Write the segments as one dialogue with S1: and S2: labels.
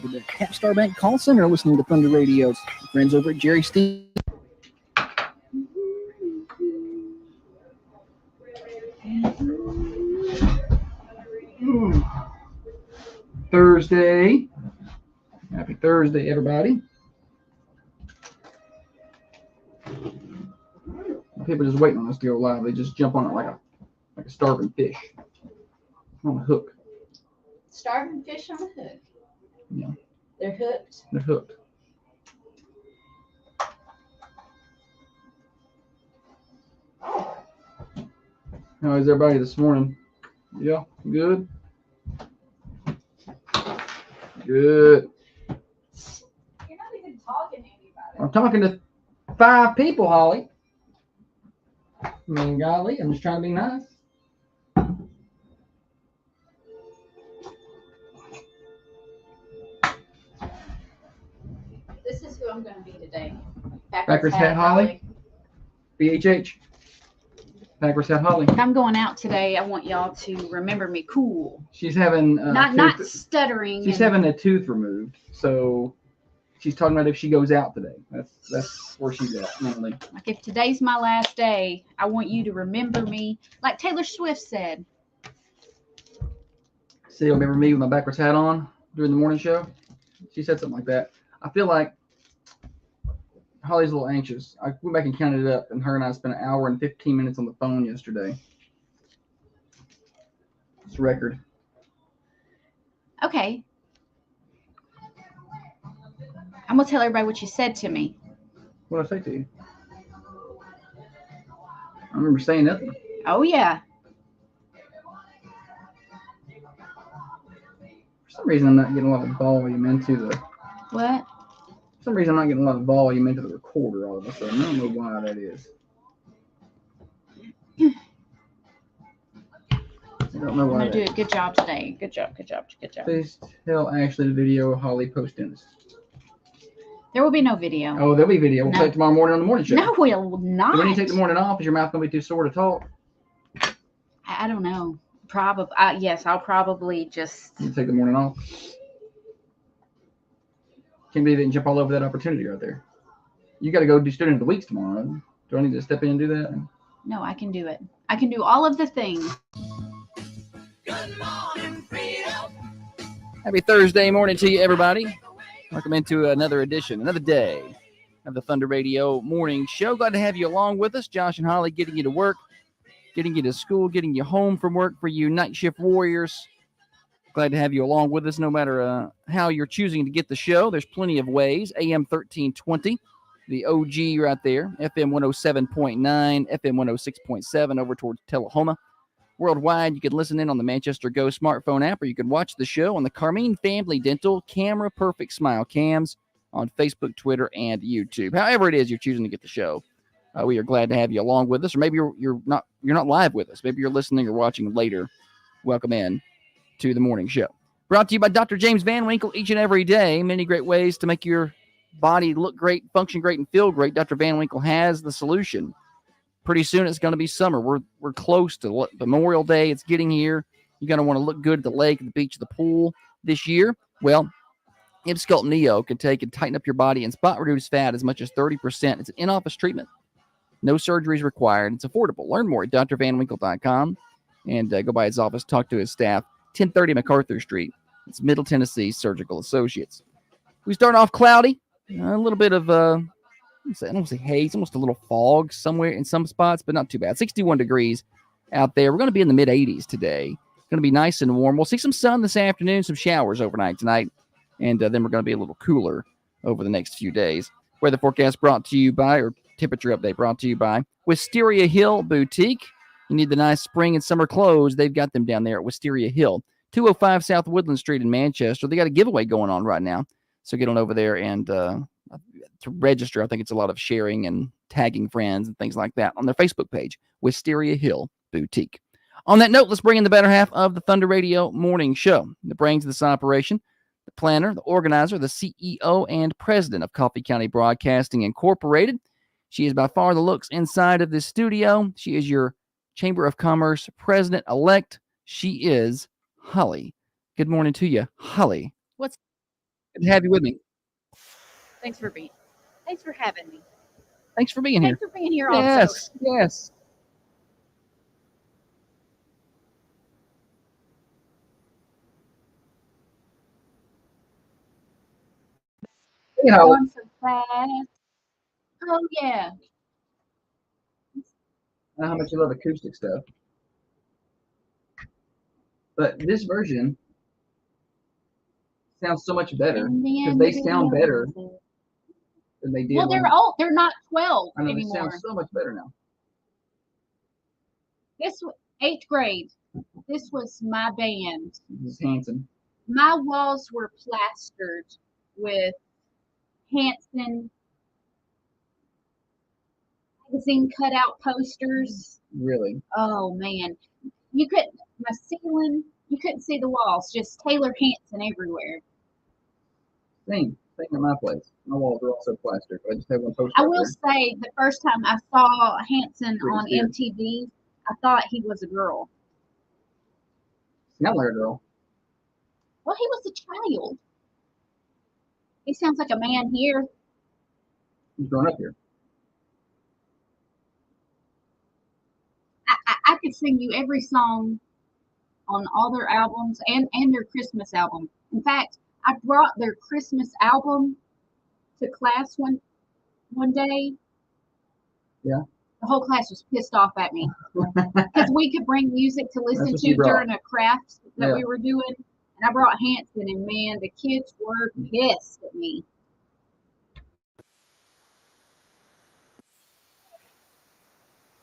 S1: The Capstar Bank call center listening to Thunder Radio's friends over at Jerry Steve. Thursday. Happy Thursday, everybody. People just waiting on us to go live. They just jump on it like a starving fish on a hook.
S2: Starving fish on a hook.
S1: Yeah.
S2: They're hooked.
S1: They're hooked. How is everybody this morning? Yeah, good? Good.
S2: You're not even talking to anybody.
S1: I'm talking to 5 people, Holly. I mean, golly, I'm just trying to be nice.
S2: This is who I'm going to be today.
S1: Backwards hat Holly. BHH. Backwards hat Holly.
S2: If I'm going out today, I want y'all to remember me cool.
S1: She's having
S2: not stuttering.
S1: She's having a tooth removed, so she's talking about if she goes out today. That's where she's at mentally.
S2: Like if today's my last day, I want you to remember me, like Taylor Swift said.
S1: See, remember me with my backwards hat on during the morning show? She said something like that. I feel like Holly's a little anxious. I went back and counted it up, and her and I spent 1 hour and 15 minutes on the phone yesterday. It's a record.
S2: Okay. I'm going to tell everybody what you said to me.
S1: What did I say to you? I remember saying nothing.
S2: Oh, yeah.
S1: For some reason, I'm not getting a lot of volume into the...
S2: What?
S1: For some reason, I'm not getting a lot of volume into the recorder all of a sudden. I don't know why that is. I don't know why.
S2: I'm going to do a good job today. Good job.
S1: Please tell Ashley the video Holly posted.
S2: There will be no video.
S1: Oh, there'll be video. We'll play it tomorrow morning on the morning show.
S2: No, we'll not.
S1: When you take the morning off, is your mouth going to be too sore to talk?
S2: I don't know. Probably. Yes, I'll probably just...
S1: You take the morning off. Can't believe they can jump all over that opportunity right there. You got to go do Student of the Weeks tomorrow. Do I need to step in and do that?
S2: No, I can do it. I can do all of the things.
S3: Good morning, freedom.
S1: Happy Thursday morning to you, everybody. Welcome into another edition, another day of the Thunder Radio Morning Show. Glad to have you along with us. Josh and Holly getting you to work, getting you to school, getting you home from work for you night shift warriors. Glad to have you along with us no matter how you're choosing to get the show. There's plenty of ways. AM 1320, the OG right there. FM 107.9, FM 106.7 over towards Tullahoma. Worldwide, you can listen in on the Manchester Go smartphone app, or you can watch the show on the Carmine Family Dental Camera Perfect Smile Cams on Facebook, Twitter, and YouTube. However it is you're choosing to get the show, we are glad to have you along with us. Or maybe you're not live with us. Maybe you're listening or watching later. Welcome in to the morning show. Brought to you by Dr. James Van Winkle each and every day. Many great ways to make your body look great, function great, and feel great. Dr. Van Winkle has the solution. Pretty soon it's going to be summer. We're close to Memorial Day. It's getting here. You're going to want to look good at the lake, the beach, the pool this year. Well, Ibsculpt Neo can take and tighten up your body and spot reduce fat as much as 30%. It's an in-office treatment. No surgeries required. It's affordable. Learn more at drvanwinkle.com and go by his office, talk to his staff. 1030 MacArthur Street. It's Middle Tennessee Surgical Associates. We start off cloudy. A little bit of, I don't want to say haze, almost a little fog somewhere in some spots, but not too bad. 61 degrees out there. We're going to be in the mid-80s today. It's going to be nice and warm. We'll see some sun this afternoon, some showers overnight tonight, and then we're going to be a little cooler over the next few days. Weather forecast brought to you by, or temperature update brought to you by, Wisteria Hill Boutique. You need the nice spring and summer clothes. They've got them down there at Wisteria Hill, 205 South Woodland Street in Manchester. They got a giveaway going on right now. So get on over there and to register. I think it's a lot of sharing and tagging friends and things like that on their Facebook page, Wisteria Hill Boutique. On that note, let's bring in the better half of the Thunder Radio Morning Show. The brains of this operation, the planner, the organizer, the CEO, and president of Coffee County Broadcasting Incorporated. She is by far the looks inside of this studio. She is your Chamber of Commerce president-elect. She is Holly. Good morning to you, Holly. Good to have you with me.
S2: Thanks for having me.
S1: Thanks for being here.
S2: Thanks for being here also.
S1: Yes, yes. You know,
S2: Going so fast. Oh yeah.
S1: I know how much you love acoustic stuff. But this version sounds so much better
S2: And the
S1: because
S2: end
S1: they
S2: of the
S1: sound
S2: video
S1: better
S2: is it.
S1: than they did.
S2: Well, they're not 12
S1: I know they
S2: anymore.
S1: sound so much better now.
S2: This 8th grade. This was my band.
S1: This is Hanson.
S2: My walls were plastered with Hanson magazine cutout posters.
S1: Really.
S2: Oh man, you couldn't. My ceiling, you couldn't see the walls. Just Taylor Hanson everywhere.
S1: Same at my place. My walls are also plastered, but I just have one poster.
S2: I will say, the first time I saw Hanson on
S1: Weird.
S2: MTV, I thought he was a girl.
S1: Sound like a girl.
S2: Well, he was a child. He sounds like a man here.
S1: He's grown up here.
S2: I could sing you every song on all their albums and their Christmas album. In fact, I brought their Christmas album to class one day.
S1: Yeah.
S2: The whole class was pissed off at me because we could bring music to listen to during a craft that we were doing, and I brought Hanson, and man, the kids were pissed at me.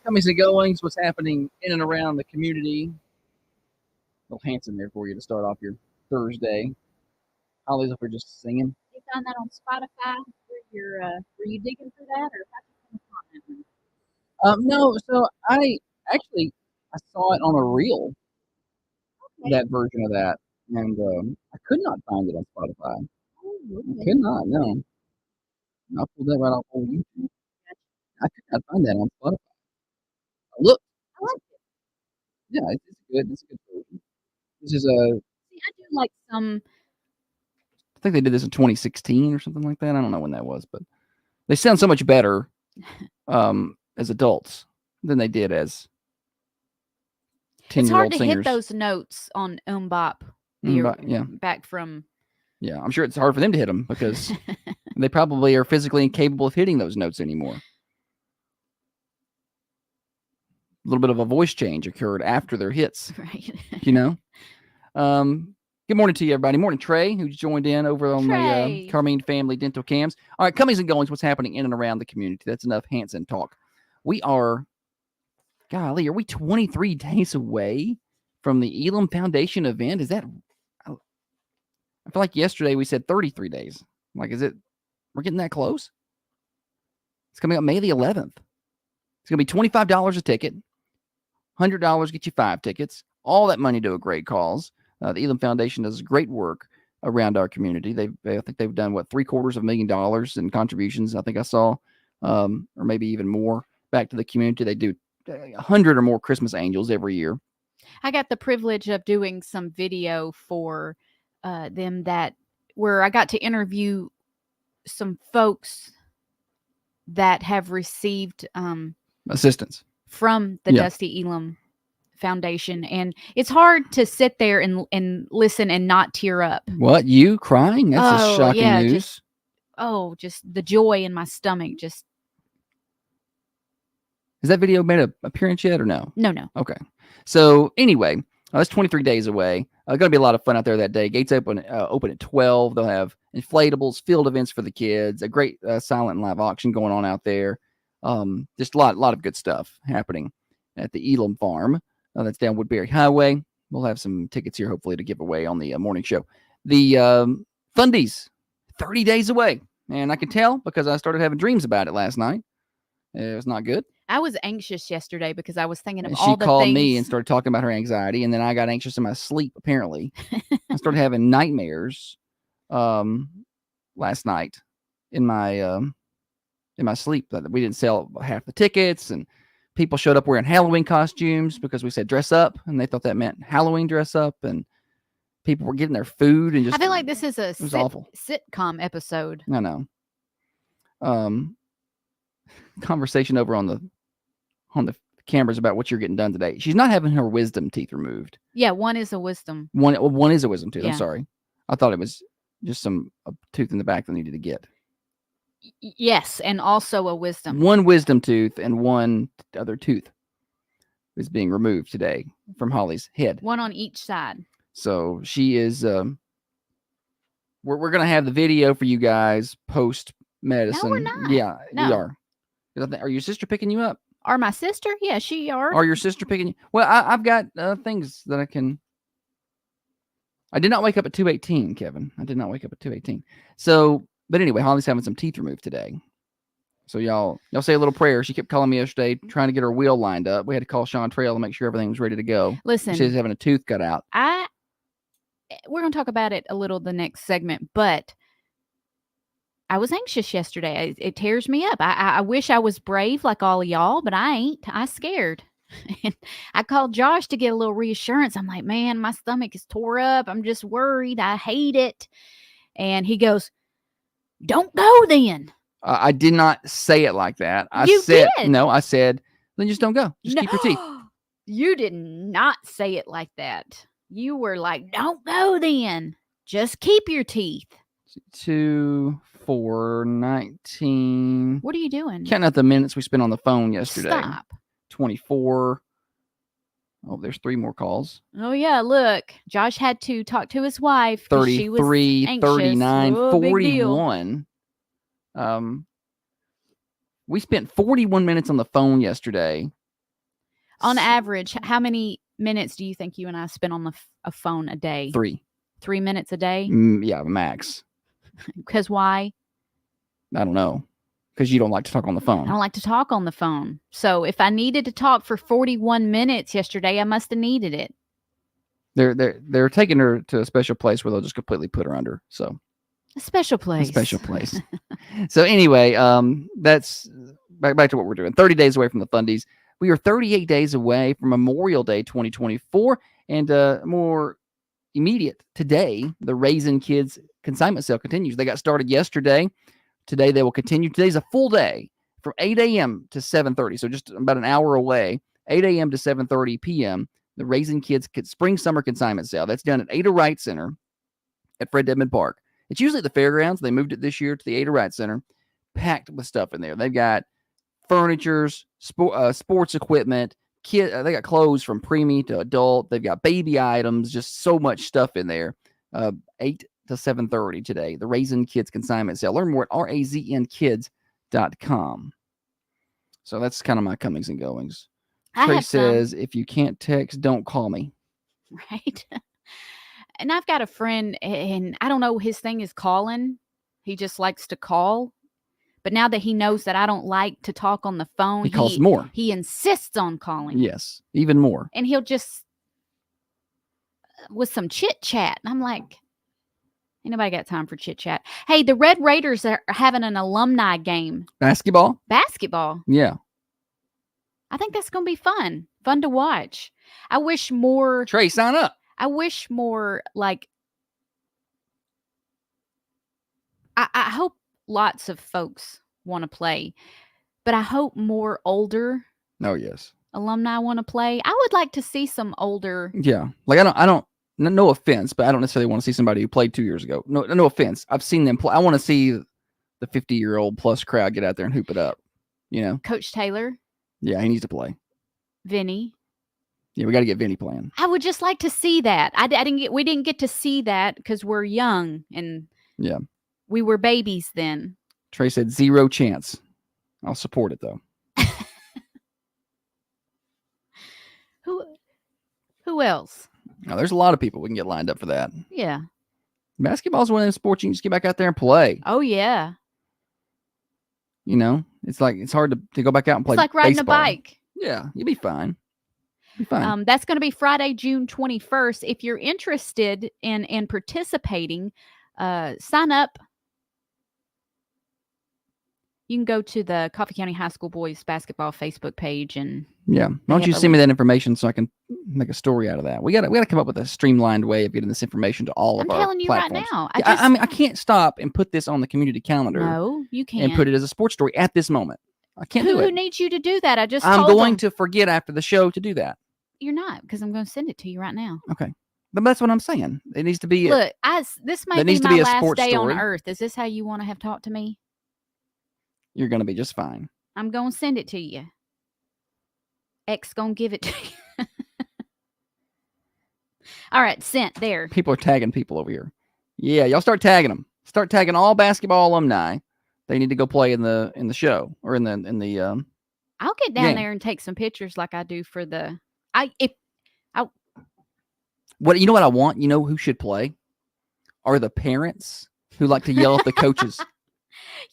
S1: Comings and goings, what's happening in and around the community. Little Hanson there for you to start off your Thursday. Holly's up here just singing.
S2: You found that on Spotify? Were you digging for that, or how did you come upon that one?
S1: No, so I saw it on a reel,
S2: Okay.
S1: that version of that, and I could not find it on Spotify.
S2: Oh,
S1: I
S2: okay.
S1: could not, no. I pulled that right off on YouTube. I could not find that on Spotify. Look,
S2: I like it.
S1: yeah, it's good. It's a good version. This is a.
S2: See, I do like some.
S1: I think they did this in 2016 or something like that. I don't know when that was, but they sound so much better as adults than they did as 10-year-old
S4: It's hard to
S1: singers.
S4: hit those notes on Bop.
S1: Yeah.
S4: Back from.
S1: Yeah, I'm sure it's hard for them to hit them because they probably are physically incapable of hitting those notes anymore. A little bit of a voice change occurred after their hits,
S4: Right.
S1: you know? Good morning to you, everybody. Morning, Trey, who's joined in over on the
S4: Trey.
S1: Carmine Family Dental Cams. All right, comings and goings, what's happening in and around the community. That's enough Hanson talk. We are, golly, are we 23 days away from the Elam Foundation event? Is that, I feel like yesterday we said 33 days. Like, we're getting that close? It's coming up May the 11th. It's going to be $25 a ticket. $100 get you 5 tickets. All that money to a great cause. The Elam Foundation does great work around our community. I think they've done $750,000 in contributions. I think I saw, or maybe even more back to the community. They do 100 or more Christmas Angels every year.
S4: I got the privilege of doing some video for them where I got to interview some folks that have received
S1: Assistance
S4: from the Dusty Elam Foundation, and it's hard to sit there and listen and not tear up.
S1: What, you crying? That's a shocking news.
S4: Just the joy in my stomach. Just
S1: has that video made an appearance yet or no?
S4: No.
S1: Okay. So anyway, that's 23 days away. Going to be a lot of fun out there that day. Gates open at 12. They'll have inflatables, field events for the kids, a great silent and live auction going on out there. Just a lot of good stuff happening at the Elam Farm. That's down Woodbury Highway. We'll have some tickets here, hopefully, to give away on the morning show. The Fundies, 30 days away. And I can tell because I started having dreams about it last night. It was not good.
S4: I was anxious yesterday because I was thinking of
S1: and
S4: all the things.
S1: She called me and started talking about her anxiety, and then I got anxious in my sleep, apparently. I started having nightmares last night in my sleep that we didn't sell half the tickets, and people showed up wearing Halloween costumes because we said dress up, and they thought that meant Halloween dress up, and people were getting their food and just.
S4: I feel like this is a
S1: was awful.
S4: sitcom episode.
S1: I know. Conversation over on the cameras about what you're getting done today. She's not having her wisdom teeth removed.
S4: Yeah, one is a wisdom.
S1: One is a wisdom tooth.
S4: Yeah.
S1: I'm sorry. I thought it was just a tooth in the back that needed to get.
S4: Yes, and also a wisdom.
S1: One wisdom tooth and one other tooth is being removed today from Holly's head.
S4: One on each side.
S1: So she is. We're gonna have the video for you guys post medicine.
S4: No, we're not.
S1: Yeah,
S4: No.
S1: we are. Are your sister picking you up?
S4: Or my sister? Yeah, she are.
S1: Or your sister picking you? Well, I've got things that I can. I did not wake up at 2:18, Kevin. I did not wake up at 2:18. So, but anyway, Holly's having some teeth removed today. So y'all say a little prayer. She kept calling me yesterday, trying to get her wheel lined up. We had to call Sean Trail to make sure everything was ready to go.
S4: Listen,
S1: She's having a tooth cut out.
S4: We're going to talk about it a little the next segment, but I was anxious yesterday. It tears me up. I wish I was brave like all of y'all, but I ain't. I scared. And I called Josh to get a little reassurance. I'm like, man, my stomach is tore up. I'm just worried. I hate it. And he goes, don't go then.
S1: I did not say it like that.
S4: You
S1: said
S4: did.
S1: No. I said then just don't go. Just keep your teeth.
S4: You did not say it like that. You were like, don't go then. Just keep your teeth.
S1: 2, 4, 19.
S4: What are you doing?
S1: Counting out the minutes we spent on the phone yesterday.
S4: Stop.
S1: 24. Oh, there's 3 more calls.
S4: Oh, yeah. Look, Josh had to talk to his wife. 'cause she was
S1: 33,
S4: anxious.
S1: 39,
S4: Oh, big deal.
S1: 41. We spent 41 minutes on the phone yesterday.
S4: On average, how many minutes do you think you and I spend on a phone a day?
S1: 3.
S4: 3 minutes a day?
S1: Yeah, max.
S4: Because why?
S1: I don't know. Because you don't like to talk on the
S4: I
S1: phone.
S4: don't like to talk on the phone. So if I needed to talk for 41 minutes yesterday, I must have needed it.
S1: They're taking her to a special place where they'll just completely put her under. So
S4: A special place.
S1: a special place. So anyway, that's back to what we're doing. 30 days away from the Fundies. We are 38 days away from Memorial Day 2024, and more immediate today, the Raisin Kids consignment sale continues. They got started yesterday. Today they will continue. Today's a full day from 8 a.m. to 7:30, so just about an hour away. 8 a.m. to 7:30 p.m. The Raisin Kids Spring Summer Consignment Sale. That's done at Ada Wright Center at Fred Edmund Park. It's usually at the fairgrounds. They moved it this year to the Ada Wright Center, packed with stuff in there. They've got furnitures, sports equipment, they got clothes from preemie to adult. They've got baby items, just so much stuff in there. 8 to 7:30 today. The Raisin Kids Consignment Sale. Learn more at raznkids.com. So that's kind of my comings and goings. Trey says, if you can't text, don't call me.
S4: Right. And I've got a friend, and I don't know, his thing is calling. He just likes to call. But now that he knows that I don't like to talk on the phone,
S1: He calls more.
S4: He insists on calling.
S1: Yes, even more.
S4: And he'll just, with some chit chat. And I'm like, ain't nobody got time for chit chat. Hey, the Red Raiders are having an alumni game.
S1: Basketball?
S4: Basketball.
S1: Yeah.
S4: I think that's going to be fun. Fun to watch. I wish more.
S1: Trey, sign up.
S4: I wish more like. I hope lots of folks want to play, but I hope more older.
S1: Oh, yes.
S4: Alumni want to play. I would like to see some older.
S1: Yeah. Like, I don't, no offense, but I don't necessarily want to see somebody who played 2 years ago. No offense. I've seen them play. I want to see the 50-year-old plus crowd get out there and hoop it up. You know?
S4: Coach Taylor.
S1: Yeah, he needs to play.
S4: Vinny.
S1: Yeah, we got to get Vinny playing.
S4: I would just like to see that. We didn't get to see that because we're young and
S1: yeah,
S4: we were babies then.
S1: Trey said 0 chance. I'll support it though.
S4: Who else?
S1: Now, there's a lot of people we can get lined up for that.
S4: Yeah.
S1: Basketball's one of those sports you can just get back out there and play.
S4: Oh yeah.
S1: You know, it's hard to go back out and play.
S4: It's like riding
S1: baseball.
S4: a bike.
S1: Yeah, you'll be fine. Be fine.
S4: That's going to be Friday, June 21st. If you're interested in participating, sign up You can go to the Coffee County High School Boys Basketball Facebook page and
S1: Yeah. Why don't
S4: have
S1: you
S4: a
S1: send me that information so I can make a story out of that? We got to come up with a streamlined way of getting this information to all
S4: I'm
S1: of our
S4: telling you right
S1: platforms.
S4: now.
S1: Yeah, I mean, I can't stop and put this on the community calendar
S4: No, you can't.
S1: and put it as a sports story at this moment. I can't do
S4: Who
S1: it.
S4: needs you to do that? I just
S1: I'm
S4: told
S1: going
S4: them.
S1: to forget after the show to do that.
S4: You're not, because I'm going to send it to you right now.
S1: Okay. But that's what I'm saying. It needs to be.
S4: Look, this may
S1: That
S4: be
S1: needs to
S4: my
S1: be a
S4: last
S1: sports
S4: day on
S1: story.
S4: earth. Is this how you want to have talked to me?
S1: You're going to be just fine.
S4: I'm going to send it to you. X going to give it to you. All right, sent there.
S1: People are tagging people over here. Yeah, y'all start tagging them. Start tagging all basketball alumni. They need to go play in the show or in the.
S4: I'll get down
S1: game.
S4: there and take some pictures like I do for the.
S1: What you know? What I want? You know who should play? Are the parents who like to yell at the coaches?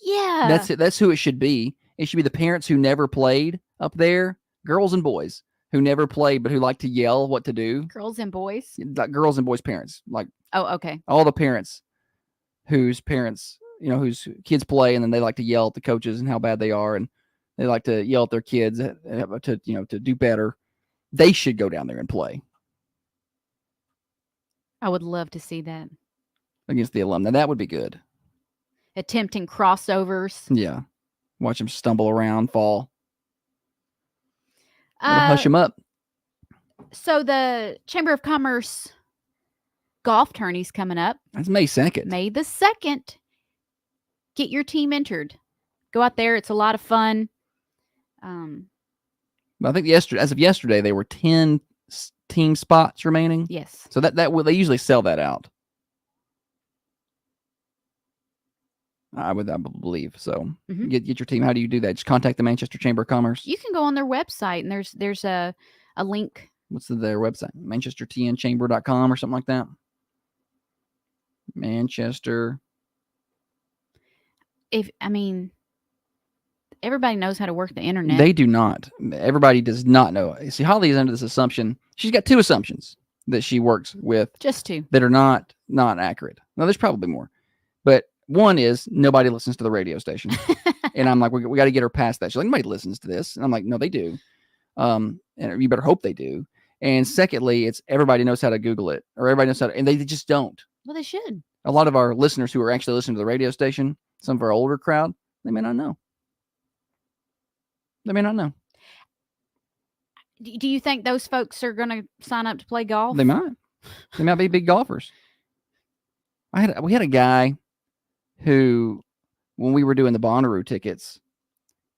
S4: Yeah,
S1: That's it. That's who it should be. It should be the parents who never played up there, girls and boys who never played but who like to yell what to do.
S4: girls and boys.
S1: Like girls and boys' parents, like
S4: Oh, okay.
S1: all the parents whose parents, whose kids play, and then they like to yell at the coaches and how bad they are, and they like to yell at their kids to do better. They should go down there and play
S4: I would love to see that.
S1: against the alumni. That would be good.
S4: Attempting crossovers.
S1: Yeah, watch them stumble around, fall. It'll hush them up.
S4: So the Chamber of Commerce golf tourney's coming up.
S1: That's May 2nd.
S4: May the 2nd. Get your team entered. Go out there. It's a lot of fun.
S1: I think as of yesterday, there were 10 team spots remaining.
S4: Yes.
S1: So that they usually sell that out. I believe so.
S4: Mhm.
S1: Get your team. How do you do that? Just contact the Manchester Chamber of Commerce.
S4: You can go on their website and there's a link.
S1: What's their website? ManchesterTNChamber.com or something like that. Manchester.
S4: Everybody knows how to work the internet.
S1: They do not. Everybody does not know. See, Holly is under this assumption. She's got two assumptions that she works with
S4: Just two.
S1: that are not accurate. Now, there's probably more. But one is nobody listens to the radio station. And I'm like, we got to get her past that. She's like, nobody listens to this. And I'm like, no, they do. And you better hope they do. And secondly, it's everybody knows how to Google it, or everybody knows how to, and they just don't.
S4: Well, they should.
S1: A lot of our listeners who are actually listening to the radio station, some of our older crowd, they may not know. They may not know.
S4: Do you think those folks are going to sign up to play golf?
S1: They might. They might be big golfers. We had a guy who, when we were doing the Bonnaroo tickets,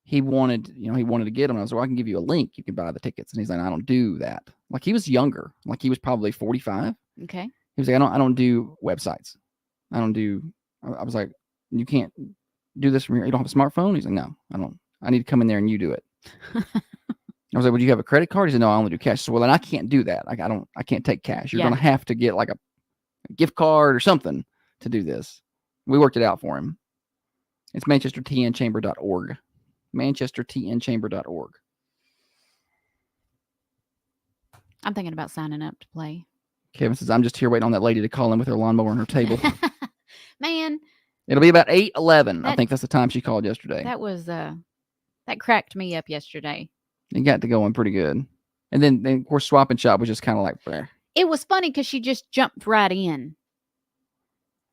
S1: he wanted to get them. I was like, well, I can give you a link. You can buy the tickets. And he's like, I don't do that. Like, he was younger. Like, he was probably 45.
S4: Okay.
S1: He was like, I don't do websites. I was like, you can't do this from here. You don't have a smartphone? He's like, no, I don't. I need to come in there and you do it. I was like, well, do you have a credit card? He said, no, I only do cash. So, well, then I can't do that. Like, I can't take cash. You're going to have to get like a gift card or something to do this. We worked it out for him. It's manchestertnchamber.org. manchestertnchamber.org.
S4: I'm thinking about signing up to play.
S1: Kevin says, I'm just here waiting on that lady to call in with her lawnmower on her table.
S4: Man.
S1: It'll be about 8:11. I think that's the time she called yesterday.
S4: That was that cracked me up yesterday.
S1: It got to going pretty good. And then of course, Swap and Shop was just kind of like, bleh.
S4: It was funny because she just jumped right in.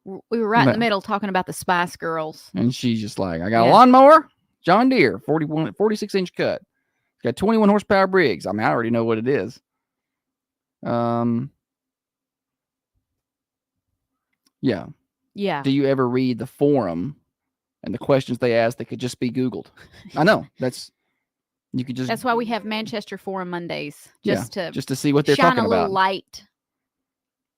S4: We were right in the middle talking about the Spice Girls.
S1: And she's just like, I got a lawnmower, John Deere, 46-inch cut. Got 21 horsepower Briggs. I mean, I already know what it is. Yeah.
S4: Yeah.
S1: Do you ever read the forum and the questions they ask that could just be Googled? I know. That's
S4: why we have Manchester Forum Mondays. Just
S1: to see what they're
S4: shine
S1: talking
S4: a little
S1: about.
S4: light.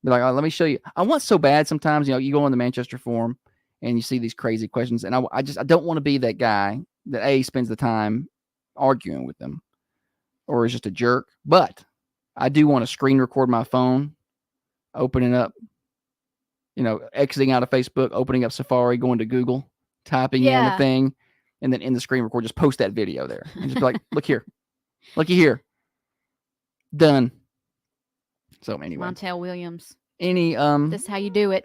S1: Be like, oh, let me show you. I want so bad sometimes, you go on the Manchester Forum and you see these crazy questions. And I don't want to be that guy that spends the time arguing with them or is just a jerk. But I do want to screen record my phone, opening up, exiting out of Facebook, opening up Safari, going to Google, typing in the thing, and then in the screen record, just post that video there. And just be like, look here. Looky here. Done. So anyway.
S4: Montel Williams.
S1: This
S4: is how you do it.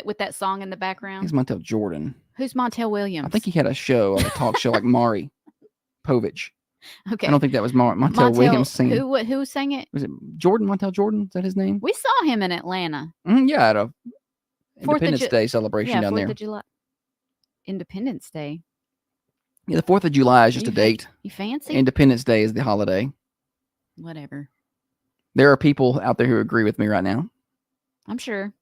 S4: with that song in the background?
S1: He's Montel Jordan.
S4: Who's Montel Williams?
S1: I think he had a show, like a talk show, like Maury Povich.
S4: Okay.
S1: I don't think that was Montel Williams singing.
S4: Who sang it?
S1: Was it Jordan? Montel Jordan? Is that his name?
S4: We saw him in Atlanta.
S1: Yeah, at a
S4: 4th of
S1: Independence Day celebration
S4: Yeah,
S1: down
S4: 4th
S1: there.
S4: of July. Independence Day.
S1: Yeah, the 4th of July is just a date.
S4: You fancy?
S1: Independence Day is the holiday.
S4: Whatever.
S1: There are people out there who agree with me right now.
S4: I'm sure.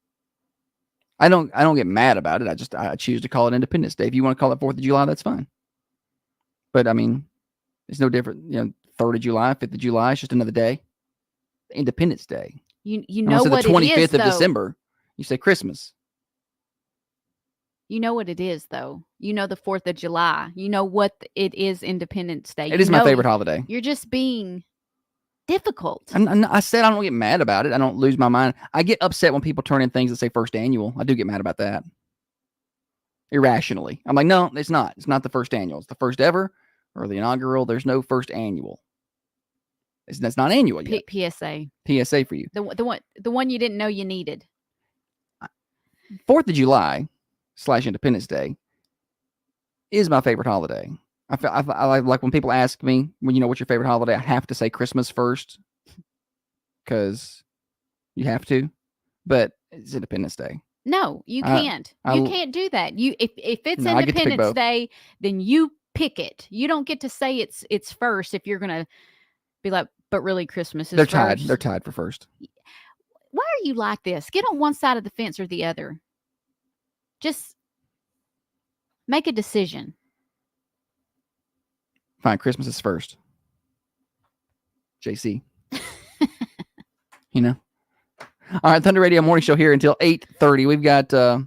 S1: I don't get mad about it. I choose to call it Independence Day. If you want to call it 4th of July, that's fine. But I mean, it's no different. 3rd of July, 5th of July, it's just another day. Independence Day.
S4: You know what
S1: the 25th
S4: it is,
S1: of
S4: though.
S1: December. You say Christmas.
S4: You know what it is, though. You know the 4th of July. You know what it is, Independence Day.
S1: It is my favorite holiday.
S4: You're just being difficult.
S1: I said I don't get mad about it. I don't lose my mind. I get upset when people turn in things that say first annual. I do get mad about that. Irrationally. I'm like, no, it's not. It's not the first annual. It's the first ever or the inaugural. There's no first annual. That's not annual yet.
S4: PSA.
S1: PSA for you.
S4: The one you didn't know you needed.
S1: 4th of July / Independence Day is my favorite holiday. I like when people ask me, what's your favorite holiday? I have to say Christmas first because you have to, but it's Independence Day.
S4: No, you can't. You can't do that. If it's Independence Day, then you pick it. You don't get to say it's first if you're gonna be like, but really Christmas is first.
S1: They're tied for first.
S4: Why are you like this? Get on one side of the fence or the other. Just make a decision.
S1: Fine, Christmas is first. JC. All right, Thunder Radio Morning Show here until 8:30. We got a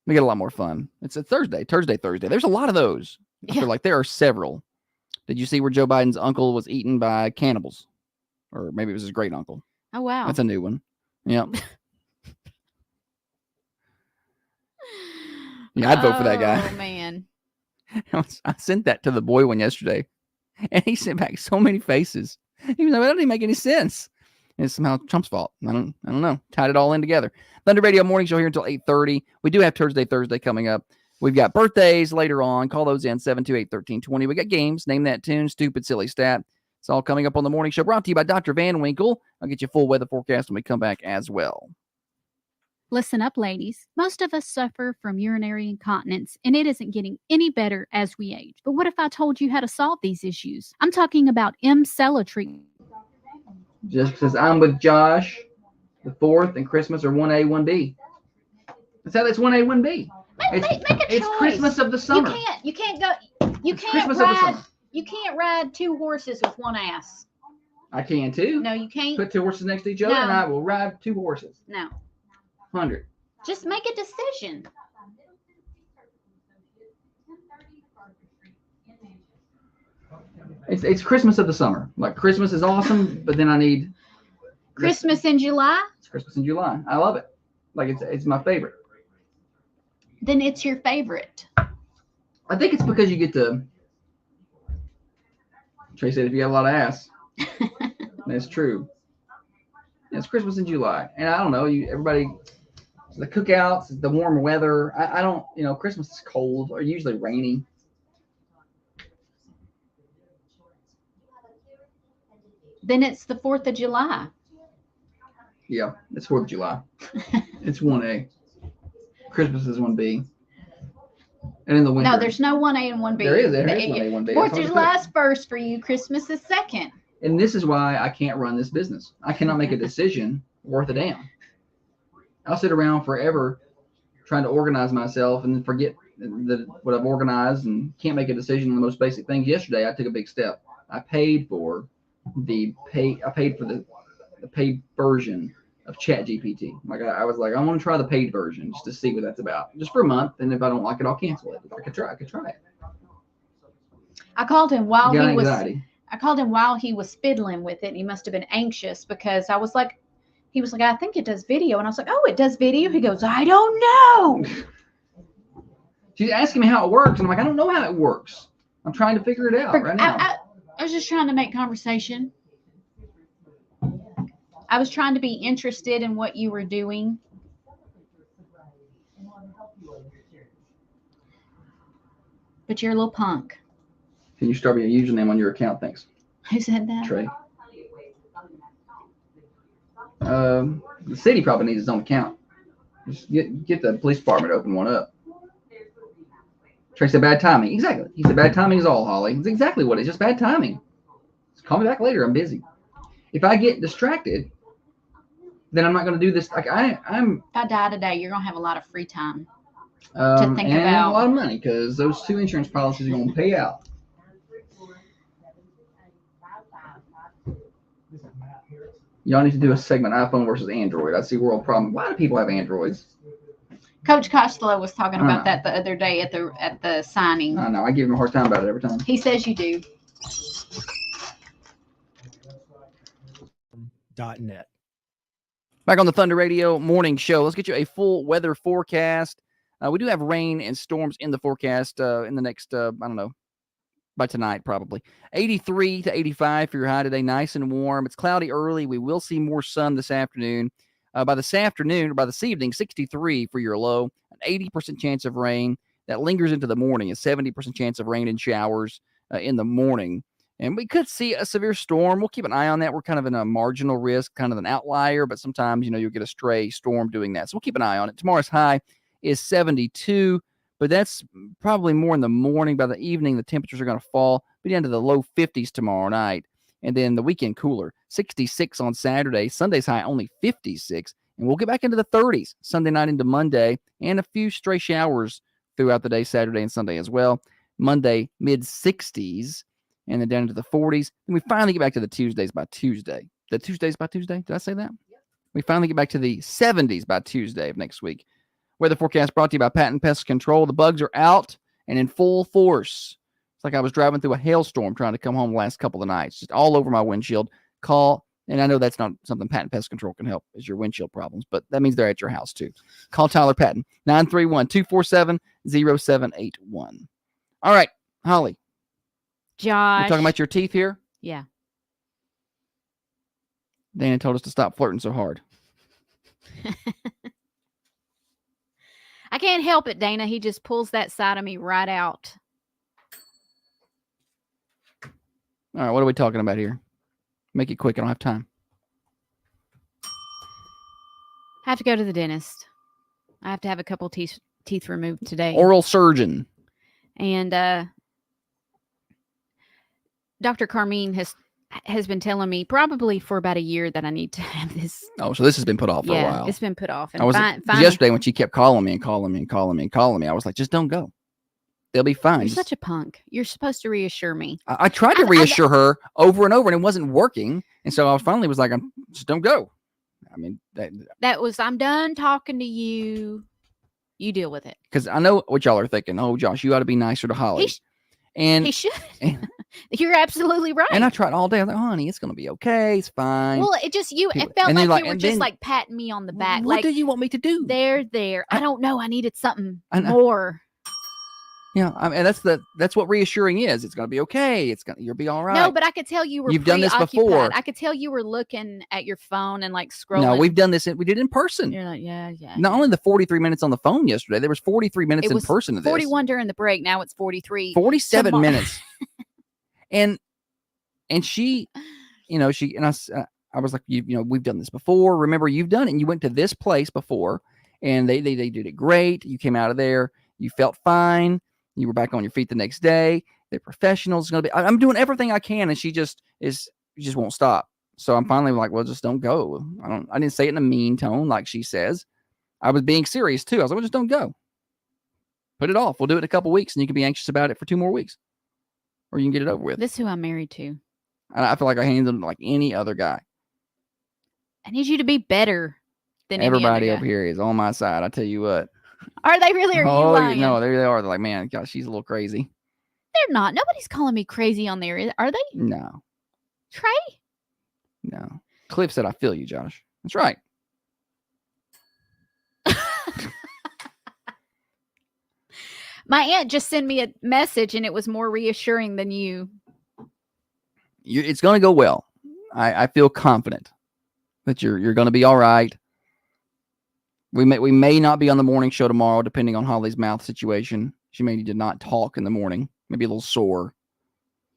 S1: lot more fun. It's a Thursday. There's a lot of those. I feel like there are several. Did you see where Joe Biden's uncle was eaten by cannibals? Or maybe it was his great uncle.
S4: Oh, wow.
S1: That's a new one. Yep. Yeah, I'd vote for that guy.
S4: Oh, man.
S1: I sent that to the boy one yesterday, and he sent back so many faces. He was like, "That doesn't even make any sense." And it's somehow Trump's fault. I don't know. Tied it all in together. Thunder Radio Morning Show here until 8:30. We do have Thursday coming up. We've got birthdays later on. Call those in 728-1320. We got games. Name that tune. Stupid, silly stat. It's all coming up on the morning show. Brought to you by Dr. Van Winkle. I'll get you a full weather forecast when we come back as well.
S5: Listen up, ladies. Most of us suffer from urinary incontinence, and it isn't getting any better as we age. But what if I told you how to solve these issues? I'm talking about M-Cella treatment.
S1: Just because I'm with Josh, the 4th and Christmas are 1A, 1B. That's 1A, 1B.
S2: Make a choice.
S1: It's Christmas of the summer.
S2: You can't ride two horses with one ass.
S1: I can too.
S2: No, you can't.
S1: Put two horses next to each other,
S2: No.
S1: and I will ride two horses.
S2: No.
S1: 100.
S2: Just make a decision.
S1: It's Christmas of the summer. Like Christmas is awesome, but then I need
S2: Christmas in July?
S1: It's Christmas in July. I love it. Like it's my favorite.
S2: Then it's your favorite.
S1: I think it's because you get to. Trey said if you got a lot of ass. That's true. It's Christmas in July, and I don't know. Everybody, the cookouts, the warm weather. I don't. Christmas is cold or usually rainy.
S2: Then it's the 4th of July.
S1: Yeah, it's 4th of July. It's 1A. Christmas is 1B. And in the winter.
S2: No, there's no 1A and 1B.
S1: There is 1A, 1B.
S2: 4th of July is first for you. Christmas is second.
S1: And this is why I can't run this business. I cannot make a decision worth a damn. I'll sit around forever trying to organize myself and then forget what I've organized and can't make a decision on the most basic things. Yesterday, I took a big step. I paid for the paid version of ChatGPT. Like I was like, I want to try the paid version just to see what that's about, just for a month. And if I don't like it, I'll cancel it. If I could try it.
S2: I called him while
S1: You got
S2: he was.
S1: anxiety.
S2: I called him while he was fiddling with it. And he must have been anxious because I was like, he was like, I think it does video, and I was like, oh, it does video. He goes, I don't know.
S1: She's asking me how it works, and I'm like, I don't know how it works. I'm trying to figure it out right now.
S2: I was just trying to make conversation. I was trying to be interested in what you were doing.
S5: But you're a little punk.
S1: Can you start your username on your account? Thanks,
S5: Who said that?
S1: Trey. The city probably needs its own account. Just get the police department to open one up. Trey said bad timing. Exactly. He said bad timing is all, Holly. It's exactly what it is. Just bad timing. Just call me back later. I'm busy. If I get distracted, then I'm not going to do this. Like I'm.
S5: If I die today, you're gonna have a lot of free time.
S1: To
S5: think
S1: and
S5: about.
S1: a lot of money because those 2 insurance policies are going to pay out. Y'all need to do a segment iPhone versus Android. I see world problem. Why do people have Androids?
S5: Coach Costello was talking about that the other day at the signing.
S1: I know. I give him a hard time about it every time.
S5: He says you do.
S6: .net.
S1: Back on the Thunder Radio morning show. Let's get you a full weather forecast. We do have rain and storms in the forecast in the next, I don't know, by tonight probably. 83 to 85 for your high today. Nice and warm. It's cloudy early. We will see more sun this afternoon. By this afternoon or by this evening, 63 for your low. An 80% chance of rain. That lingers into the morning. A 70% chance of rain and showers in the morning. And we could see a severe storm. We'll keep an eye on that. We're kind of in a marginal risk, kind of an outlier, but sometimes, you'll get a stray storm doing that. So we'll keep an eye on it. Tomorrow's high is 72, but that's probably more in the morning. By the evening, the temperatures are going to fall, be down to the low 50s tomorrow night. And then the weekend cooler, 66 on Saturday. Sunday's high only 56. And we'll get back into the 30s Sunday night into Monday, and a few stray showers throughout the day, Saturday and Sunday as well. Monday, mid-60s. And then down into the 40s. And we finally get back to the Tuesdays by Tuesday. The Tuesdays by Tuesday? Did I say that? Yep. We finally get back to the 70s by Tuesday of next week. Weather forecast brought to you by Patent Pest Control. The bugs are out and in full force. It's like I was driving through a hailstorm trying to come home the last couple of nights. Just all over my windshield. Call, and I know that's not something Patent Pest Control can help, is your windshield problems, but that means they're at your house too. Call Tyler Patton, 931-247-0781. All right, Holly.
S4: Josh.
S1: You're talking about your teeth here?
S4: Yeah.
S1: Dana told us to stop flirting so hard.
S4: I can't help it, Dana. He just pulls that side of me right out.
S1: All right, what are we talking about here? Make it quick. I don't have time.
S4: I have to go to the dentist. I have to have a couple teeth removed today.
S1: Oral surgeon.
S4: And Dr. Carmine has been telling me probably for about a year that I need to have this.
S1: Oh, so this has been put off for a while.
S4: It's been put off. And
S1: I was yesterday when she kept calling me. I was like, just don't go. They'll be fine.
S4: You're such a punk. You're supposed to reassure me.
S1: I tried to reassure her over and over, and it wasn't working. And so I finally was like, just don't go. I mean,
S4: I'm done talking to you. You deal with it.
S1: Because I know what y'all are thinking. Oh, Josh, you ought to be nicer to Holly.
S4: He should. You're absolutely right.
S1: And I tried all day. I was like, honey, it's going to be okay. It's fine.
S4: Well, it felt like you were just like patting me on the back.
S1: What
S4: like,
S1: do you want me to do?
S4: There. I don't know. I needed something more.
S1: Yeah, I mean, that's what reassuring is. It's going to be okay. You'll be all right.
S4: No, but I could tell you were
S1: You've done this before.
S4: I could tell you were looking at your phone and like scrolling.
S1: No, we've done this. We did it in person.
S4: You're like, yeah.
S1: Not only the 43 minutes on the phone yesterday, there was 43 minutes in person of this.
S4: 41 during the break. Now it's 43.
S1: 47 minutes. And she, I was like, we've done this before. Remember, you've done it. And you went to this place before, and they did it great. You came out of there. You felt fine. You were back on your feet the next day. They're professionals. I'm doing everything I can, and she just won't stop. So I'm finally like, well, just don't go. I didn't say it in a mean tone like she says. I was being serious too. I was like, well, just don't go. Put it off. We'll do it in a couple weeks, and you can be anxious about it for 2 more weeks, or you can get it over with.
S4: This is who I'm married to.
S1: I feel like I handled him like any other guy.
S4: I need you to be better than
S1: everybody
S4: any other
S1: over here is on my side. I tell you what.
S4: Are they really? Or are you lying?
S1: No, they are. They're like, man, gosh, she's a little crazy.
S4: They're not. Nobody's calling me crazy on there, are they?
S1: No.
S4: Trey?
S1: No. Cliff said, I feel you, Josh. That's right.
S4: My aunt just sent me a message, and it was more reassuring than you.
S1: It's going to go well. I feel confident that you're going to be all right. We may not be on the morning show tomorrow, depending on Holly's mouth situation. She may need to not talk in the morning, maybe a little sore.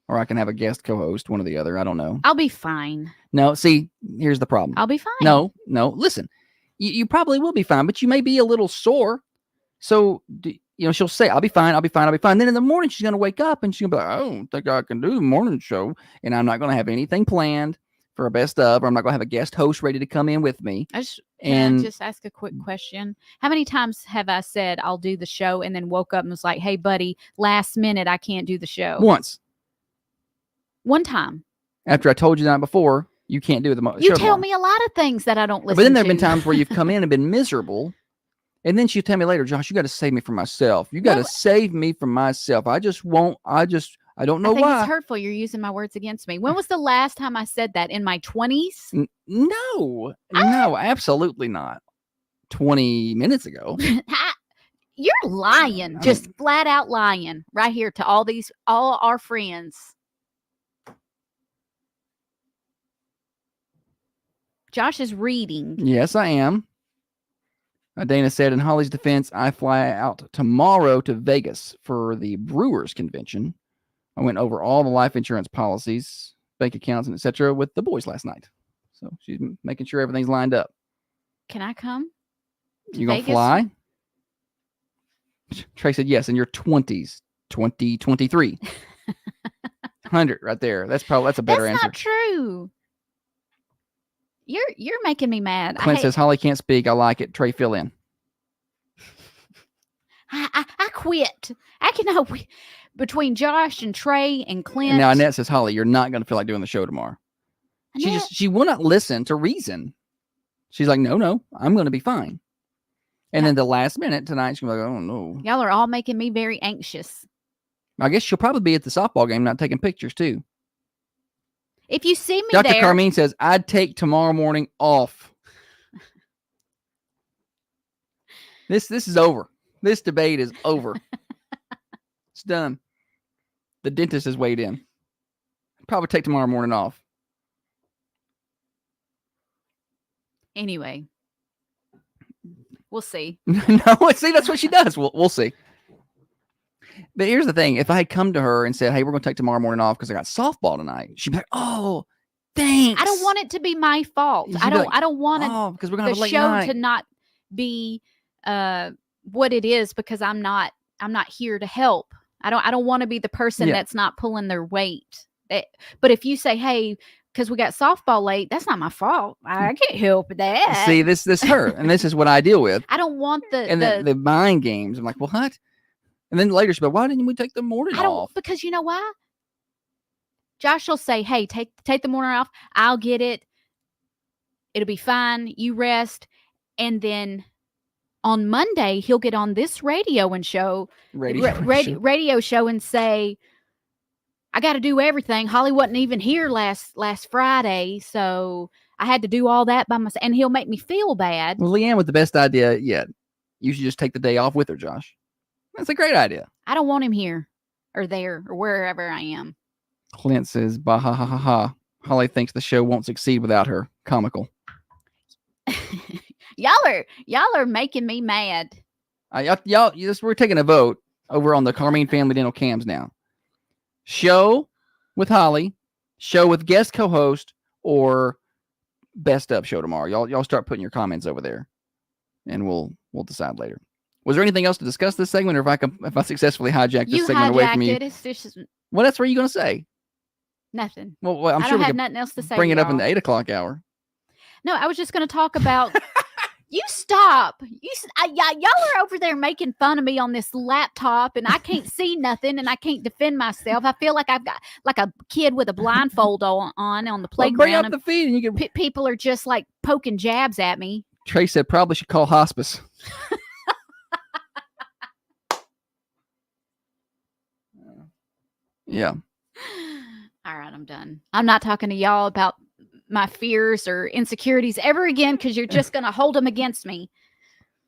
S1: Or I can have a guest co-host, one or the other. I don't know.
S4: I'll be fine.
S1: No, see, here's the problem.
S4: I'll be fine.
S1: No, listen. You probably will be fine, but you may be a little sore. So, she'll say, I'll be fine. Then in the morning, she's going to wake up and she's going to be like, I don't think I can do the morning show. And I'm not going to have anything planned for a best of, or I'm not going to have a guest host ready to come in with me.
S4: Can I just ask a quick question? How many times have I said I'll do the show and then woke up and was like, hey, buddy, last minute, I can't do the show?
S1: Once.
S4: One time.
S1: After I told you the night before, you can't do the show
S4: You tell
S1: tomorrow.
S4: me a lot of things that I don't listen to.
S1: But then there have been times where you've come in and been miserable. And then she'll tell me later, Josh, you got to save me from myself. You got to save me from myself. I don't know
S4: I think
S1: why.
S4: it's hurtful. You're using my words against me. When was the last time I said that? In my 20s?
S1: No, absolutely not. 20 minutes ago.
S4: You're lying. Just flat out lying right here to all our friends. Josh is reading.
S1: Yes, I am. Dana said, in Holly's defense, I fly out tomorrow to Vegas for the Brewers convention. I went over all the life insurance policies, bank accounts, and etc. with the boys last night. So she's making sure everything's lined up.
S4: Can I come?
S1: You gonna fly? Trey said yes, in your 20s, 2023. 100 right there. That's a better answer.
S4: That's not true. You're making me mad.
S1: Clint says Holly can't speak. I like it. Trey, fill in.
S4: I quit. I cannot. Between Josh and Trey and Clint.
S1: And now Annette says, Holly, you're not going to feel like doing the show tomorrow. She will not listen to reason. She's like, no, I'm going to be fine. And then the last minute tonight, she's like, oh no.
S4: Y'all are all making me very anxious.
S1: I guess she'll probably be at the softball game, not taking pictures too.
S4: If you see me
S1: Dr.
S4: there.
S1: Carmine says, I'd take tomorrow morning off. This is over. This debate is over. It's done. The dentist has weighed in. Probably take tomorrow morning off.
S4: Anyway. We'll see.
S1: No, see, that's what she does. We'll see. But here's the thing. If I had come to her and said, hey, we're going to take tomorrow morning off because I got softball tonight, she'd be like, oh, thanks.
S4: I don't want it to be my fault. I don't want
S1: because we're gonna have a late
S4: show
S1: night.
S4: to not be what it is because I'm not here to help. I don't want to be the person that's not pulling their weight. But if you say, hey, because we got softball late, that's not my fault. I can't help that.
S1: See, this hurt, and this is what I deal with.
S4: I don't want
S1: the mind games. I'm like, well, what? And then later she'll be like, why didn't we take the morning off?
S4: Because you know why? Josh will say, hey, take the morning off. I'll get it. It'll be fine. You rest. And then on Monday, he'll get on this radio show and say, I got to do everything. Holly wasn't even here last Friday, so I had to do all that by myself. And he'll make me feel bad.
S1: Well, Leanne with the best idea yet. You should just take the day off with her, Josh. That's a great idea.
S4: I don't want him here or there or wherever I am.
S1: Clint says, bah, ha, ha, ha, ha. Holly thinks the show won't succeed without her. Comical.
S4: Y'all are making me mad.
S1: We're taking a vote over on the Carmine Family Dental Cams now. Show with Holly, show with guest co-host, or best of show tomorrow. Y'all start putting your comments over there, and we'll decide later. Was there anything else to discuss this segment, or if I successfully hijacked this segment away from you?
S4: It's just,
S1: what else were you going to say?
S4: Nothing.
S1: Well, I'm
S4: I
S1: sure
S4: don't
S1: we
S4: have
S1: could
S4: nothing else to say.
S1: bring it up in
S4: y'all.
S1: the 8 o'clock hour.
S4: No, I was just going to talk about. You stop. Y'all are over there making fun of me on this laptop, and I can't see nothing, and I can't defend myself. I feel like I've got like a kid with a blindfold on the playground.
S1: Well, bring up the feed, and you can.
S4: People are just like poking jabs at me.
S1: Trey said probably should call hospice. Yeah.
S4: All right, I'm done. I'm not talking to y'all about my fears or insecurities ever again because you're just going to hold them against me.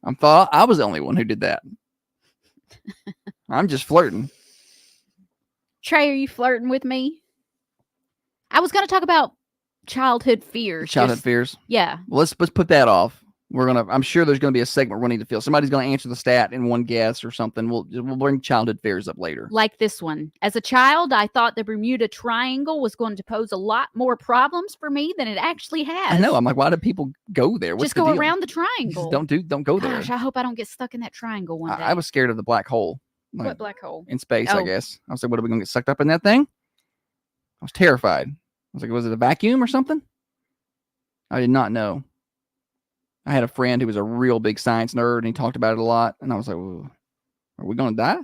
S1: I thought I was the only one who did that. I'm just flirting.
S4: Trey, are you flirting with me? I was going to talk about childhood fears.
S1: Childhood fears.
S4: Yeah.
S1: Well, let's put that off. I'm sure there's gonna be a segment we're going to fill. Somebody's gonna answer the stat in one guess or something. We'll bring childhood fears up later.
S4: Like this one. As a child, I thought the Bermuda Triangle was going to pose a lot more problems for me than it actually has.
S1: I know. I'm like, why do people go there? What's
S4: Just
S1: the
S4: go
S1: deal?
S4: around the triangle.
S1: Don't go there.
S4: Gosh, I hope I don't get stuck in that triangle one day.
S1: I was scared of the black hole. Like,
S4: What black hole?
S1: in space, I
S4: Oh.
S1: guess. I was like, what are we gonna get sucked up in that thing? I was terrified. I was like, was it a vacuum or something? I did not know. I had a friend who was a real big science nerd, and he talked about it a lot. And I was like, well, are we gonna die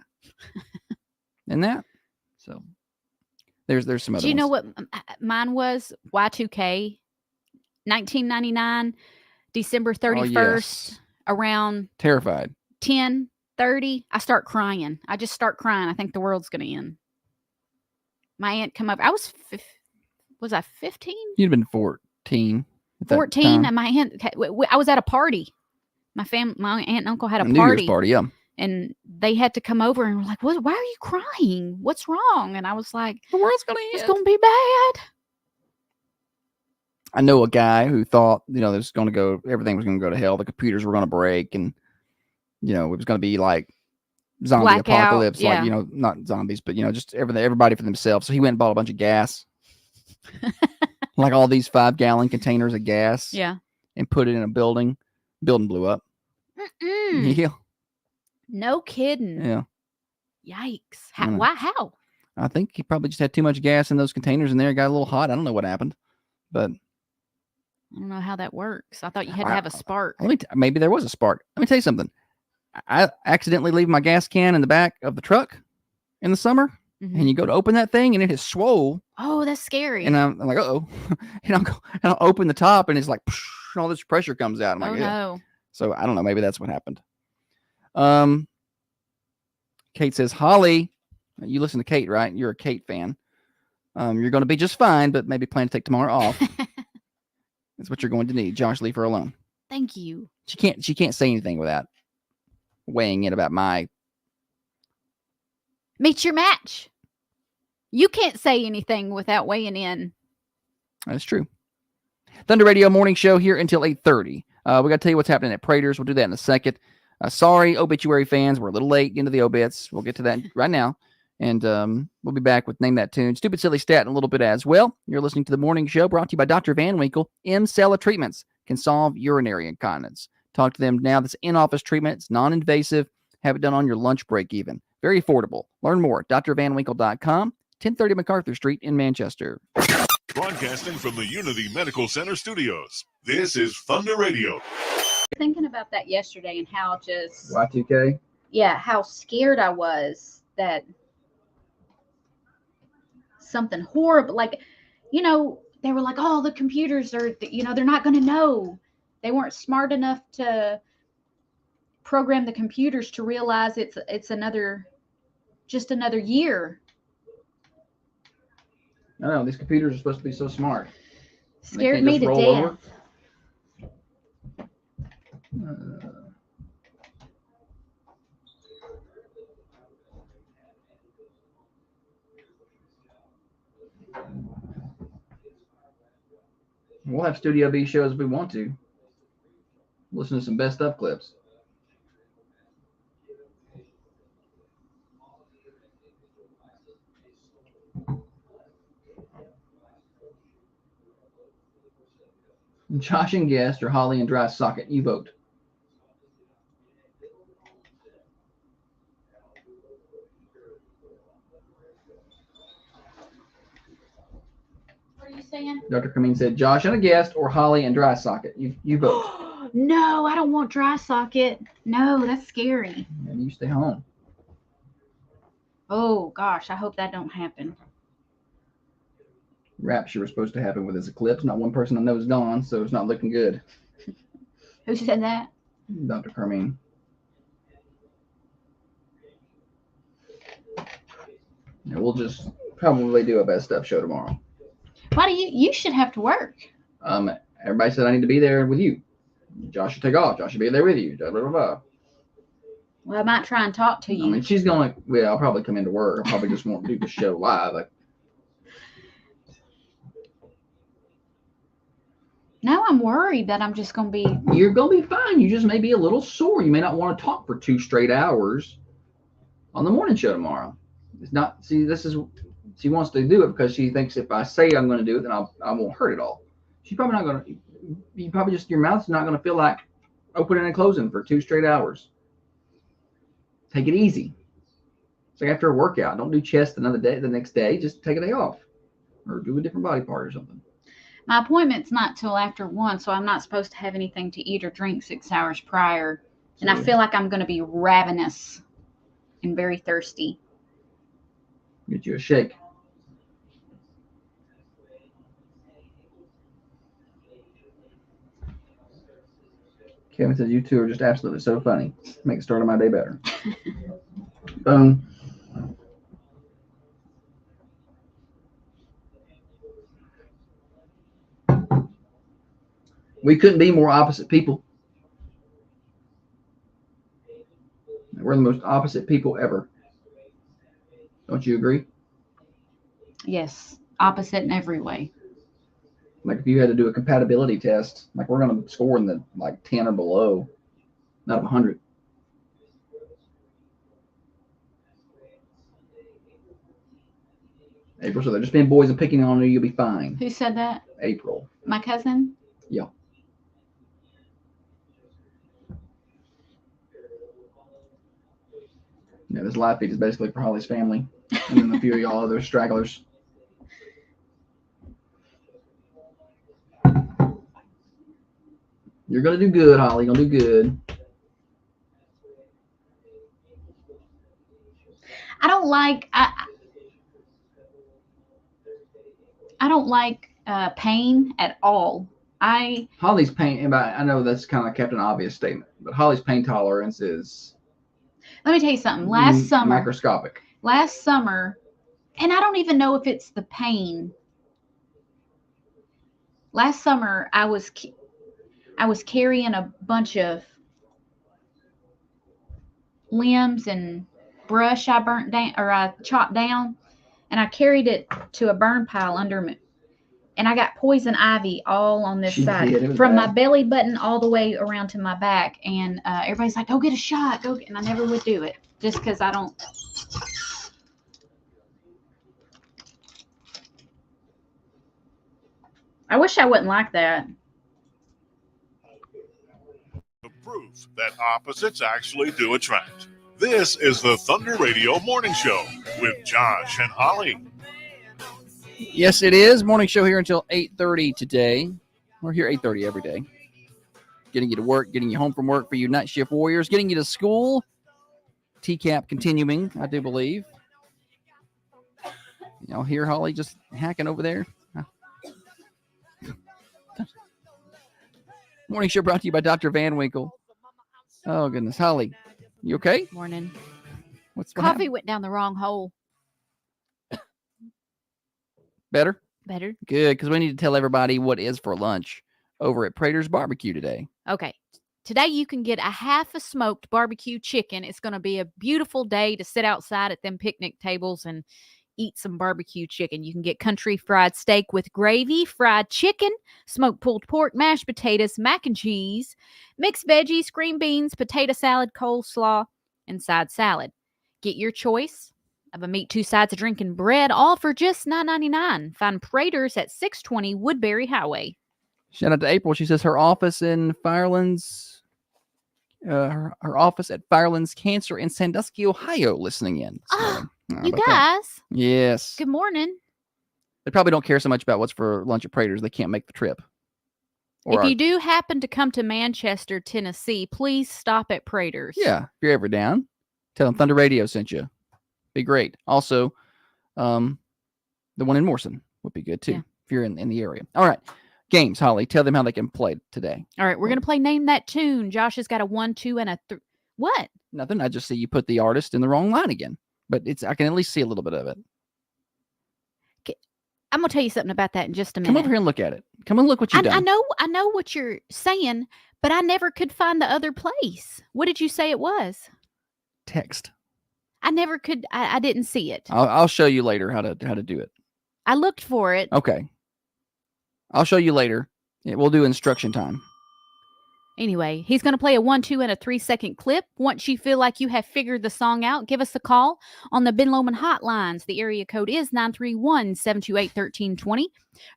S1: in that? So there's some other.
S4: Do you know
S1: ones.
S4: what mine was? Y2K, 1999, December 31st,
S1: yes.
S4: around
S1: Terrified.
S4: 10:30. I start crying. I just start crying. I think the world's going to end. My aunt come up. I was I 15?
S1: You'd have been 14. at that
S4: 14.
S1: time.
S4: And my aunt, I was at a party. My aunt and uncle had a
S1: New Year's party, yeah.
S4: And they had to come over and were like, why are you crying? What's wrong? And I was like,
S1: The world's gonna
S4: it's
S1: end.
S4: going to be bad.
S1: I know a guy who thought, everything was going to go to hell. The computers were going to break, and it was going to be like zombie
S4: Blackout,
S1: apocalypse,
S4: yeah.
S1: like not zombies, but just everybody for themselves. So he went and bought a bunch of gas, like all these 5-gallon containers of gas,
S4: Yeah.
S1: and put it in a building. Building blew up. Yeah,
S4: No kidding.
S1: yeah.
S4: Yikes.
S1: I know.
S4: Why? How?
S1: I think he probably just had too much gas in those containers in there. It got a little hot. I don't know what happened, but
S4: I don't know how that works. I thought you had to have a spark.
S1: maybe there was a spark. Let me tell you something. I accidentally leave my gas can in the back of the truck in the summer,
S4: Mhm.
S1: and you go to open that thing, and it is swole.
S4: Oh, that's scary.
S1: And I'm like, uh-oh. and I'll open the top, and it's like, and all this pressure comes out. I'm like,
S4: oh,
S1: yeah.
S4: no.
S1: So I don't know. Maybe that's what happened. Kate says, Holly, you listen to Kate, right? You're a Kate fan. You're going to be just fine, but maybe plan to take tomorrow off. That's what you're going to need. Josh, leave her alone.
S4: Thank you.
S1: She can't say anything without weighing in about my.
S4: Meet your match. You can't say anything without weighing in.
S1: That's true. Thunder Radio morning show here until 8:30. We got to tell you what's happening at Prater's. We'll do that in a second. Sorry, obituary fans. We're a little late into the obits. We'll get to that right now. And we'll be back with Name That Tune. Stupid Silly Stat in a little bit as well. You're listening to the morning show brought to you by Dr. Van Winkle. Cella Treatments can solve urinary incontinence. Talk to them now. This in-office treatment. It's non-invasive. Have it done on your lunch break even. Very affordable. Learn more at drvanwinkle.com, 1030 MacArthur Street in Manchester.
S6: Broadcasting from the Unity Medical Center studios. This is Thunder Radio.
S2: Thinking about that yesterday and how just
S1: Y2K?
S2: yeah, how scared I was that something horrible, like, they were like, oh, the computers are, they're not going to know. They weren't smart enough to program the computers to realize it's just another year.
S1: I know, these computers are supposed to be so smart.
S2: Scared me to death.
S1: We'll have Studio B shows if we want to. Listen to some best of clips. Josh and Guest or Holly and Dry Socket. You vote.
S2: What are you saying?
S1: Dr. Kameen said Josh and a Guest or Holly and Dry Socket. You vote.
S2: No, I don't want Dry Socket. No, that's scary.
S1: And you stay home.
S2: Oh gosh, I hope that don't happen.
S1: Rapture was supposed to happen with his eclipse. Not one person I know is gone, so it's not looking good.
S2: Who said that?
S1: Dr. Carmine. And we'll just probably do a best stuff show tomorrow.
S2: Why do you should have to work?
S1: Everybody said I need to be there with you. Josh should take off. Josh should be there with you. Blah, blah, blah, blah.
S2: Well, I might try and talk to you.
S1: I mean, she's going to, well, I'll probably come into work. I'll probably just won't do the show live.
S2: No, I'm worried that I'm just going to be.
S1: You're going to be fine. You just may be a little sore. You may not want to talk for 2 straight hours on the morning show tomorrow. It's not, see, this is, she wants to do it because she thinks if I say I'm going to do it, then I won't hurt it all. She's probably not going to, you probably just, your mouth's not going to feel like opening and closing for 2 straight hours. Take it easy. It's like after a workout, don't do chest another day, the next day, just take a day off or do a different body part or something.
S2: My appointment's not till after 1, so I'm not supposed to have anything to eat or drink 6 hours prior. And I feel like I'm going to be ravenous and very thirsty.
S1: Get you a shake. Kevin says you two are just absolutely so funny. Make the start of my day better. Boom. We couldn't be more opposite people. We're the most opposite people ever. Don't you agree?
S2: Yes, opposite in every way.
S1: Like if you had to do a compatibility test, like we're going to score in the like 10 or below, not of 100. April, so they're just being boys and picking on you. You'll be fine.
S2: Who said that?
S1: April.
S2: My cousin?
S1: Yeah. Yeah, this live feed is basically for Holly's family and then a few of y'all other stragglers. You're going to do good, Holly. You're going to do good.
S2: I don't like pain at all.
S1: Holly's pain, and I know that's kind of kept an obvious statement, but Holly's pain tolerance is.
S2: Let me tell you something. Last summer,
S1: microscopic.
S2: Last summer, and I don't even know if it's the pain. Last summer, I was carrying a bunch of limbs and brush I burnt down, or I chopped down, and I carried it to a burn pile under me. And I got poison ivy all on this side, from my belly button all the way around to my back. And everybody's like, "Go get a shot, go get," and I never would do it just because I don't. I wish I wouldn't like that.
S6: The proof that opposites actually do attract. This is the Thunder Radio Morning Show with Josh and Holly.
S1: Yes, it is. Morning show here until 8:30 today. We're here 8:30 every day. Getting you to work, getting you home from work for you night shift warriors, getting you to school. TCAP continuing, I do believe. Y'all hear Holly just hacking over there? Morning show brought to you by Dr. Van Winkle. Oh, goodness. Holly, you okay?
S4: Morning.
S1: What
S4: Coffee
S1: happened?
S4: went down the wrong hole.
S1: Better?
S4: Better.
S1: Good, because we need to tell everybody what is for lunch over at Prater's Barbecue today.
S4: Okay. Today you can get a half a smoked barbecue chicken. It's going to be a beautiful day to sit outside at them picnic tables and eat some barbecue chicken. You can get country fried steak with gravy, fried chicken, smoked pulled pork, mashed potatoes, mac and cheese, mixed veggies, green beans, potato salad, coleslaw, and side salad. Get your choice of a meat, 2 sides of drink, and bread, all for just $9.99. Find Prater's at 620 Woodbury Highway.
S1: Shout out to April. She says her office in Firelands, her office at Firelands Cancer in Sandusky, Ohio, listening in.
S4: Oh,
S1: How
S4: you
S1: about that?
S4: guys.
S1: Yes.
S4: Good morning.
S1: They probably don't care so much about what's for lunch at Prater's. They can't make the trip.
S4: If you do happen to come to Manchester, Tennessee, please stop at Prater's.
S1: Yeah, if you're ever down, tell them Thunder Radio sent you. Be great. Also, the one in Morrison would be good too, if you're in the area. All right. Games, Holly. Tell them how they can play today.
S4: All right, we're going to play Name That Tune. Josh has got a 1, 2, and a 3. What?
S1: Nothing. I just see you put the artist in the wrong line again. But I can at least see a little bit of it.
S4: I'm going to tell you something about that in just a minute.
S1: Come over here and look at it. Come and look what you've done.
S4: I know what you're saying, but I never could find the other place. What did you say it was?
S1: Text.
S4: I never could. I didn't see it.
S1: I'll show you later how to do it.
S4: I looked for it.
S1: Okay. I'll show you later. Yeah, we'll do instruction time.
S4: Anyway, he's going to play a 1, 2, and a 3-second clip. Once you feel like you have figured the song out, give us a call on the Ben Lomond hotlines. The area code is 931-728-1320, or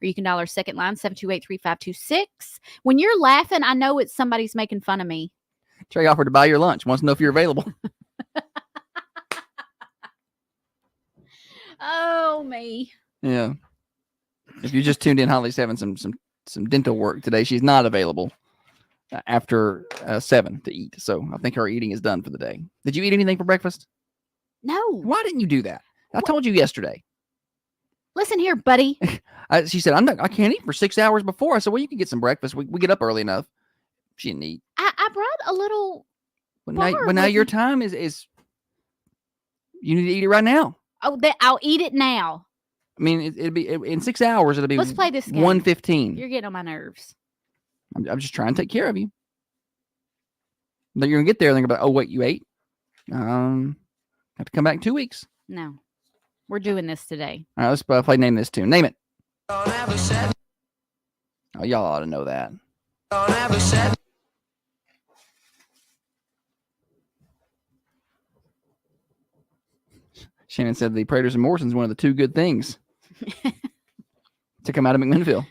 S4: you can dial our second line, 728-3526. When you're laughing, I know it's somebody's making fun of me.
S1: Trey offered to buy your lunch. Wants to know if you're available.
S4: Oh, me.
S1: Yeah. If you just tuned in, Holly's having some dental work today. She's not available after 7 to eat. So I think her eating is done for the day. Did you eat anything for breakfast?
S4: No.
S1: Why didn't you do that? I told you yesterday.
S4: Listen here, buddy.
S1: She said, I can't eat for 6 hours before. I said, well, you can get some breakfast. We get up early enough. She didn't eat.
S4: I brought a little
S1: But
S4: bar
S1: now
S4: with
S1: your
S4: me.
S1: time is you need to eat it right now.
S4: Oh, I'll eat it now.
S1: I mean, it'll be in 6 hours. It'll be
S4: Let's play this game.
S1: 1:15.
S4: You're getting on my nerves.
S1: I'm just trying to take care of you. Then you're gonna get there and they're gonna be like, oh wait, you ate? Have to come back in 2 weeks.
S4: No. We're doing this today.
S1: All right, let's play Name This Tune. Name it. Oh, y'all ought to know that. Shannon said the Praters and Morrison's one of the 2 good things to come out of McMinnville.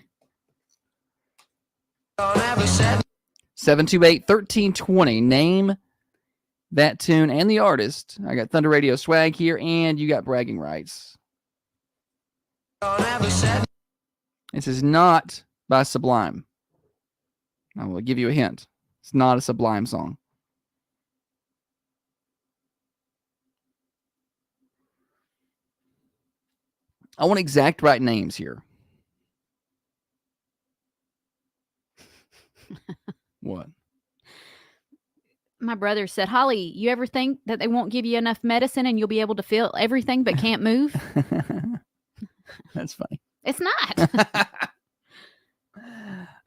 S1: 728-1320. Name that tune and the artist. I got Thunder Radio swag here, and you got bragging rights. This is not by Sublime. I will give you a hint. It's not a Sublime song. I want exact right names here. What?
S4: My brother said, Holly, you ever think that they won't give you enough medicine and you'll be able to feel everything but can't move?
S1: That's funny.
S4: It's not.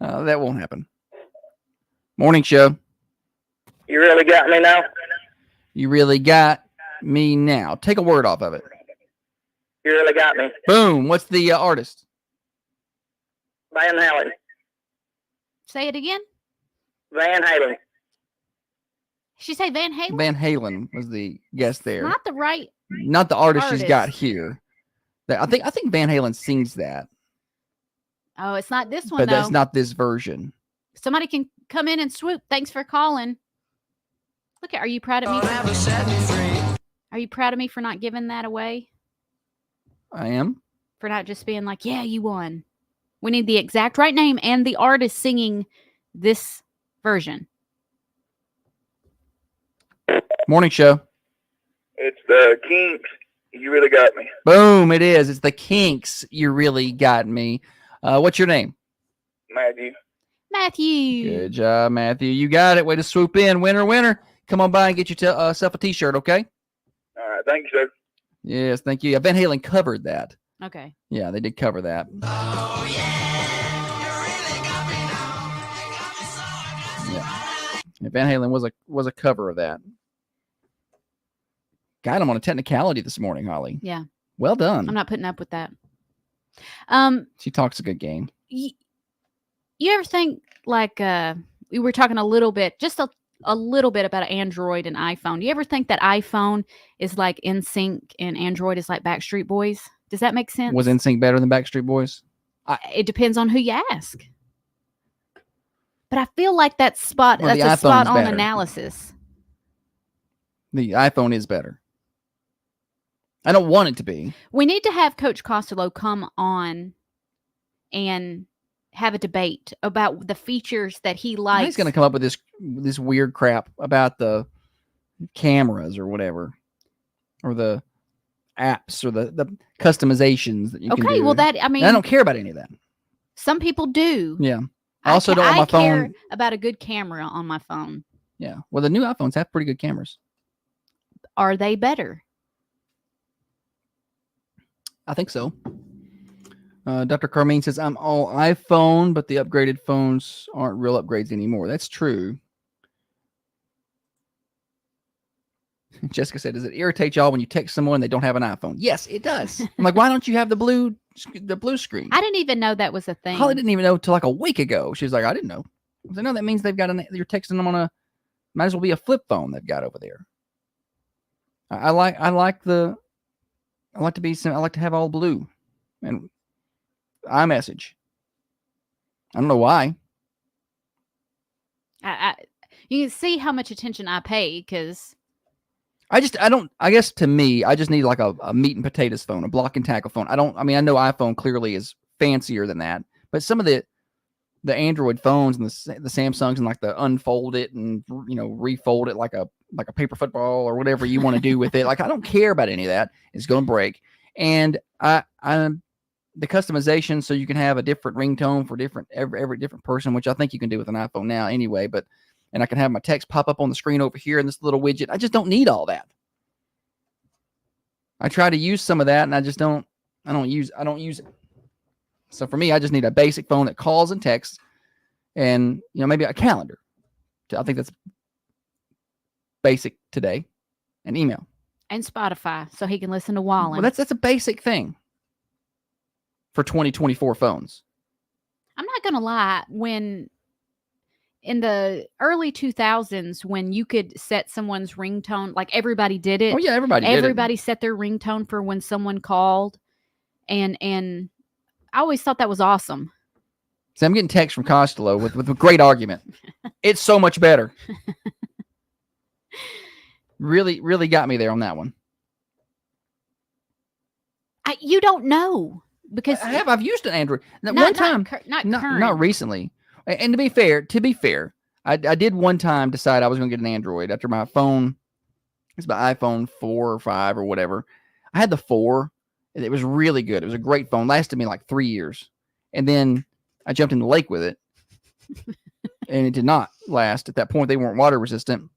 S1: That won't happen. Morning show.
S7: You really got me now?
S1: You really got me now. Take a word off of it.
S7: You really got me.
S1: Boom. What's the artist?
S7: Van Halen.
S4: Say it again.
S7: Van Halen.
S4: She say Van Halen?
S1: Van Halen was the guess there.
S4: Not the right.
S1: Not the artist she's got
S4: artist.
S1: here. I think Van Halen sings that,
S4: Oh, it's not this one,
S1: but
S4: though.
S1: that's not this version.
S4: Somebody can come in and swoop. Thanks for calling. Look, are you proud of me? Are you proud of me for not giving that away?
S1: I am.
S4: For not just being like, yeah, you won. We need the exact right name and the artist singing this version.
S1: Morning show.
S7: It's the Kinks. You really got me.
S1: Boom, it is. It's the Kinks. You really got me. What's your name?
S7: Matthew.
S4: Matthew.
S1: Good job, Matthew. You got it. Way to swoop in. Winner, winner. Come on by and get yourself a t-shirt, okay?
S7: All right. Thank you, sir.
S1: Yes, thank you. Van Halen covered that.
S4: Okay.
S1: Yeah, they did cover that. Yeah, Van Halen was a cover of that. Got him on a technicality this morning, Holly.
S4: Yeah.
S1: Well done.
S4: I'm not putting up with that.
S1: She talks a good game.
S4: You ever think like we were talking a little bit, just a little bit about Android and iPhone. Do you ever think that iPhone is like NSYNC and Android is like Backstreet Boys? Does that make sense?
S1: Was NSYNC better than Backstreet Boys?
S4: It depends on who you ask. But I feel like that's
S1: Well,
S4: a
S1: the iPhone's
S4: spot on
S1: better.
S4: analysis.
S1: The iPhone is better. I don't want it to be.
S4: We need to have Coach Costello come on and have a debate about the features that he likes.
S1: He's going to come up with this weird crap about the cameras or whatever, or the apps or the customizations that you can do.
S4: Okay, well I mean,
S1: And I don't care about any of that.
S4: some people do.
S1: Yeah. I also don't want my
S4: care
S1: phone.
S4: about a good camera on my phone.
S1: Yeah. Well, the new iPhones have pretty good cameras.
S4: Are they better?
S1: I think so. Dr. Carmine says, I'm all iPhone, but the upgraded phones aren't real upgrades anymore. That's true. Jessica said, does it irritate y'all when you text someone they don't have an iPhone? Yes, it does. I'm like, why don't you have the blue screen?
S4: I didn't even know that was a thing.
S1: Holly didn't even know till like a week ago. She's like, I didn't know. I said, no, that means they've got you're texting them on might as well be a flip phone they've got over there. I like to have all blue and iMessage. I don't know why.
S4: You can see how much attention I pay because
S1: I guess to me, I just need like a meat and potatoes phone, a block and tackle phone. I know iPhone clearly is fancier than that, but some of the Android phones and the Samsungs and like the unfold it and refold it like a paper football or whatever you want to do with it. Like I don't care about any of that. It's going to break. And I'm the customization so you can have a different ringtone for every different person, which I think you can do with an iPhone now anyway, and I can have my text pop up on the screen over here in this little widget. I just don't need all that. I try to use some of that and I don't use it. So for me, I just need a basic phone that calls and texts and, maybe a calendar. I think that's basic today, and email.
S4: And Spotify, so he can listen to Wallen.
S1: Well, that's a basic thing for 2024 phones.
S4: I'm not going to lie. When in the early 2000s, when you could set someone's ringtone, like everybody did it.
S1: Oh, yeah, everybody
S4: set their ringtone for when someone called. And I always thought that was awesome.
S1: See, I'm getting text from Costello with a great argument. It's so much better. Really, really got me there on that one.
S4: You don't know because
S1: I've used an Android one time, not recently. And to be fair, I did one time decide I was going to get an Android after my phone. It's my iPhone 4 or 5 or whatever. I had the 4. It was really good. It was a great phone. Lasted me like 3 years, and then I jumped in the lake with it, and it did not last. At that point, they weren't water resistant.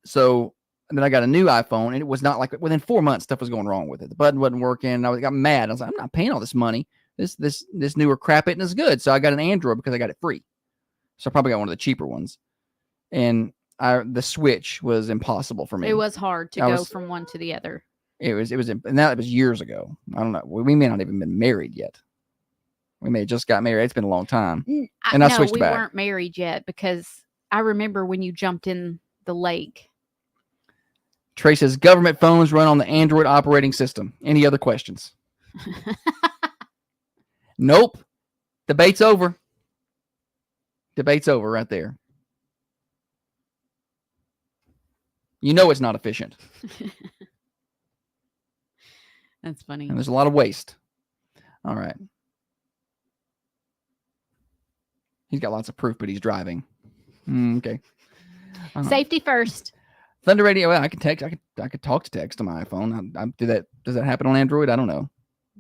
S1: So then I got a new iPhone, and it was not like within 4 months stuff was going wrong with it. The button wasn't working. And I got mad. I was like, I'm not paying all this money. This newer crap isn't as good. So I got an Android because I got it free. So I probably got one of the cheaper ones. And the switch was impossible for me.
S4: It was hard to go from one to the other.
S1: It was, and now it was years ago. I don't know. We may not even been married yet. We may have just got married. It's been a long time. And I switched back.
S4: We weren't married yet because I remember when you jumped in the lake.
S1: Trey says government phones run on the Android operating system. Any other questions? Nope. Debate's over. Debate's over right there. It's not efficient.
S4: That's funny.
S1: And there's a lot of waste. All right. He's got lots of proof, but he's driving. Okay.
S4: Safety first.
S1: Thunder Radio. I can text. I could talk to text on my iPhone. Does that happen on Android? I don't know.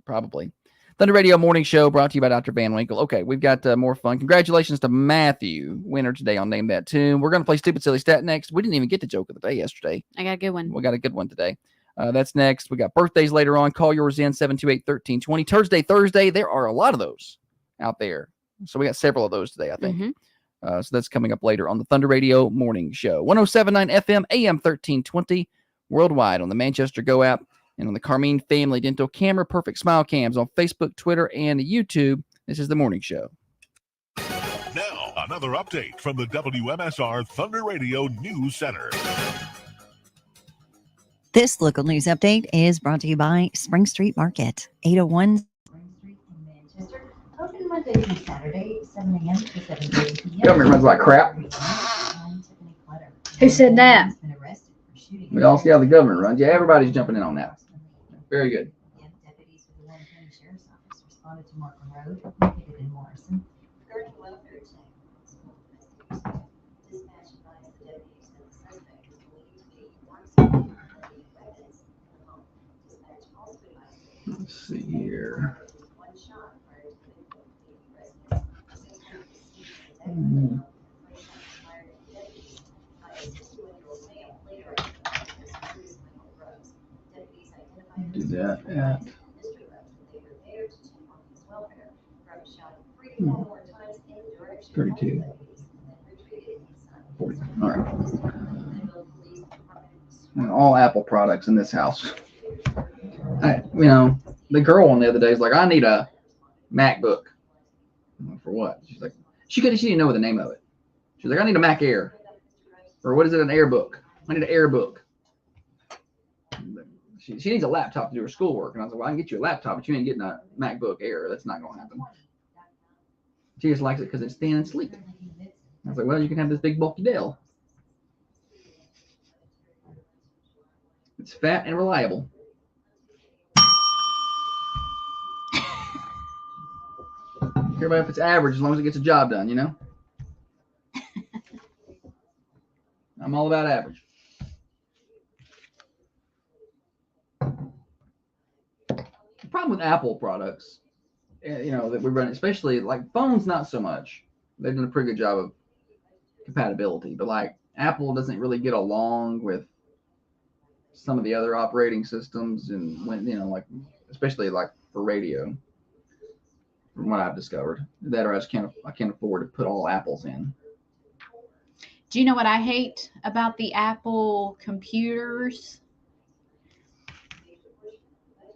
S1: Probably. Thunder Radio Morning Show brought to you by Dr. Van Winkle. Okay, we've got more fun. Congratulations to Matthew, winner today on Name That Tune. We're going to play Stupid Silly Stat next. We didn't even get the joke of the day yesterday.
S4: I got a good one.
S1: We got a good one today. That's next. We got birthdays later on. Call yours in 728-1320. Thursday. There are a lot of those out there. So we got several of those today, I think.
S4: Mm-hmm.
S1: So that's coming up later on the Thunder Radio Morning Show. 107.9 FM, AM 1320, worldwide on the Manchester Go app and on the Carmine Family Dental Camera Perfect Smile Cams on Facebook, Twitter, and YouTube. This is the Morning Show.
S6: Now, another update from the WMSR Thunder Radio News Center.
S8: This local news update is brought to you by Spring Street Market, 801 Spring Street in Manchester. Open Monday through Saturday, 7 a.m. to 7:30 p.m.
S1: Government runs like crap.
S2: Who said that?
S1: We all see how the government runs. Yeah, everybody's jumping in on that. Very good.
S8: Deputies with the Warren County Sheriff's Office responded to Markham Road, located in Morrison, regarding welfare check. Dispatch advised the deputies that the suspect is believed to be Marksman and weapons in the home. Dispatch also advised
S1: Let's see here.
S8: one shot prior to the victim leaving residence. The suspect was seized and detected. Fired at the deputies by a 61-year-old male later identified as serious mental drugs. Deputies identified
S1: Do that at
S8: Mr. Rose, they were there to check on his welfare. Rose shot 3 or more times in the direction
S1: 32.
S8: of deputies and then retreated inside.
S1: 40. All right.
S8: The Louisville Police Department was
S1: All Apple products in this house. The girl on the other day is like, I need a MacBook. For what? She's like, she didn't know the name of it. She's like, I need a Mac Air. Or what is it, an Airbook? I need an Airbook. She needs a laptop to do her schoolwork. And I was like, well, I can get you a laptop, but you ain't getting a MacBook Air. That's not going to happen. She just likes it because it's thin and sleek. I was like, well, you can have this big bulky Dell. It's fat and reliable. Care about if it's average as long as it gets a job done, you know? I'm all about average. The problem with Apple products, that we run, especially like phones, not so much. They've done a pretty good job of compatibility, but like Apple doesn't really get along with some of the other operating systems, and when especially like for radio, from what I've discovered, that or I can't afford to put all Apples in.
S2: Do you know what I hate about the Apple computers?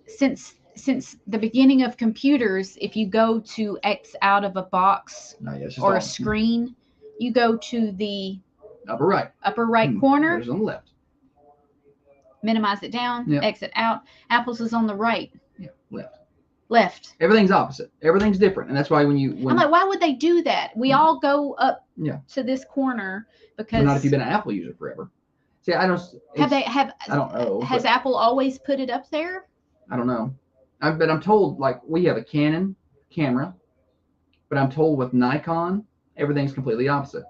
S2: Since the beginning of computers, if you go to X out of a box or a screen, you go to the
S1: upper right
S2: corner.
S1: There's on the left.
S2: Minimize it down, exit out. Apple's is on the right.
S1: Yeah,
S2: Left.
S1: Everything's opposite. Everything's different, and that's why when
S2: I'm like, why would they do that? We all go up to this corner because.
S1: Well, not if you've been an Apple user forever. See, I don't.
S2: I don't
S1: know.
S2: Has Apple always put it up there?
S1: I don't know. But I'm told, like, we have a Canon camera, but I'm told with Nikon, everything's completely opposite.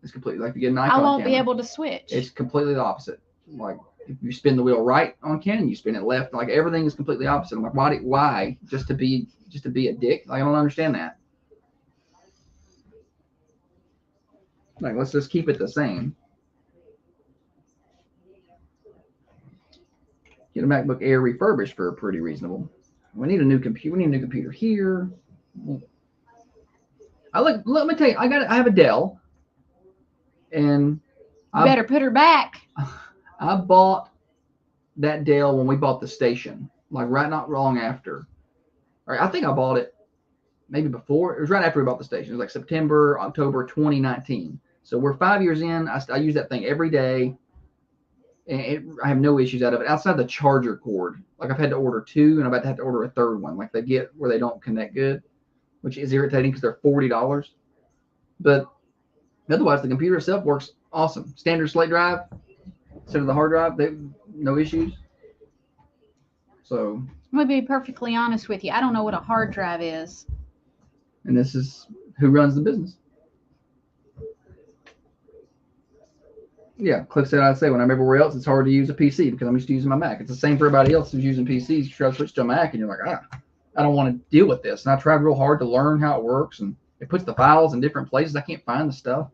S1: It's completely like you get a Nikon
S2: I won't
S1: camera,
S2: be able to switch.
S1: It's completely the opposite. Like if you spin the wheel right on Canon, you spin it left. Like everything is completely opposite. I'm like, why? Just to be a dick? Like, I don't understand that. Like, let's just keep it the same. Get a MacBook Air refurbished for pretty reasonable. We need a new computer. We need a new computer here. Let me tell you, I have a Dell, and
S2: you better put her back.
S1: I bought that Dell when we bought the station, like not long after. Or I think I bought it maybe before. It was right after we bought the station. It was like September, October 2019. So we're 5 years in. I use that thing every day. And I have no issues out of it outside the charger cord. Like I've had to order two, and I'm about to have to order a third one. Like they get where they don't connect good, which is irritating because they're $40. But otherwise, the computer itself works awesome. Standard slate drive instead of the hard drive. No issues. So
S2: I'm gonna be perfectly honest with you. I don't know what a hard drive is.
S1: And this is who runs the business. Yeah, Cliff said I'd say when I'm everywhere else, it's hard to use a PC because I'm used to using my Mac. It's the same for everybody else who's using PCs. You try to switch to a Mac, and you're like, I don't want to deal with this. And I tried real hard to learn how it works, and it puts the files in different places. I can't find the stuff.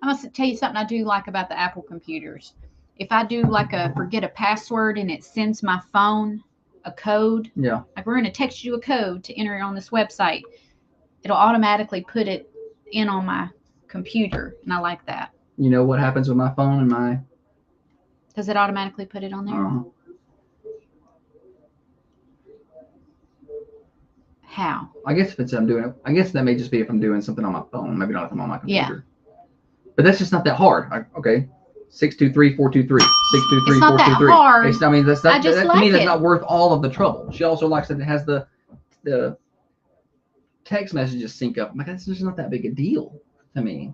S1: I
S2: must tell you something I do like about the Apple computers. If I do like a forget a password and it sends my phone a code, like we're going to text you a code to enter it on this website, it'll automatically put it in on my computer, and I like that.
S1: You know what happens with my phone and my...
S2: Does it automatically put it on there? How?
S1: I guess I guess that may just be if I'm doing something on my phone. Maybe not if I'm on my computer. Yeah. But that's just not that hard. 623-423. 623-423.
S2: It's not that hard.
S1: I mean, that's not.
S2: To
S1: me, that's not worth all of the trouble. She also likes that it has the text messages sync up. I'm like, that's just not that big a deal to me.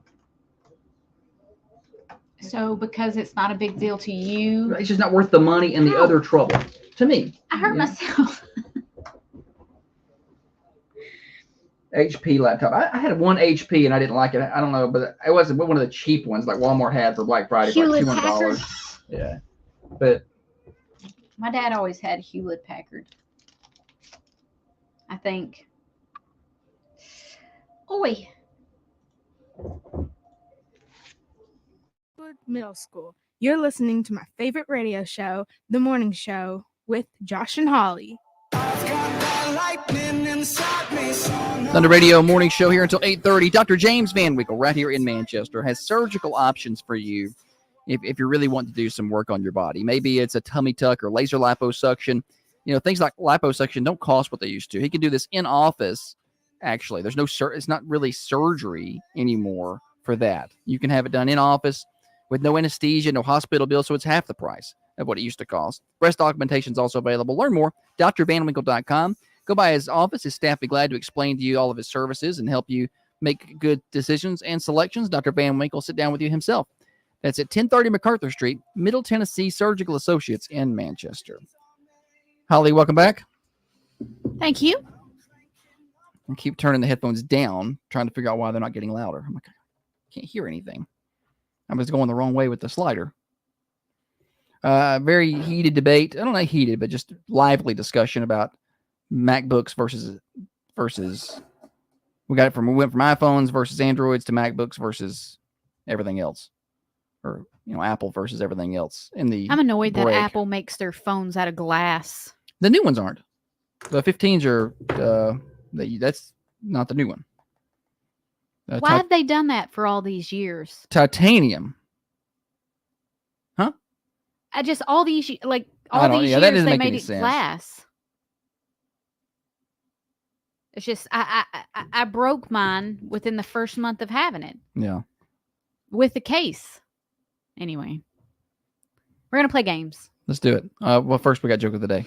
S2: So because it's not a big deal to you,
S1: it's just not worth the money and the other trouble to me.
S2: I hurt myself.
S1: HP laptop. I had one HP and I didn't like it. I don't know, but it wasn't one of the cheap ones like Walmart had for Black Friday for like $200. Yeah, but
S2: my dad always had Hewlett Packard. I think. Oi.
S9: Middle School. You're listening to my favorite radio show, The Morning Show, with Josh and Holly.
S1: Thunder Radio Morning Show here until 8:30. Dr. James Van Winkle right here in Manchester has surgical options for you. if you really want to do some work on your body. Maybe it's a tummy tuck or laser liposuction. Things like liposuction don't cost what they used to. He can do this in office. Actually, there's no it's not really surgery anymore for that. You can have it done in office with no anesthesia, no hospital bill, so it's half the price of what it used to cost. Breast augmentation is also available. Learn more, drvanwinkle.com. Go by his office. His staff will be glad to explain to you all of his services and help you make good decisions and selections. Dr. Van Winkle will sit down with you himself. That's at 1030 MacArthur Street, Middle Tennessee Surgical Associates in Manchester. Holly, welcome back.
S4: Thank you.
S1: I keep turning the headphones down, trying to figure out why they're not getting louder. I'm like, I can't hear anything. I was going the wrong way with the slider. Very heated debate. I don't know heated, but just lively discussion about MacBooks versus we went from iPhones versus Androids to MacBooks versus everything else, or Apple versus everything else.
S4: I'm annoyed that Apple makes their phones out of glass.
S1: The new ones aren't. The 15s are. That's not the new one.
S4: Why have they done that for all these years?
S1: Titanium. Huh?
S4: All these years they made it glass. It's just I broke mine within the first month of having it.
S1: Yeah.
S4: With the case. Anyway, we're gonna play games.
S1: Let's do it. Well, first we got joke of the day.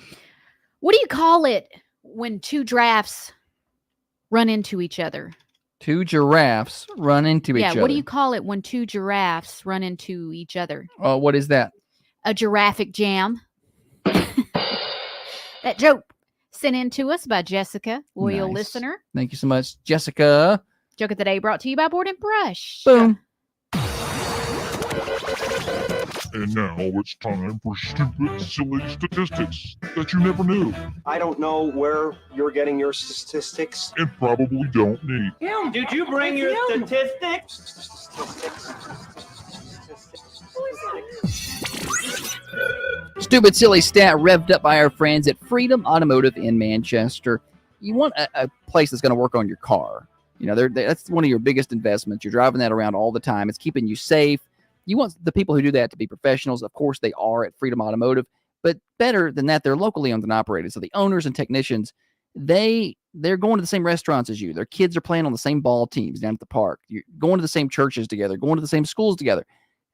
S4: What do you call it when two giraffes run into each other?
S1: Two giraffes run into each other.
S4: Yeah, what do you call it when two giraffes run into each other?
S1: What is that?
S4: A giraffic jam. That joke sent in to us by Jessica, loyal listener.
S1: Thank you so much, Jessica.
S4: Joke of the day brought to you by Board and Brush.
S1: Boom.
S6: And now it's time for stupid, silly statistics that you never knew
S10: I don't know where you're getting your statistics.
S6: and probably don't need.
S3: Him, did you bring your statistics?
S1: Stupid, silly stat revved up by our friends at Freedom Automotive in Manchester. You want a place that's going to work on your car. That's one of your biggest investments. You're driving that around all the time. It's keeping you safe. You want the people who do that to be professionals. Of course, they are at Freedom Automotive. But better than that, they're locally owned and operated. So the owners and technicians, they're going to the same restaurants as you. Their kids are playing on the same ball teams down at the park. You're going to the same churches together, going to the same schools together.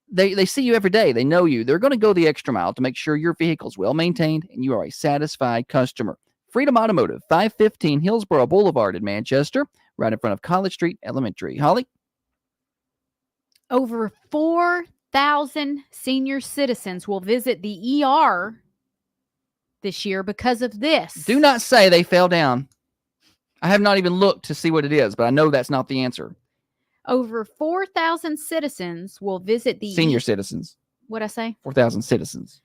S1: They see you every day. They know you. They're going to go the extra mile to make sure your vehicle is well maintained and you are a satisfied customer. Freedom Automotive, 515 Hillsborough Boulevard in Manchester, right in front of College Street Elementary. Holly?
S4: Over 4,000 senior citizens will visit the ER this year because of this.
S1: Do not say they fell down. I have not even looked to see what it is, but I know that's not the answer.
S4: Over 4,000 citizens will visit the
S1: Senior citizens.
S4: What'd I say?
S1: 4,000 citizens.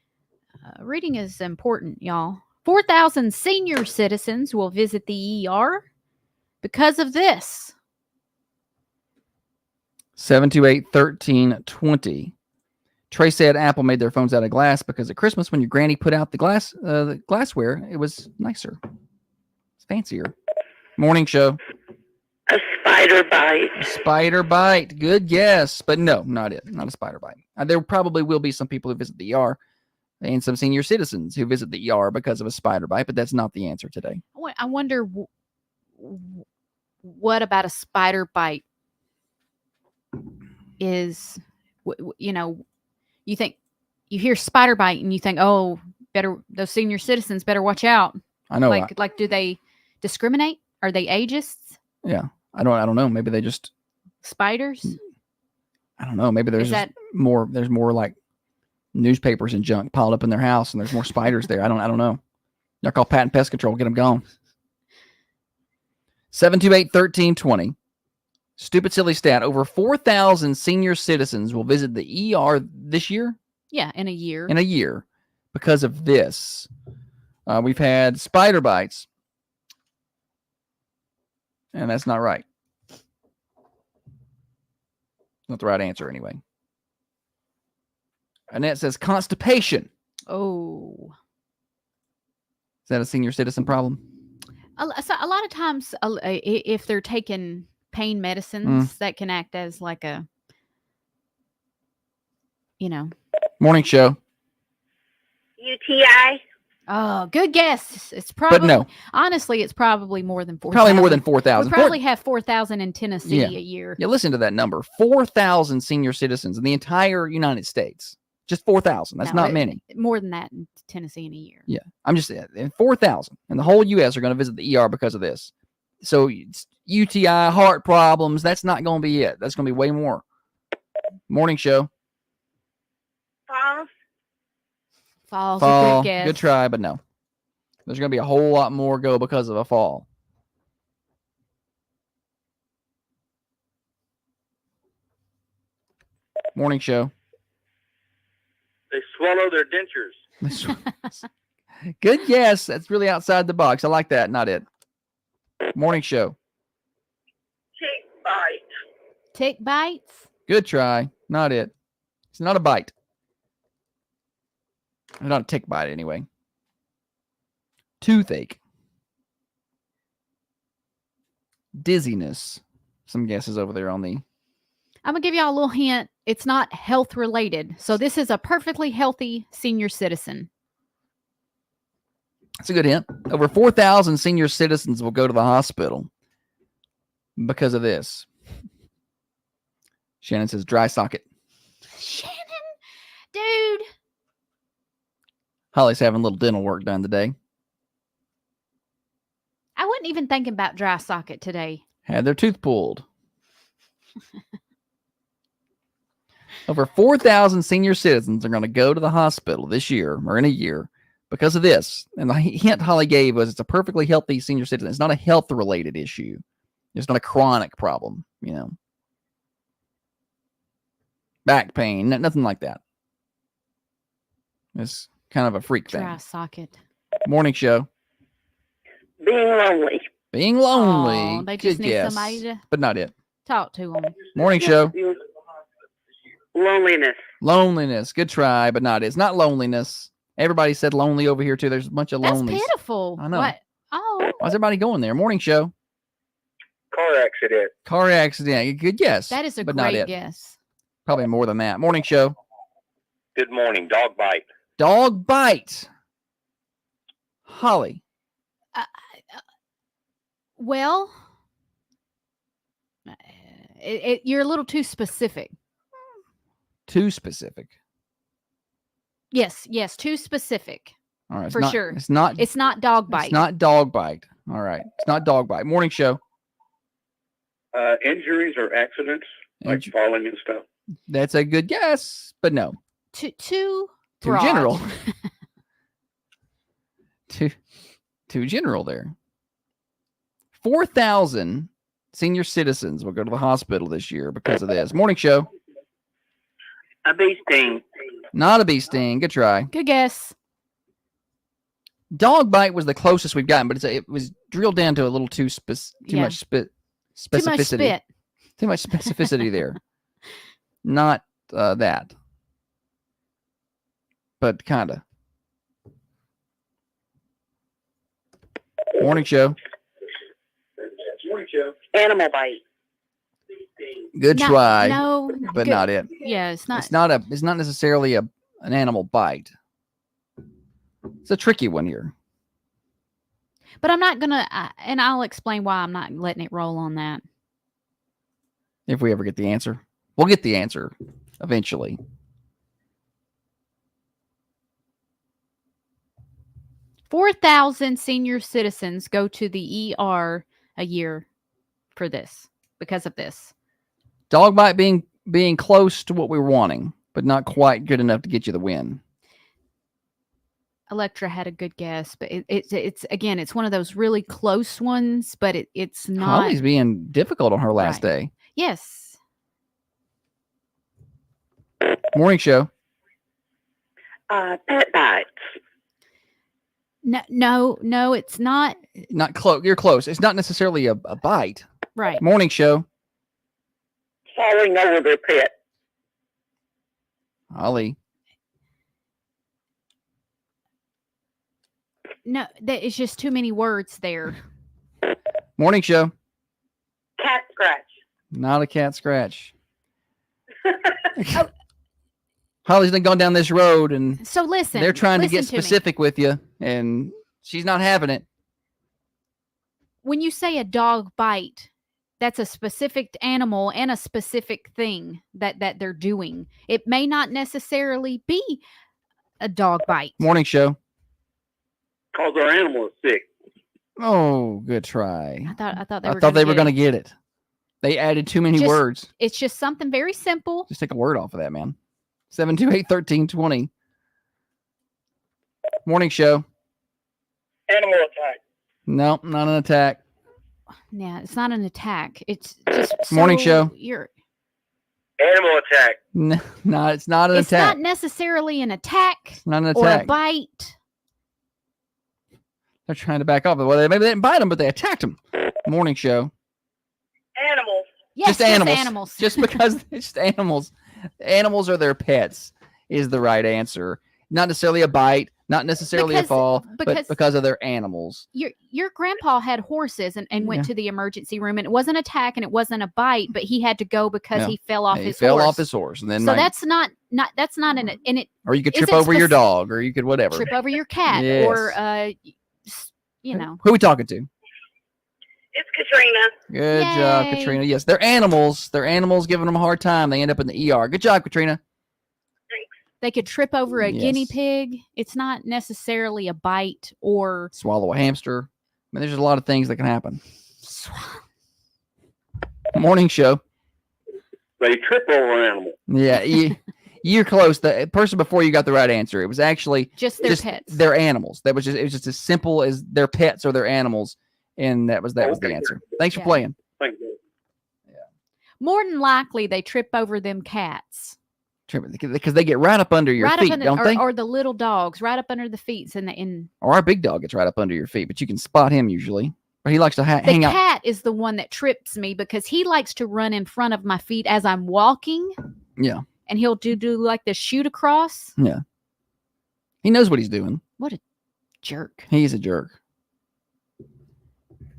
S4: Reading is important, y'all. 4,000 senior citizens will visit the ER because of this.
S1: 728-1320. Trey said Apple made their phones out of glass because at Christmas, when your granny put out the glassware, it was nicer. It's fancier. Morning show.
S11: A spider bite.
S1: A spider bite. Good guess. But no, not it. Not a spider bite. There probably will be some people who visit the ER and some senior citizens who visit the ER because of a spider bite, but that's not the answer today.
S4: I wonder what about a spider bite is, you think, you hear spider bite and you think, oh, those senior citizens better watch out.
S1: I know.
S4: Like, do they discriminate? Are they ages?
S1: Yeah. I don't know. Maybe they just
S4: spiders.
S1: I don't know. Maybe there's more like newspapers and junk piled up in their house and there's more spiders there. I don't know. They're called Pat and Pest Control. Get them gone. 728-1320. Stupid, silly stat. Over 4,000 senior citizens will visit the ER this year.
S4: Yeah, in a year.
S1: In a year because of this. We've had spider bites. And that's not right. Not the right answer anyway. Annette says constipation.
S4: Oh.
S1: Is that a senior citizen problem?
S4: A lot of times, if they're taking pain medicines, that can act as like a,
S1: Morning show.
S11: UTI.
S4: Oh, good guess. It's probably,
S1: But no.
S4: Honestly, it's probably more than 4,000.
S1: Probably more than 4,000.
S4: We probably have 4,000 in Tennessee a year.
S1: Yeah, listen to that number. 4,000 senior citizens in the entire United States. Just 4,000. That's not many.
S4: More than that in Tennessee in a year.
S1: Yeah, I'm just saying 4,000 and the whole U.S. are going to visit the ER because of this. So UTI, heart problems, that's not going to be it. That's going to be way more. Morning show.
S11: False.
S4: Fall. Good guess.
S1: Good try, but no. There's going to be a whole lot more go because of a fall. Morning show.
S7: They swallow their dentures.
S1: Good guess. That's really outside the box. I like that. Not it. Morning show.
S11: Tick bite.
S4: Tick bites.
S1: Good try. Not it. It's not a bite. Not a tick bite, anyway. Toothache. Dizziness. Some guesses over there on the...
S4: I'm going to give y'all a little hint. It's not health related. So this is a perfectly healthy senior citizen.
S1: That's a good hint. Over 4,000 senior citizens will go to the hospital because of this. Shannon says dry socket.
S4: Shannon, dude.
S1: Holly's having a little dental work done today.
S4: I wasn't even thinking about dry socket today.
S1: Had their tooth pulled. Over 4,000 senior citizens are going to go to the hospital this year or in a year because of this. And the hint Holly gave was it's a perfectly healthy senior citizen. It's not a health-related issue. It's not a chronic problem, Back pain, nothing like that. It's kind of a freak thing.
S4: Dry socket.
S1: Morning show.
S11: Being lonely.
S1: Being lonely.
S4: Oh, they just
S1: Good
S4: need
S1: guess,
S4: somebody to
S1: but not it.
S4: talk to them.
S1: Morning show.
S11: Loneliness.
S1: Loneliness. Good try, but not it. It's not loneliness. Everybody said lonely over here, too. There's a bunch of lonelies.
S4: That's pitiful.
S1: I know.
S4: What? Oh.
S1: Why's everybody going there? Morning show.
S7: Car accident.
S1: Car accident. Good guess.
S4: That is a
S1: but not
S4: great
S1: it.
S4: guess.
S1: Probably more than that. Morning show.
S7: Good morning. Dog bite.
S1: Dog bite. Holly.
S4: Well, you're a little too specific.
S1: Too specific.
S4: Yes, too specific.
S1: All right.
S4: For sure.
S1: It's not
S4: dog bite.
S1: It's not dog bite. All right. It's not dog bite. Morning show.
S7: Injuries or accidents, like falling and stuff.
S1: That's a good guess, but no.
S4: Too
S1: broad. General. Too general there. 4,000 senior citizens will go to the hospital this year because of this. Morning show.
S11: A bee sting.
S1: Not a bee sting. Good try.
S4: Good guess.
S1: Dog bite was the closest we've gotten, but it was drilled down to a little too much specificity. Too much specificity there. Not that. But kind of. Morning show.
S11: Animal bite.
S1: Good try.
S4: No,
S1: but
S4: good.
S1: Not it.
S4: Yeah, it's not.
S1: It's not necessarily an animal bite. It's a tricky one here.
S4: But I'm not gonna, and I'll explain why I'm not letting it roll on that.
S1: If we ever get the answer, we'll get the answer eventually.
S4: $4,000 senior citizens go to the ER a year for this, because of this.
S1: Dog bite being close to what we were wanting, but not quite good enough to get you the win.
S4: Electra had a good guess, but it's again, it's one of those really close ones, but it's not.
S1: Holly's being difficult on her last day.
S4: Yes.
S1: Morning show.
S11: Pet bites.
S4: No, it's not.
S1: Not close. You're close. It's not necessarily a bite.
S4: Right.
S1: Morning show.
S11: Falling over their pet.
S1: Holly.
S4: No, it's just too many words there.
S1: Morning show.
S11: Cat scratch.
S1: Not a cat scratch. Holly's done gone down this road, and
S4: So listen.
S1: they're trying to get
S4: listen me.
S1: specific with you, and she's not having it.
S4: When you say a dog bite, that's a specific animal and a specific thing that they're doing. It may not necessarily be a dog bite.
S1: Morning show.
S11: Cause our animal is sick.
S1: Oh, good try.
S4: I thought
S1: they were going to get it. They added too many words.
S4: It's just something very simple.
S1: Just take a word off of that, man. 728-1320. Morning show.
S11: Animal attack.
S1: No, not an attack.
S4: Yeah, it's not an attack. It's just
S1: Morning show.
S4: You're
S11: Animal attack.
S1: No, it's not an
S4: It's
S1: attack.
S4: not necessarily an attack.
S1: It's not an
S4: or
S1: attack.
S4: a bite.
S1: They're trying to back off. Well, maybe they didn't bite him, but they attacked him. Morning show.
S11: Animals.
S4: Yes,
S1: just animals. Just because it's just animals. Animals are their pets is the right answer. Not necessarily a bite, not necessarily a fall, but because of their animals.
S4: Your grandpa had horses and went to the emergency room, and it wasn't an attack and it wasn't a bite, but he had to go because he fell off his horse.
S1: He fell off his horse, and then
S4: so that's not an and it.
S1: Or you could trip over your dog, or you could whatever.
S4: Trip over your cat,
S1: Yes.
S4: or you know.
S1: Who are we talking to?
S11: It's Katrina.
S1: Good job, Katrina. Yes, they're animals. They're animals giving them a hard time. They end up in the ER. Good job, Katrina.
S4: They could trip over a guinea pig. It's not necessarily a bite or
S1: swallow a hamster. I mean, there's just a lot of things that can happen. Morning show.
S11: They trip over an animal.
S1: Yeah, you're close. The person before you got the right answer. It was actually
S4: just their pets.
S1: Their animals. It was just as simple as their pets or their animals, and that was the answer. Thanks for playing.
S11: Thank you.
S1: Yeah.
S4: More than likely, they trip over them cats.
S1: Because they get right up under your feet, don't they?
S4: Or the little dogs, right up under the feet.
S1: Or our big dog gets right up under your feet, but you can spot him usually. But he likes to hang out.
S4: The cat is the one that trips me because he likes to run in front of my feet as I'm walking.
S1: Yeah.
S4: And he'll do like the shoot across.
S1: Yeah. He knows what he's doing.
S4: What a jerk.
S1: He's a jerk.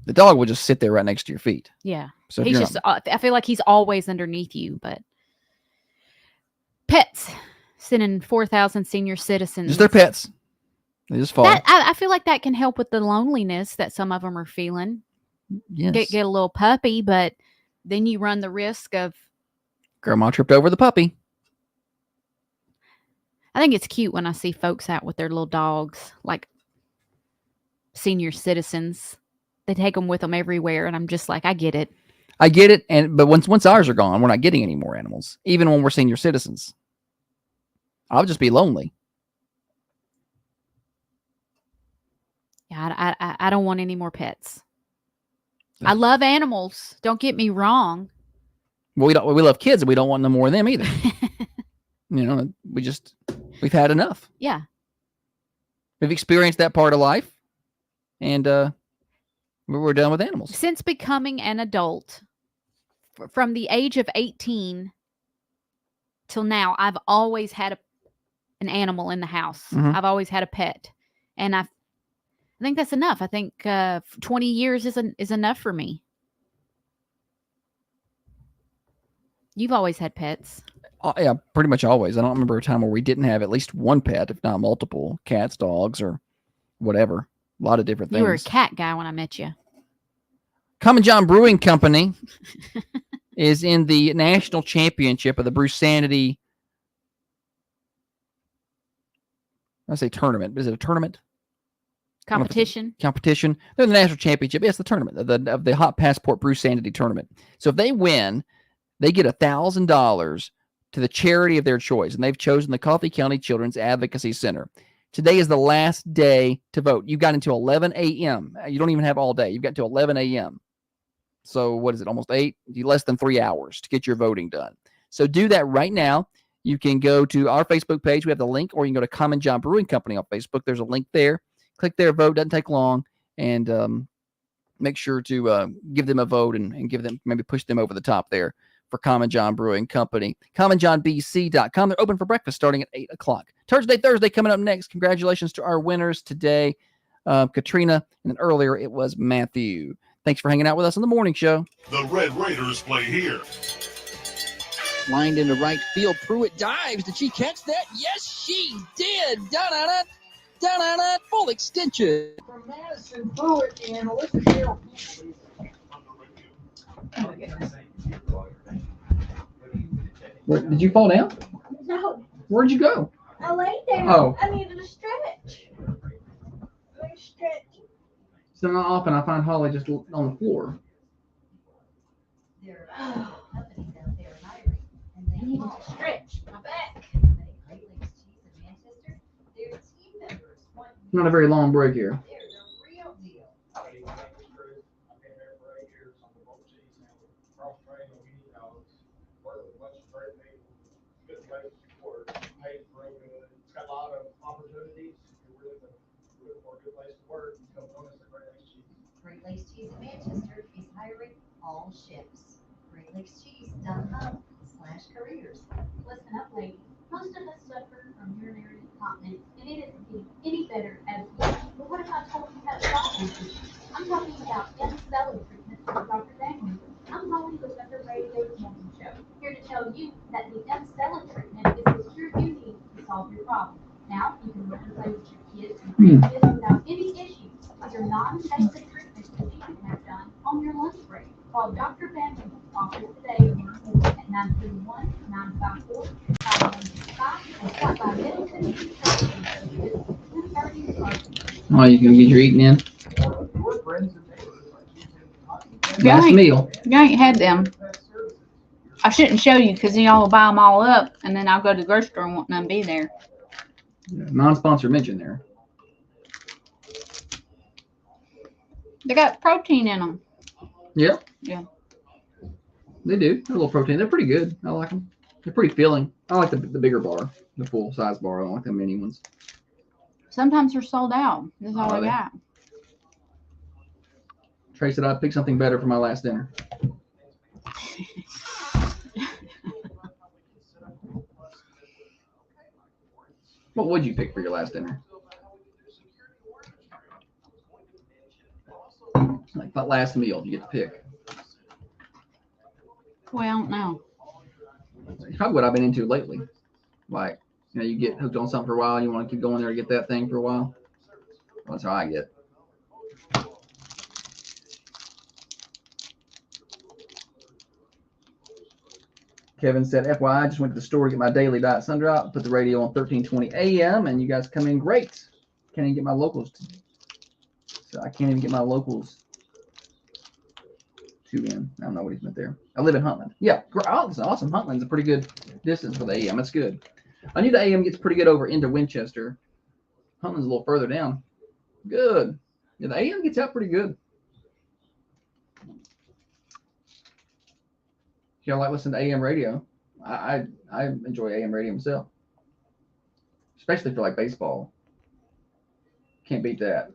S1: The dog will just sit there right next to your feet.
S4: Yeah.
S1: So
S4: he's just, I feel like he's always underneath you, but. Pets sending 4,000 senior citizens.
S1: Just their pets. They just fall.
S4: I feel like that can help with the loneliness that some of them are feeling.
S1: Yes.
S4: Get a little puppy, but then you run the risk of.
S1: Grandma tripped over the puppy.
S4: I think it's cute when I see folks out with their little dogs, like senior citizens. They take them with them everywhere, and I'm just like, I get it.
S1: I get it, but once ours are gone, we're not getting any more animals, even when we're senior citizens. I'll just be lonely.
S4: Yeah, I don't want any more pets. I love animals. Don't get me wrong.
S1: Well, we love kids, and we don't want no more of them either. We've had enough.
S4: Yeah.
S1: We've experienced that part of life, and we're done with animals.
S4: Since becoming an adult, from the age of 18 till now, I've always had an animal in the house.
S1: Mm-hmm.
S4: I've always had a pet, and I think that's enough. I think 20 years is enough for me. You've always had pets.
S1: Yeah, pretty much always. I don't remember a time where we didn't have at least one pet, if not multiple, cats, dogs, or whatever. A lot of different things.
S4: You were a cat guy when I met you.
S1: Common John Brewing Company is in the national championship of the Brewsanity. I say tournament. Is it a tournament?
S4: Competition.
S1: Competition. They're the national championship. Yes, the tournament of the Hot Passport Brewsanity tournament. So if they win, they get $1,000 to the charity of their choice, and they've chosen the Coffee County Children's Advocacy Center. Today is the last day to vote. You've got until 11 a.m. You don't even have all day. You've got until 11 a.m. So what is it, almost 8? Less than 3 hours to get your voting done. So do that right now. You can go to our Facebook page. We have the link, or you can go to Common John Brewing Company on Facebook. There's a link there. Click there, vote. Doesn't take long. And make sure to give them a vote and give them, maybe push them over the top there for Common John Brewing Company. CommonJohnBC.com. They're open for breakfast starting at 8 o'clock. Thursday coming up next. Congratulations to our winners today, Katrina, and then earlier it was Matthew. Thanks for hanging out with us on the morning show.
S6: The Red Raiders play here.
S1: Lined into right field. Pruitt dives. Did she catch that? Yes, she did. Da-da-da. Da-da-da. Full extension. From Madison Pruitt and Alyssa Cheryl. What, did you fall down?
S12: No,
S1: Where'd you go?
S12: I laid there.
S1: Oh.
S12: I needed a stretch. Let me stretch.
S1: So not often I find Holly just on the floor.
S8: There are companies out there hiring, and they
S2: need
S8: all
S2: to stretch my back.
S8: Great Lakes Cheese in Manchester. Their team members want
S1: Not a very long break here.
S8: they're the real deal.
S13: It's got a lot of opportunities. You're looking for a good place to work. Come join us at Great Lakes Cheese.
S8: Great Lakes Cheese in Manchester is hiring all shifts. GreatLakesCheese.com/careers.
S5: Listen up, ladies. Most of us suffer from urinary incontinence, and it isn't getting any better as we age. But what if I told you how to solve this issue? I'm talking about M-Cellar treatment from Dr. Daniel. I'm Holly with Thunder Radio's morning show, here to tell you that the M-Cellar treatment is the cure you need to solve your problem. Now, you can learn to play with your kids and grandkids without any issues. These are non-invasive treatments that you can have done on your lunch break. Call Dr. Daniel office today at 931-954-5165 and stop by Middleton
S1: Oh, you gonna get your eating in? Last meal.
S2: You ain't had them. I shouldn't show you because y'all will buy them all up, and then I'll go to the grocery store and won't none be there.
S1: Yeah, non-sponsor mention there.
S2: They got protein in them.
S1: Yeah.
S2: Yeah.
S1: They do. They're a little protein. They're pretty good. I like them. They're pretty filling. I like the bigger bar, the full size bar. I don't like the mini ones.
S2: Sometimes they're sold out. That's all
S1: Are
S2: I
S1: they?
S2: got.
S1: Trey said I'd pick something better for my last dinner. What would you pick for your last dinner? Like that last meal you get to pick.
S2: Well, I don't know.
S1: It's probably what I've been into lately. Like, you know, you get hooked on something for a while, and you want to keep going there to get that thing for a while. Well, that's how I get. Kevin said, FYI, I just went to the store to get my daily diet sun drop, put the radio on 1320 AM, and you guys come in great. Can't even get my locals. So I can't even get my locals to in. I don't know what he's meant there. I live in Huntland. Yeah, oh, it's awesome. Huntland's a pretty good distance for the AM. It's good. I knew the AM gets pretty good over into Winchester. Huntland's a little further down. Good. Yeah, the AM gets out pretty good. Y'all like listening to AM radio? I enjoy AM radio myself, especially for like baseball. Can't beat that.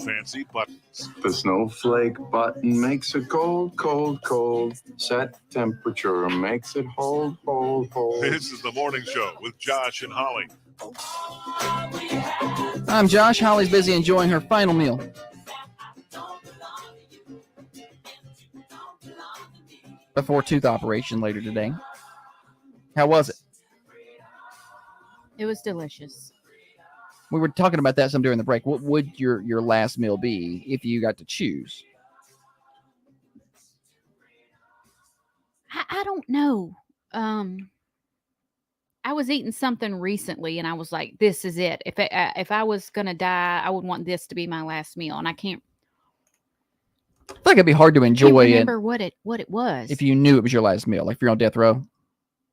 S6: Fancy buttons.
S14: The snowflake button makes it cold, cold, cold. Set temperature makes it hold, hold, hold.
S6: This is the morning show with Josh and Holly.
S1: I'm Josh. Holly's busy enjoying her final meal. Before tooth operation later today. How was it?
S4: It was delicious.
S1: We were talking about that some during the break. What would your last meal be if you got to choose?
S4: I don't know. I was eating something recently, and I was like, "This is it. If I was gonna die, I would want this to be my last meal." And I can't.
S1: I feel like it'd be hard to enjoy it.
S4: Remember what it was.
S1: If you knew it was your last meal, like if you're on death row,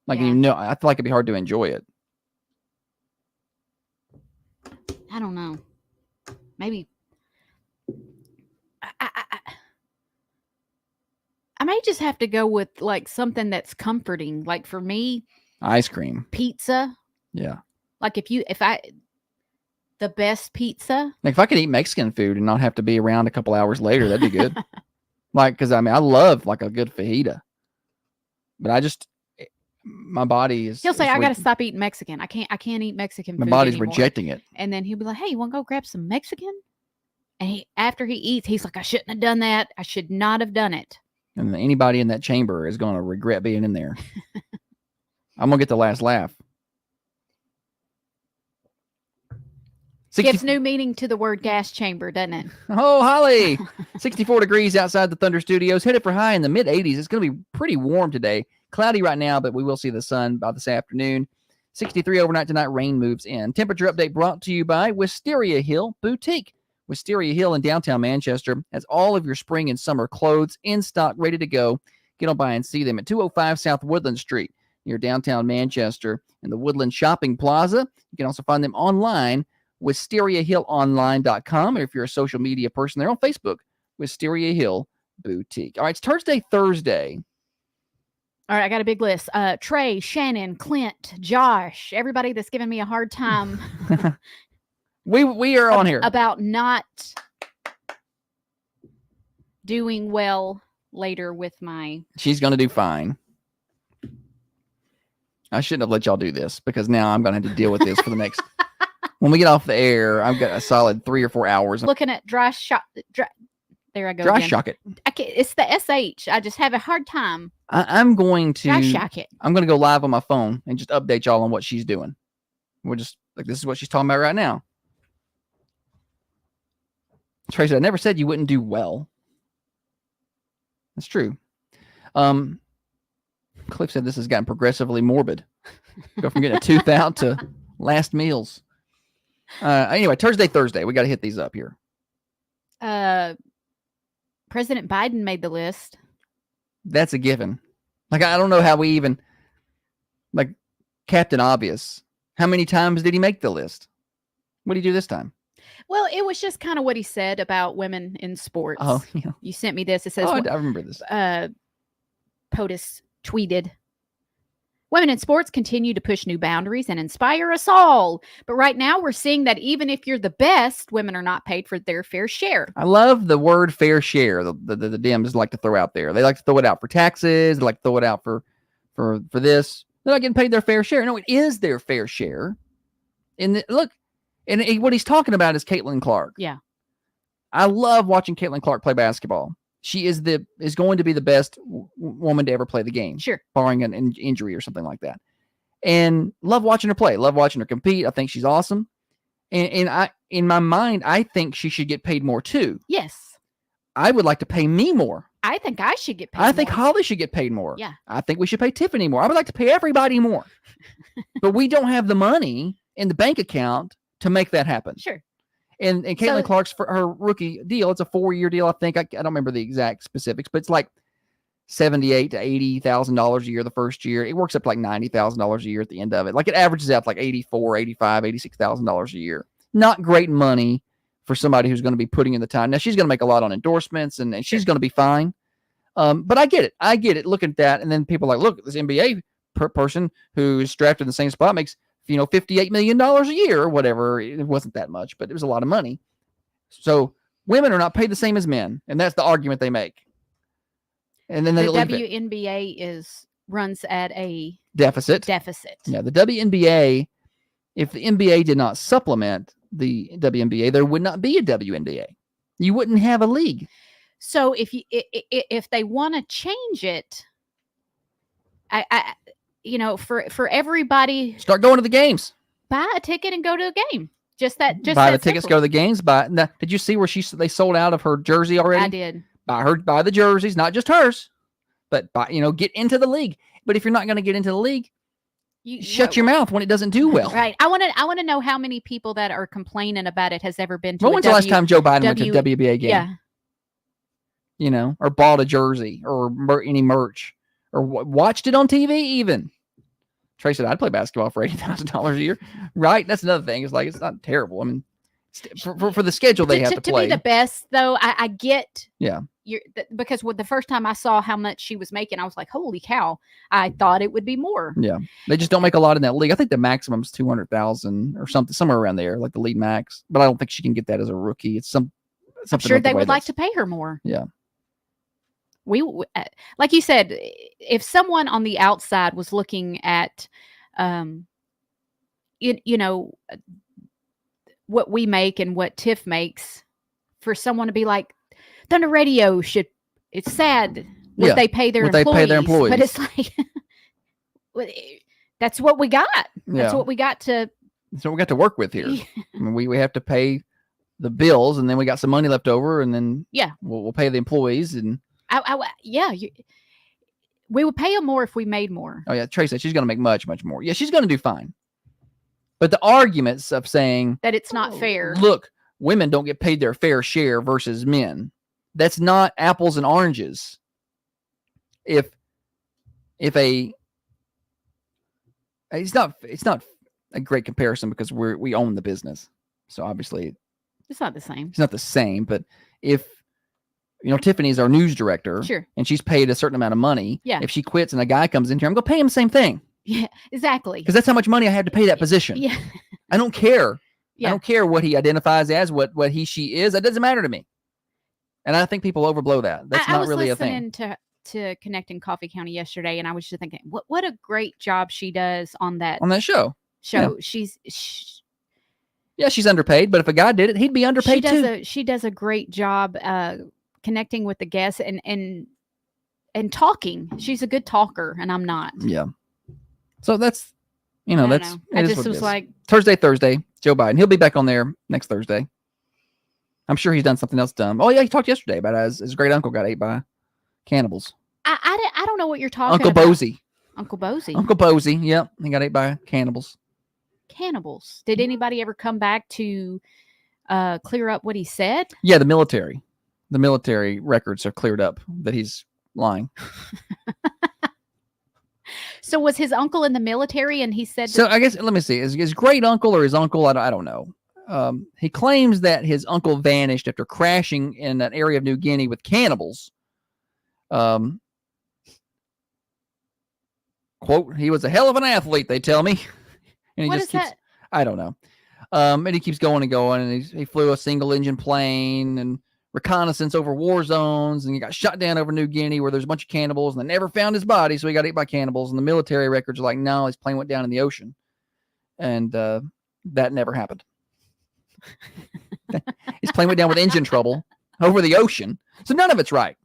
S1: like you know, I feel like it'd be hard to enjoy it.
S4: I don't know. Maybe. I may just have to go with like something that's comforting. Like for me,
S1: ice cream,
S4: pizza.
S1: Yeah.
S4: Like the best pizza.
S1: Like if I could eat Mexican food and not have to be around a couple hours later, that'd be good. Like, because I mean, I love like a good fajita, but my body is.
S4: He'll say, "I got to stop eating Mexican. I can't eat Mexican food."
S1: My body's
S4: anymore.
S1: rejecting it.
S4: And then he'll be like, "Hey, you want to go grab some Mexican?" And after he eats, he's like, I shouldn't have done that. I should not have done it.
S1: And anybody in that chamber is going to regret being in there. I'm going to get the last laugh.
S4: Gives new meaning to the word gas chamber, doesn't it?
S1: Oh, Holly! 64 degrees outside the Thunder Studios. Headed for high in the mid-80s. It's going to be pretty warm today. Cloudy right now, but we will see the sun by this afternoon. 63 overnight tonight. Rain moves in. Temperature update brought to you by Wisteria Hill Boutique. Wisteria Hill in downtown Manchester has all of your spring and summer clothes in stock, ready to go. Get on by and see them at 205 South Woodland Street near downtown Manchester in the Woodland Shopping Plaza. You can also find them online, WisteriaHillOnline.com, or if you're a social media person, they're on Facebook, Wisteria Hill Boutique. All right, it's Thursday.
S4: All right, I got a big list. Trey, Shannon, Clint, Josh, everybody that's giving me a hard time.
S1: we are on here
S4: about not doing well later with my.
S1: She's going to do fine. I shouldn't have let y'all do this because now I'm going to have to deal with this for the next. When we get off the air, I've got a solid 3 or 4 hours.
S4: Looking at dry shot. There I go.
S1: Dry
S4: again.
S1: shock it.
S4: It's the SH. I just have a hard time.
S1: I'm going to.
S4: Dry shock it.
S1: I'm going to go live on my phone and just update y'all on what she's doing. We're just like, this is what she's talking about right now. Tracy, I never said you wouldn't do well. That's true. Cliff said this has gotten progressively morbid. Go from getting a tooth out to last meals. Anyway, Thursday. We got to hit these up here.
S4: President Biden made the list.
S1: That's a given. Like, I don't know how we even, like, Captain Obvious. How many times did he make the list? What did he do this time?
S4: Well, it was just kind of what he said about women in sports.
S1: Oh, yeah.
S4: You sent me this. It says,
S1: I remember this.
S4: POTUS tweeted, women in sports continue to push new boundaries and inspire us all. But right now we're seeing that even if you're the best, women are not paid for their fair share.
S1: I love the word fair share. The Dems like to throw out there. They like to throw it out for taxes. They like to throw it out for this. They're not getting paid their fair share. No, it is their fair share. And look, and what he's talking about is Caitlin Clark.
S4: Yeah.
S1: I love watching Caitlin Clark play basketball. She is going to be the best woman to ever play the game.
S4: Sure.
S1: Barring an injury or something like that. And love watching her play. Love watching her compete. I think she's awesome. And I, in my mind, I think she should get paid more too.
S4: Yes.
S1: I would like to pay me more.
S4: I think I should get paid
S1: I think Holly should get paid more.
S4: Yeah.
S1: I think we should pay Tiffany more. I would like to pay everybody more. But we don't have the money in the bank account to make that happen.
S4: Sure.
S1: And Caitlin Clark's for her rookie deal. It's a 4-year deal. I think I don't remember the exact specifics, but it's like $78,000 to $80,000 a year the first year. It works up to like $90,000 a year at the end of it. Like it averages out like $84,000, $85,000, $86,000 a year. Not great money for somebody who's going to be putting in the time. Now she's going to make a lot on endorsements and she's going to be fine. But I get it. I get it. Look at that. And then people are like, look, this NBA person who's drafted in the same spot makes $58 million a year or whatever. It wasn't that much, but it was a lot of money. So women are not paid the same as men. And that's the argument they make. And then
S4: the WNBA runs at a
S1: deficit. Yeah. The WNBA, if the NBA did not supplement the WNBA, there would not be a WNBA. You wouldn't have a league.
S4: So if they want to change it, for everybody,
S1: start going to the games.
S4: Buy a ticket and go to a game. Just buy
S1: the tickets, go to the games. Did you see where they sold out of her jersey already?
S4: I did.
S1: Buy the jerseys, not just hers, but get into the league. But if you're not going to get into the league, shut your mouth when it doesn't do well.
S4: Right. I want to know how many people that are complaining about it has ever been to.
S1: When's the last time Joe Biden went to a WNBA game?
S4: Yeah.
S1: Or bought a jersey or any merch or watched it on TV even. Trey said, I'd play basketball for $80,000 a year. Right. That's another thing. It's like, it's not terrible. I mean, for the schedule they have to play.
S4: To be the best, though, I get.
S1: Yeah.
S4: Because the first time I saw how much she was making, I was like, holy cow. I thought it would be more.
S1: Yeah. They just don't make a lot in that league. I think the maximum is 200,000 or something, somewhere around there, like the league max. But I don't think she can get that as a rookie. It's something.
S4: I'm sure they would like to pay her more.
S1: Yeah.
S4: We, like you said, if someone on the outside was looking at, what we make and what Tiff makes for someone to be like, Thunder Radio should. It's sad what they pay their employees, but it's like that's what we got. That's what we got to.
S1: So we got to work with here. I mean, we have to pay the bills, and then we got some money left over, and then we'll pay the employees, and
S4: we would pay them more if we made more.
S1: Oh yeah, Tracy said she's going to make much more. Yeah, she's going to do fine. But the arguments of saying
S4: that it's not fair.
S1: Look, women don't get paid their fair share versus men. That's not apples and oranges. If it's not a great comparison because we own the business, so obviously
S4: it's not the same.
S1: It's not the same. But if Tiffany's our news director,
S4: sure,
S1: and she's paid a certain amount of money, if she quits and a guy comes in here, I'm going to pay him the same thing.
S4: Yeah, exactly.
S1: Because that's how much money I had to pay that position.
S4: Yeah,
S1: I don't care. Yeah. I don't care what he identifies as, what she is. That doesn't matter to me. And I think people overblow that. That's not really a thing.
S4: I was listening to Connecting Coffee County yesterday, and I was just thinking, what a great job she does on that
S1: show.
S4: Yeah.
S1: She's underpaid, but if a guy did it, he'd be underpaid too.
S4: She does a great job connecting with the guests and talking. She's a good talker, and I'm not.
S1: Yeah. So that's that's.
S4: I just was like
S1: Thursday, Joe Biden. He'll be back on there next Thursday. I'm sure he's done something else dumb. Oh yeah, he talked yesterday about his great uncle got ate by cannibals.
S4: I don't know what you're talking
S1: Uncle
S4: about.
S1: Bosie.
S4: Uncle Bosie.
S1: Uncle Bosie. Yep, he got ate by cannibals.
S4: Cannibals. Did anybody ever come back to clear up what he said?
S1: Yeah, the military records are cleared up that he's lying.
S4: So was his uncle in the military, and he said?
S1: So I guess let me see. Is his great uncle or his uncle? I don't know. He claims that his uncle vanished after crashing in an area of New Guinea with cannibals. Quote: "He was a hell of an athlete, they tell me." And he
S4: what
S1: just
S4: is
S1: keeps,
S4: that?
S1: I don't know. And he keeps going and going, and he flew a single engine plane and reconnaissance over war zones, and he got shot down over New Guinea where there's a bunch of cannibals, and they never found his body, so he got ate by cannibals. And the military records are like, no, his plane went down in the ocean, and that never happened. His plane went down with engine trouble over the ocean, so none of it's right.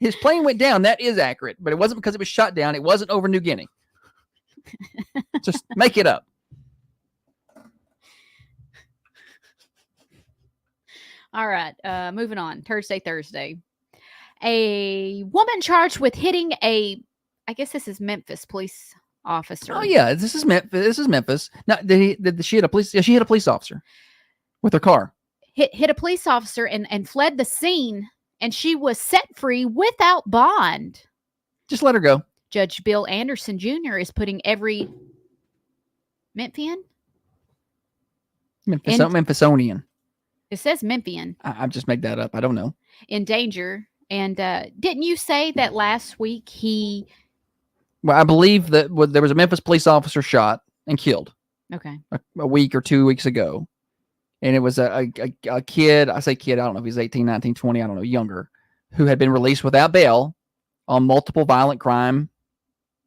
S1: His plane went down. That is accurate, but it wasn't because it was shot down. It wasn't over New Guinea. Just make it up.
S4: All right, moving on. Thursday. A woman charged with hitting I guess this is Memphis police officer.
S1: Oh yeah, this is Memphis. Now, did she hit a police? Yeah, she hit a police officer with her car.
S4: Hit a police officer and fled the scene, and she was set free without bond.
S1: Just let her go.
S4: Judge Bill Anderson Jr. is putting every Memphian?
S1: Memphisionian.
S4: It says Memphian.
S1: I just make that up. I don't know.
S4: In danger. And didn't you say that last week he...
S1: Well, I believe that there was a Memphis police officer shot and killed.
S4: Okay.
S1: A week or 2 weeks ago. And it was a kid, I say kid, I don't know if he's 18, 19, 20, I don't know, younger, who had been released without bail on multiple violent crime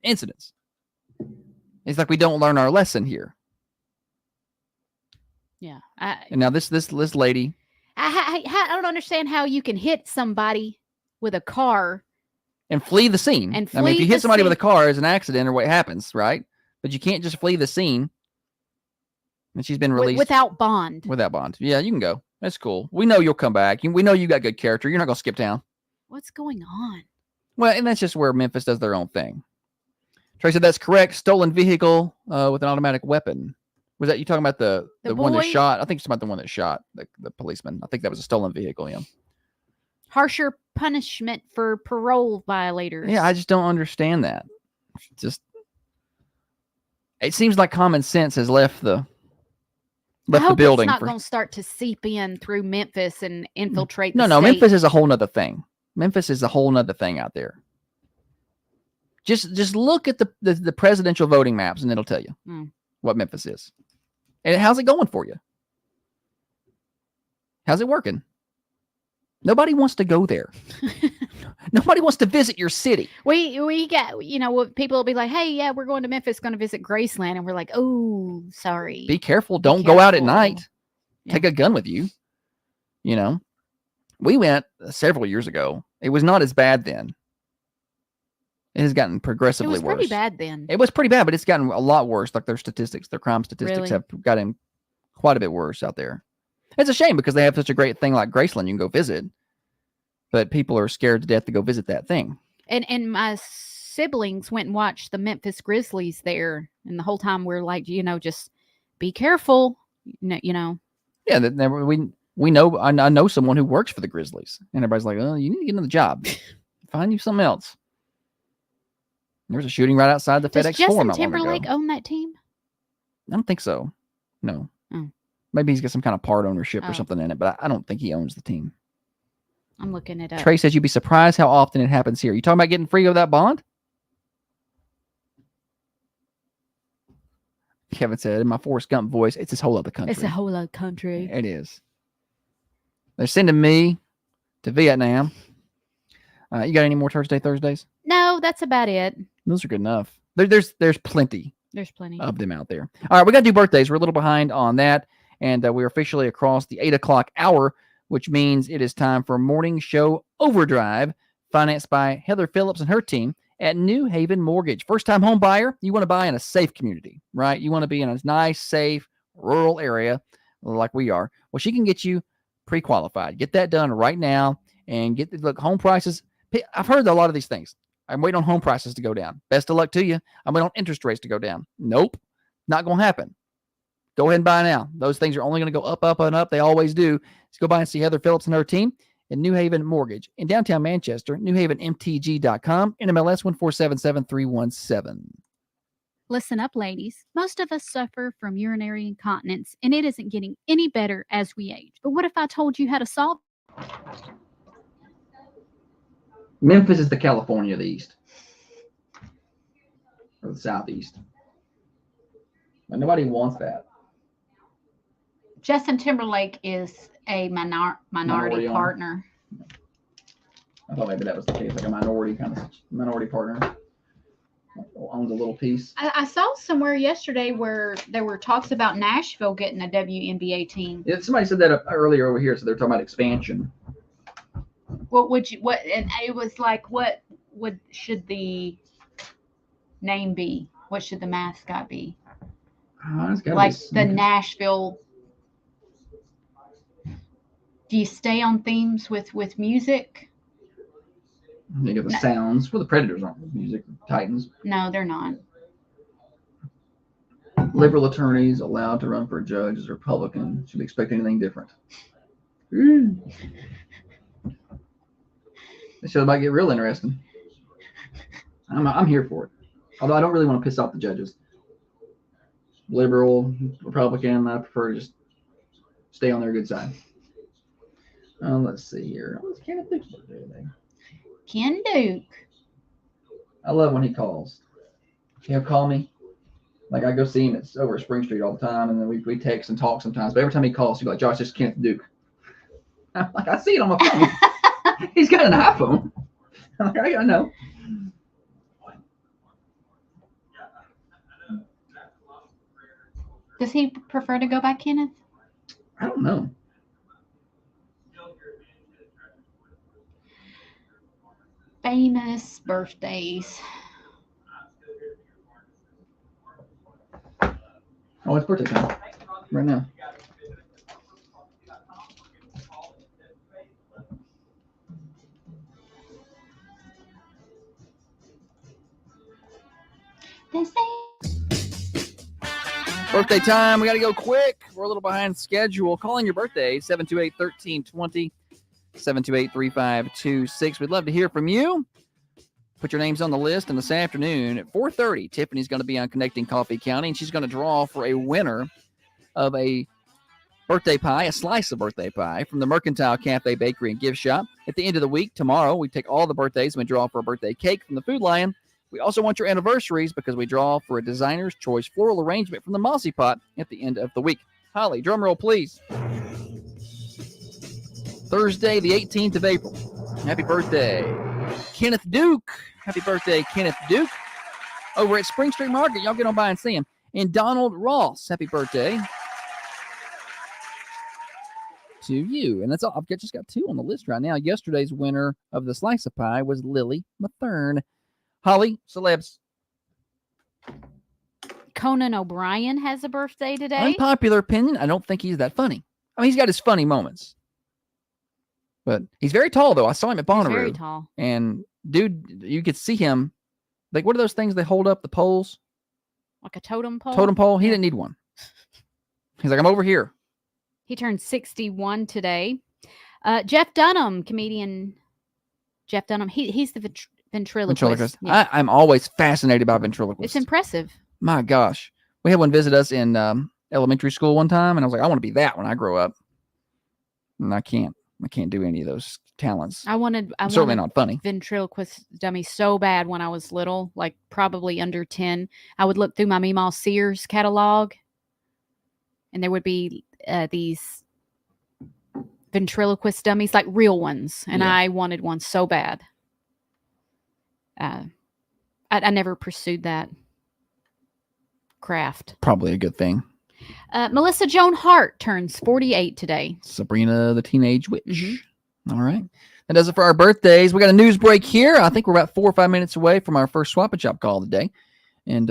S1: incidents. It's like we don't learn our lesson here.
S4: Yeah.
S1: And now this lady.
S4: I don't understand how you can hit somebody with a car
S1: and flee the scene. I mean, if you hit somebody with a car, it's an accident or what happens, right? But you can't just flee the scene. And she's been released
S4: without bond.
S1: Without bond. Yeah, you can go. That's cool. We know you'll come back. We know you got good character. You're not going to skip town.
S4: What's going on?
S1: Well, and that's just where Memphis does their own thing. Trey said that's correct. Stolen vehicle with an automatic weapon. Was that you talking about the one that shot? I think it's about the one that shot the policeman. I think that was a stolen vehicle. Yeah.
S4: Harsher punishment for parole violators.
S1: Yeah, I just don't understand that. It seems like common sense has left the building.
S4: It's not going to start to seep in through Memphis and infiltrate.
S1: No, Memphis is a whole nother thing. Memphis is a whole nother thing out there. Just look at the presidential voting maps and it'll tell you what Memphis is. And how's it going for you? How's it working? Nobody wants to go there. Nobody wants to visit your city.
S4: We got, people will be like, hey, yeah, we're going to Memphis, going to visit Graceland. And we're like, oh, sorry.
S1: Be careful. Don't go out at night. Yeah. Take a gun with you. We went several years ago. It was not as bad then. It has gotten progressively worse.
S4: It was pretty bad then.
S1: It was pretty bad, but it's gotten a lot worse. Like their crime statistics
S4: Really?
S1: have gotten quite a bit worse out there. It's a shame because they have such a great thing like Graceland you can go visit, but people are scared to death to go visit that thing.
S4: And my siblings went and watched the Memphis Grizzlies there, and the whole time we're like, just be careful, you know.
S1: Yeah, we know. I know someone who works for the Grizzlies, and everybody's like, "Oh, you need to get another job. Find you something else." There was a shooting right outside the FedEx Forum.
S4: Does Justin Timberlake own that team?
S1: I don't think so. No.
S4: Oh.
S1: Maybe he's got some kind of part ownership or something in it, but I don't think he owns the team.
S4: I'm looking it up.
S1: Trey says you'd be surprised how often it happens here. You talking about getting free of that bond? Kevin said in my Forrest Gump voice, it's this whole other country.
S4: It's a whole other country.
S1: It is. They're sending me to Vietnam. You got any more Thursdays?
S4: No, that's about it.
S1: Those are good enough. There's plenty.
S4: There's plenty
S1: of them out there. All right, we got to do birthdays. We're a little behind on that, and we're officially across the 8 o'clock hour, which means it is time for Morning Show Overdrive, financed by Heather Phillips and her team at New Haven Mortgage. First-time home buyer, you want to buy in a safe community, right? You want to be in a nice, safe, rural area like we are. Well, she can get you pre-qualified. Get that done right now and look, home prices. I've heard a lot of these things. I'm waiting on home prices to go down. Best of luck to you. I'm waiting on interest rates to go down. Nope, not going to happen. Go ahead and buy now. Those things are only going to go up, up, and up. They always do. Let's go by and see Heather Phillips and her team at New Haven Mortgage in downtown Manchester, newhavenmtg.com, NMLS 1477317.
S5: Listen up, ladies. Most of us suffer from urinary incontinence, and it isn't getting any better as we age. But what if I told you how to solve it?
S1: Memphis is the California of the East. Or the Southeast. But nobody wants that.
S2: Justin Timberlake is a minority partner.
S1: I thought maybe that was the case, like a minority partner. Owns a little piece.
S2: I saw somewhere yesterday where there were talks about Nashville getting a WNBA team.
S1: Yeah, somebody said that earlier over here, so they're talking about expansion.
S2: And it was like, should the name be? What should the mascot be? Like the Nashville. Do you stay on themes with music?
S1: You get the sounds. Well, the Predators aren't music. Titans.
S2: No, they're not.
S1: Liberal attorneys allowed to run for a judge as a Republican. Should we expect anything different? This show might get real interesting. I'm here for it. Although I don't really want to piss off the judges. Liberal, Republican, I prefer to just stay on their good side. Let's see here. What's Kenneth Duke's birthday today?
S2: Ken Duke.
S1: I love when he calls. He'll call me. Like I go see him. It's over at Spring Street all the time, and then we text and talk sometimes. But every time he calls, he'll be like, "Josh, this is Kenneth Duke." I'm like, I see it on my phone. He's got an iPhone. I'm like, I know.
S2: Does he prefer to go by Kenneth?
S1: I don't know.
S2: Famous birthdays.
S1: Oh, it's birthday time right now. Birthday time. We got to go quick. We're a little behind schedule. Calling your birthday, 728-1320, 728-3526. We'd love to hear from you. Put your names on the list. And this afternoon at 4:30, Tiffany's going to be on Connecting Coffee County, and she's going to draw for a winner of a birthday pie, a slice of birthday pie from the Mercantile Cafe Bakery and Gift Shop. At the end of the week, tomorrow, we take all the birthdays and we draw for a birthday cake from the Food Lion. We also want your anniversaries because we draw for a designer's choice floral arrangement from the Mossy Pot at the end of the week. Holly, drum roll, please. Thursday, the 18th of April. Happy birthday, Kenneth Duke. Happy birthday, Kenneth Duke. Over at Spring Street Market. Y'all get on by and see him. And Donald Ross, happy birthday to you. And that's all. I've just got 2 on the list right now. Yesterday's winner of the slice of pie was Lily Mathern. Holly, celebs.
S4: Conan O'Brien has a birthday today.
S1: Unpopular opinion, I don't think he's that funny. I mean, he's got his funny moments. But he's very tall, though. I saw him at Bonnaroo.
S4: He's very tall.
S1: And, dude, you could see him. Like, what are those things they hold up, the poles?
S4: Like a totem pole?
S1: Totem pole? He didn't need one. He's like, I'm over here.
S4: He turned 61 today. Jeff Dunham, comedian Jeff Dunham. He's the ventriloquist.
S1: Yeah. I'm always fascinated by ventriloquists.
S4: It's impressive.
S1: My gosh. We had one visit us in elementary school one time, and I was like, I want to be that when I grow up. And I can't do any of those talents.
S4: I wanted
S1: certainly not funny.
S4: Ventriloquist dummy so bad when I was little, like probably under 10. I would look through my Meemaw Sears catalog, and there would be these ventriloquist dummies, like real ones, and I wanted one so bad. I never pursued that craft.
S1: Probably a good thing.
S4: Melissa Joan Hart turns 48 today.
S1: Sabrina the Teenage Witch. Mm-hmm. All right. That does it for our birthdays. We got a news break here. I think we're about 4 or 5 minutes away from our first Swap and Shop call of the day. And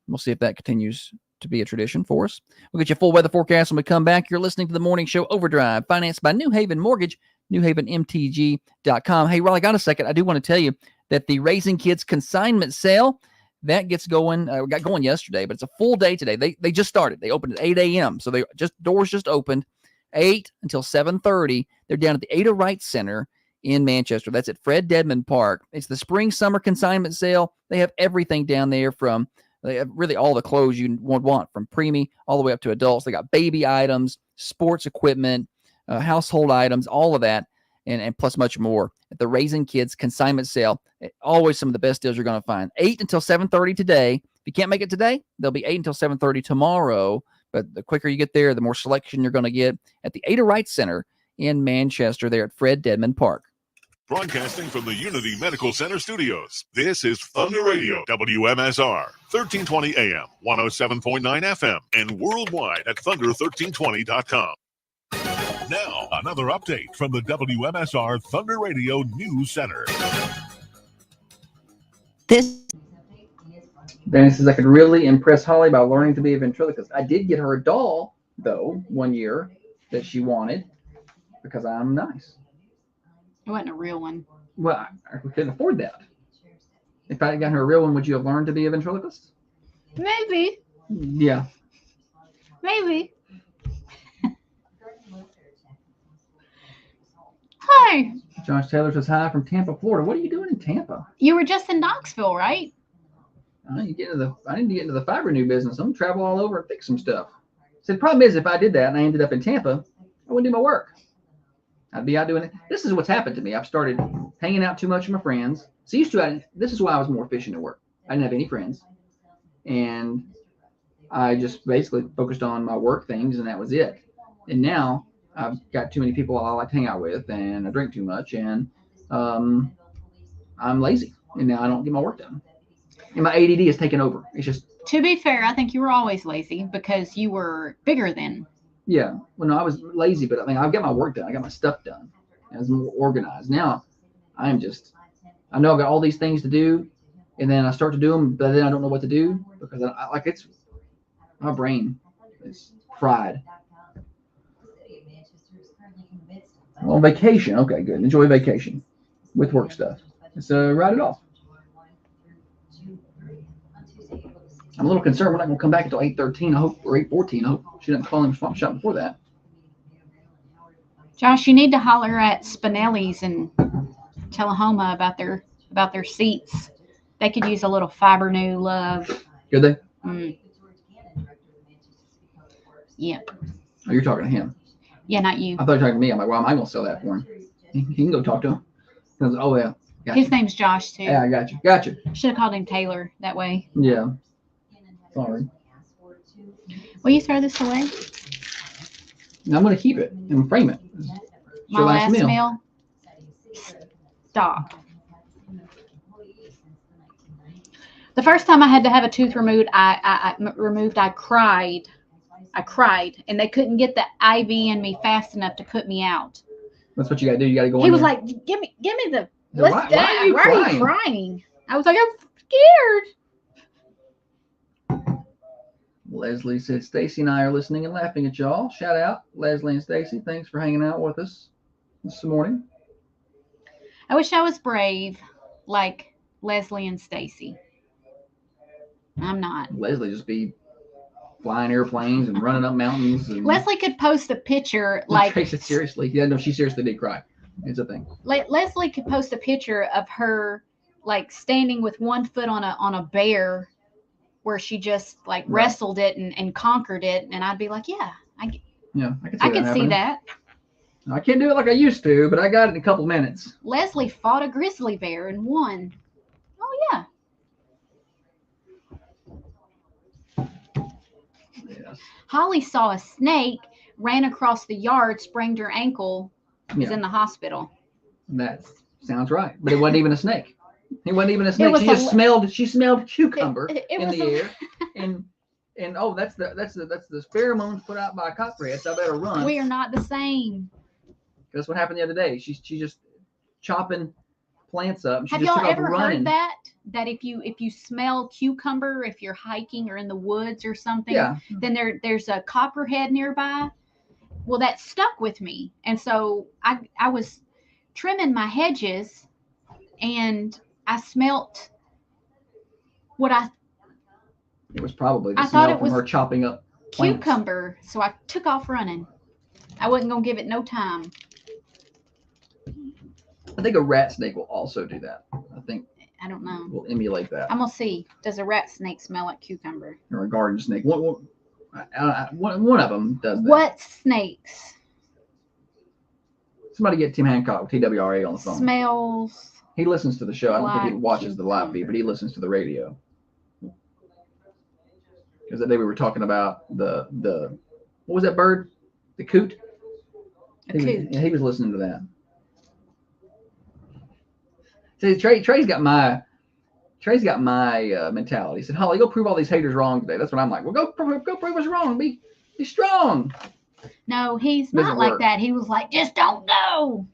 S1: we'll see if that continues to be a tradition for us. We'll get you a full weather forecast when we come back. You're listening to the Morning Show Overdrive, financed by New Haven Mortgage, newhavenmtg.com. Hey, Riley, got a second. I do want to tell you that the Raising Kids consignment sale, that gets going. We got going yesterday, but it's a full day today. They just started. They opened at 8 a.m. So doors just opened 8 until 7:30. They're down at the Ada Wright Center in Manchester. That's at Fred Dedman Park. It's the spring summer consignment sale. They have everything down there from they have really all the clothes you would want, from preemie all the way up to adults. They got baby items, sports equipment, household items, all of that, and plus much more at the Raising Kids consignment sale. Always some of the best deals you're going to find. 8 until 7:30 today. If you can't make it today, they'll be 8 until 7:30 tomorrow. But the quicker you get there, the more selection you're going to get at the Ada Wright Center in Manchester there at Fred Dedman Park.
S6: Broadcasting from the Unity Medical Center studios, this is Thunder Radio, WMSR, 1320 AM, 107.9 FM, and worldwide at thunder1320.com. Now, another update from the WMSR Thunder Radio News Center.
S1: Danny says, I could really impress Holly by learning to be a ventriloquist. I did get her a doll, though, one year that she wanted because I'm nice.
S4: It wasn't a real one.
S1: Well, I couldn't afford that. If I had gotten her a real one, would you have learned to be a ventriloquist?
S2: Maybe.
S1: Yeah.
S2: Maybe. Hi.
S1: Josh Taylor says hi from Tampa, Florida. What are you doing in Tampa?
S2: You were just in Knoxville, right?
S1: I need to get into the fiber new business. I'm gonna travel all over and fix some stuff. So the problem is, if I did that and I ended up in Tampa, I wouldn't do my work. I'd be out doing it. This is what's happened to me. I've started hanging out too much with my friends. So this is why I was more efficient at work. I didn't have any friends, and I just basically focused on my work things, and that was it. And now I've got too many people I like to hang out with, and I drink too much, and I'm lazy, and now I don't get my work done. And my ADD has taken over. It's just.
S2: To be fair, I think you were always lazy because you were bigger then.
S1: Yeah. Well, no, I was lazy, but I mean, I've got my work done. I got my stuff done. I was more organized. Now, I know I've got all these things to do, and then I start to do them, but then I don't know what to do because my brain is fried. On vacation. Okay, good. Enjoy vacation with work stuff. Let's write it off. I'm a little concerned we're not going to come back until 8:13, I hope, or 8:14. I hope she doesn't call him Swamp Shop before that.
S2: Josh, you need to holler at Spinelli's in Tullahoma about their seats. They could use a little fiber new love.
S1: Could they?
S2: Yeah.
S1: Oh, you're talking to him.
S2: Yeah, not you.
S1: I thought you were talking to me. I'm like, well, am I going to sell that for him? He can go talk to him. Goes, oh, yeah.
S2: His name's Josh, too.
S1: Yeah, I got you. Got you.
S2: Should have called him Taylor that way.
S1: Yeah. Sorry.
S2: Will you throw this away?
S1: Now I'm going to keep it and frame it. It's
S2: My last meal. Stop. The first time I had to have a tooth removed, I cried. I cried, and they couldn't get the IV in me fast enough to put me out.
S1: That's what you got to do. You got to go.
S2: He
S1: in
S2: was
S1: there.
S2: like, "Give me the."
S1: Why are you
S2: crying? I was like, "I'm scared."
S1: Leslie said, Stacy and I are listening and laughing at y'all. Shout out, Leslie and Stacy. Thanks for hanging out with us this morning.
S2: I wish I was brave like Leslie and Stacy. I'm not.
S1: Leslie just be flying airplanes and running up mountains. And
S2: Leslie could post a picture like.
S1: Tracy, seriously. Yeah, no, she seriously did cry. It's a thing.
S2: Leslie could post a picture of her like standing with one foot on a bear, where she just like wrestled it and conquered it, and I'd be like, yeah, I could see that.
S1: I can't do it like I used to, but I got it in a couple minutes.
S2: Leslie fought a grizzly bear and won. Oh yeah.
S1: Yes.
S2: Holly saw a snake, ran across the yard, sprained her ankle, was in the hospital.
S1: That sounds right, but it wasn't even a snake. It wasn't even a snake. She smelled cucumber in the air, and oh, that's the pheromones put out by a copperhead. So I better run.
S2: We are not the same.
S1: That's what happened the other day. She's just chopping plants up. And she
S2: Have
S1: just
S2: y'all
S1: took off
S2: ever
S1: running.
S2: heard that if you smell cucumber, if you're hiking or in the woods or something, then there's a copperhead nearby? Well, that stuck with me, and so I was trimming my hedges, and I smelt what
S1: it was probably the smell from her chopping up plants.
S2: Cucumber. So I took off running. I wasn't gonna give it no time.
S1: I think a rat snake will also do that.
S2: I don't know.
S1: We'll emulate that.
S2: I'm gonna see. Does a rat snake smell like cucumber?
S1: Or a garden snake. One of them does that.
S2: What snakes?
S1: Somebody get Tim Hancock, TWRA, on the phone.
S2: Smells.
S1: He listens to the show. I don't think he
S2: like
S1: watches the live feed, but he listens to the radio. Because that day we were talking about the what was that bird? The coot? He was listening to that. See, Trey's got my mentality. He said, Holly, go prove all these haters wrong today. That's what I'm like. Well, go prove us wrong. Be strong.
S2: No, he's not like that. He was like, just don't go.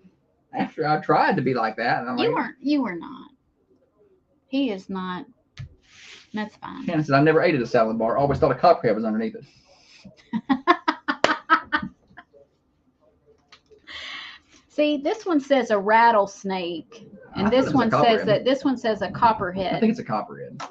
S1: After I tried to be like that. And I'm
S2: you were not. He is not. That's fine.
S1: Hannah said, I never ate at a salad bar. Always thought a copperhead was underneath it.
S2: See, this one says a rattlesnake, and this one says a copperhead.
S1: I think it's a copperhead.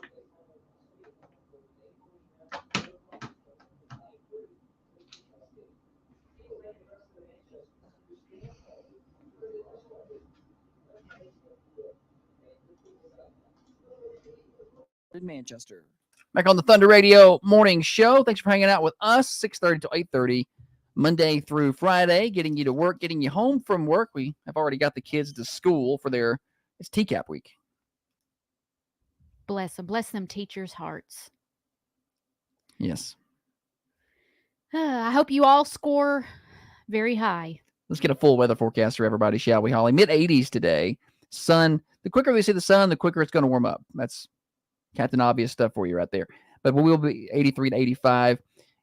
S1: In Manchester. Back on the Thunder Radio morning show. Thanks for hanging out with us. 6:30 to 8:30, Monday through Friday, getting you to work, getting you home from work. We have already got the kids to school for it's TCAP week.
S4: Bless them teachers' hearts.
S1: Yes.
S4: I hope you all score very high.
S1: Let's get a full weather forecast for everybody, shall we, Holly? Mid-80s today. Sun. The quicker we see the sun, the quicker it's going to warm up. That's Captain Obvious stuff for you right there. But we will be 83 to 85.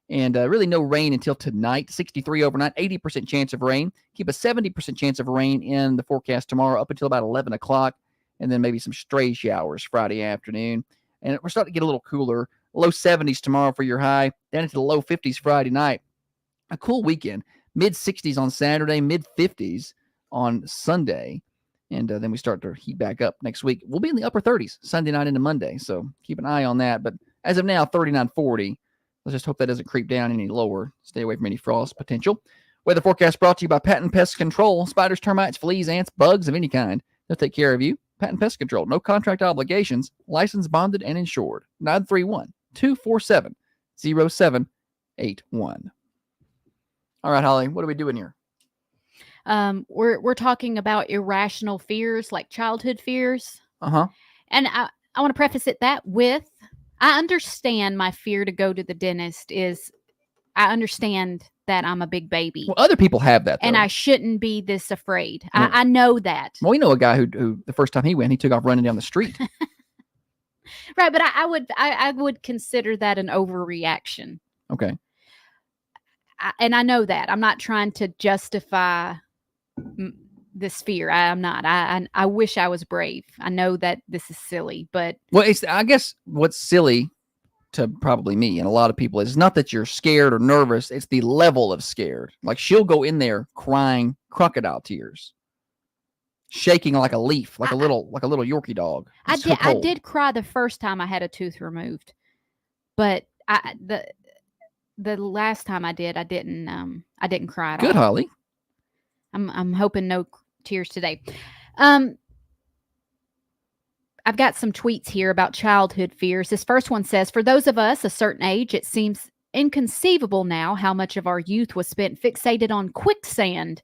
S1: And really no rain until tonight. 63 overnight, 80% chance of rain. Keep a 70% chance of rain in the forecast tomorrow up until about 11 o'clock. And then maybe some stray showers Friday afternoon. And we're starting to get a little cooler. Low 70s tomorrow for your high. Down into the low 50s Friday night. A cool weekend. Mid 60s on Saturday. Mid 50s on Sunday. And then we start to heat back up next week. We'll be in the upper 30s Sunday night into Monday. So keep an eye on that. But as of now, 39-40. Let's just hope that doesn't creep down any lower. Stay away from any frost potential. Weather forecast brought to you by Patent Pest Control. Spiders, termites, fleas, ants, bugs of any kind. They'll take care of you. Patent Pest Control. No contract obligations. Licensed, bonded, and insured. 931-247-0781. All right, Holly, what are we doing here?
S4: We're talking about irrational fears, like childhood fears.
S1: Uh-huh.
S4: And I want to preface it that with, I understand my fear to go to the dentist is, I understand that I'm a big baby.
S1: Well, other people have that, though.
S4: And I shouldn't be this afraid. Yeah. I know that.
S1: Well, we know a guy who the first time he went, he took off running down the street.
S4: Right, but I would consider that an overreaction.
S1: Okay.
S4: and I know that. I'm not trying to justify this fear. I'm not. I wish I was brave. I know that this is silly, but
S1: well, I guess what's silly to probably me and a lot of people is not that you're scared or nervous. It's the level of scared. Like she'll go in there crying crocodile tears, shaking like a leaf, like a little Yorkie dog.
S4: I did cry the first time I had a tooth removed, but the last time I didn't cry at all.
S1: Good, Holly.
S4: I'm hoping no tears today. I've got some tweets here about childhood fears. This first one says, for those of us a certain age, it seems inconceivable now how much of our youth was spent fixated on quicksand.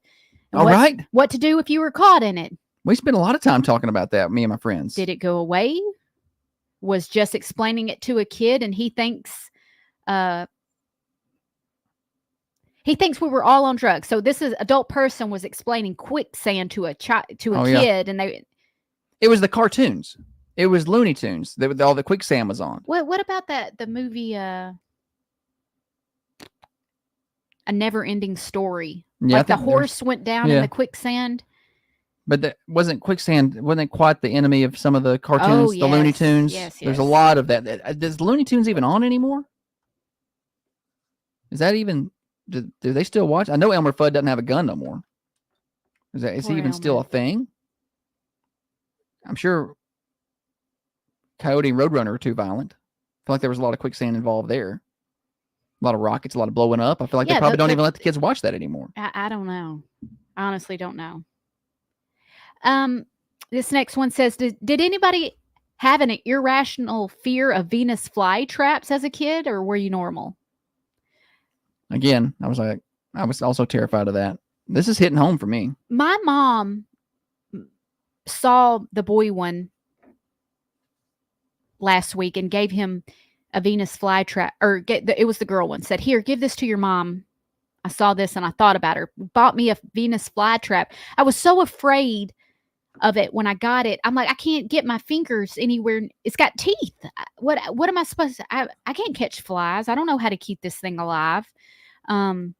S4: And what to do if you were caught in it.
S1: We spent a lot of time talking about that, me and my friends.
S4: Did it go away? Was just explaining it to a kid and he thinks we were all on drugs. So this is adult person was explaining quicksand to a kid, and
S1: it was the cartoons. It was Looney Tunes. All the quicksand was on.
S4: What about the movie A Never-Ending Story?
S1: Yeah,
S4: like the horse went down in the quicksand.
S1: But wasn't quicksand quite the enemy of some of the cartoons, the Looney Tunes?
S4: Yes.
S1: There's a lot of that. Does Looney Tunes even on anymore? Is that even? Do they still watch? I know Elmer Fudd doesn't have a gun no more. Is he even still a thing? I'm sure Coyote and Roadrunner are too violent. I feel like there was a lot of quicksand involved there. A lot of rockets, a lot of blowing up. I feel like they probably don't even let the kids watch that anymore.
S4: I don't know. I honestly don't know. This next one says, did anybody have an irrational fear of Venus flytraps as a kid, or were you normal?
S1: Again, I was also terrified of that. This is hitting home for me.
S4: My mom saw the boy one last week and gave him a Venus flytrap, or it was the girl one. Said, "Here, give this to your mom. I saw this and I thought about her." Bought me a Venus flytrap. I was so afraid of it when I got it. I'm like, I can't get my fingers anywhere. It's got teeth. What am I supposed to? I can't catch flies. I don't know how to keep this thing alive. And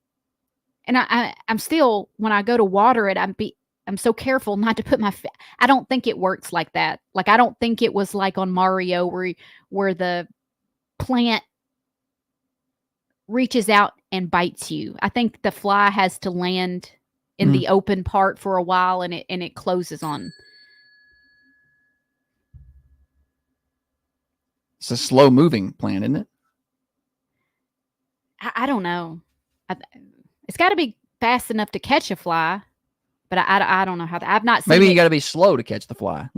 S4: I'm still, when I go to water it, I'm so careful not to put I don't think it works like that. Like, I don't think it was like on Mario where the plant reaches out and bites you. I think the fly has to land in the open part for a while and it closes on.
S1: It's a slow moving plant, isn't it?
S4: I don't know. It's got to be fast enough to catch a fly, but I don't know how. I've not seen.
S1: Maybe you got to be slow to catch the fly,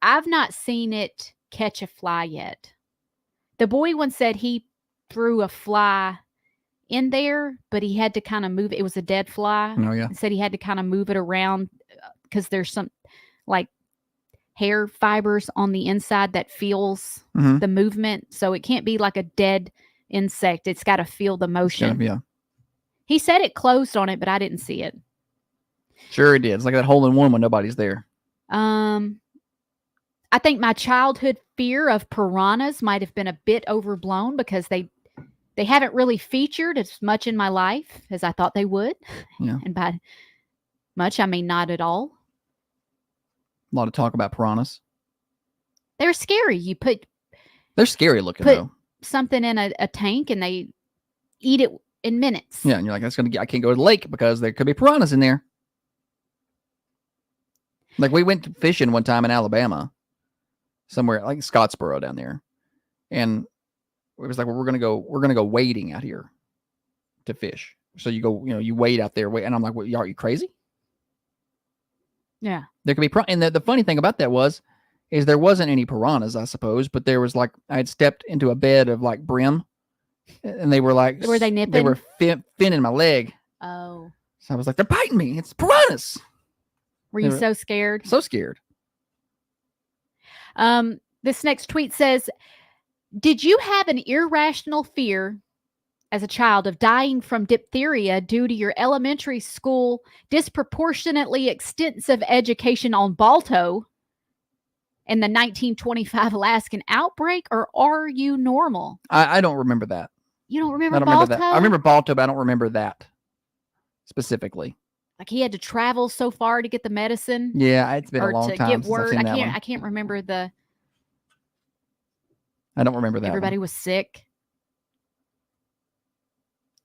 S4: I've not seen it catch a fly yet. The boy once said he threw a fly in there, but he had to kind of move it. It was a dead fly.
S1: Oh yeah.
S4: He said he had to kind of move it around because there's some like hair fibers on the inside that feels the movement, so it can't be like a dead insect. It's got to feel the motion.
S1: Yeah.
S4: He said it closed on it, but I didn't see it.
S1: Sure it did. It's like that hole in one when nobody's there.
S4: I think my childhood fear of piranhas might have been a bit overblown because they haven't really featured as much in my life as I thought they would.
S1: Yeah.
S4: And by much, I mean not at all.
S1: A lot of talk about piranhas.
S4: They're scary.
S1: They're scary looking though.
S4: Something in a tank and they eat it in minutes.
S1: Yeah, and you're like, I can't go to the lake because there could be piranhas in there. Like we went fishing one time in Alabama, somewhere like Scottsboro down there, and it was like, well, we're gonna go wading out here to fish. So you go, you wade out there, and I'm like, are you crazy?
S4: Yeah,
S1: there could be and the funny thing about that is there wasn't any piranhas, I suppose, but there was like I had stepped into a bed of like brim, and they were like,
S4: were they nipping?
S1: They were finning my leg.
S4: Oh,
S1: so I was like, they're biting me. It's piranhas.
S4: Were you so scared?
S1: So scared.
S4: This next tweet says, did you have an irrational fear as a child of dying from diphtheria due to your elementary school disproportionately extensive education on Balto in the 1925 Alaskan outbreak, or are you normal?
S1: I don't remember that.
S4: You don't remember
S1: I don't remember
S4: Balto?
S1: that. I remember Balto, but I don't remember that specifically.
S4: Like he had to travel so far to get the medicine.
S1: Yeah, it's been a
S4: or
S1: long
S4: to
S1: time
S4: get
S1: since I've
S4: word.
S1: seen
S4: I
S1: that one.
S4: can't remember the.
S1: I don't remember that
S4: Everybody
S1: one.
S4: was sick.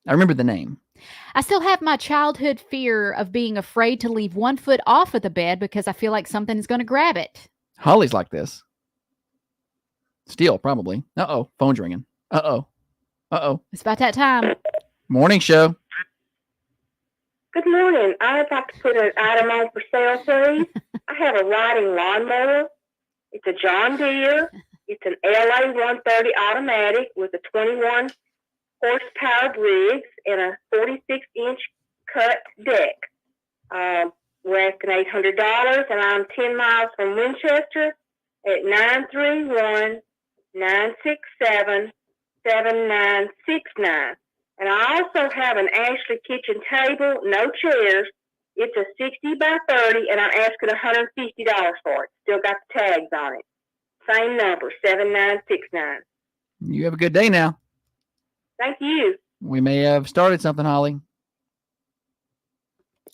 S1: I remember the name.
S4: I still have my childhood fear of being afraid to leave one foot off of the bed because I feel like something's going to grab it.
S1: Holly's like this. Still, probably. Uh-oh. Phone's ringing. Uh-oh. Uh-oh.
S4: It's about that time.
S1: Morning show.
S11: Good morning. I'd like to put an item on for sale, please. I have a riding lawnmower. It's a John Deere. It's an LA 130 automatic with a 21 horsepower Briggs and a 46-inch cut deck. We're asking $800, and I'm 10 miles from Winchester at 931-967-7969. And I also have an Ashley kitchen table, no chairs. It's a 60 by 30, and I'm asking $150 for it. Still got the tags on it. Same number, 7969.
S1: You have a good day now.
S11: Thank you.
S1: We may have started something, Holly.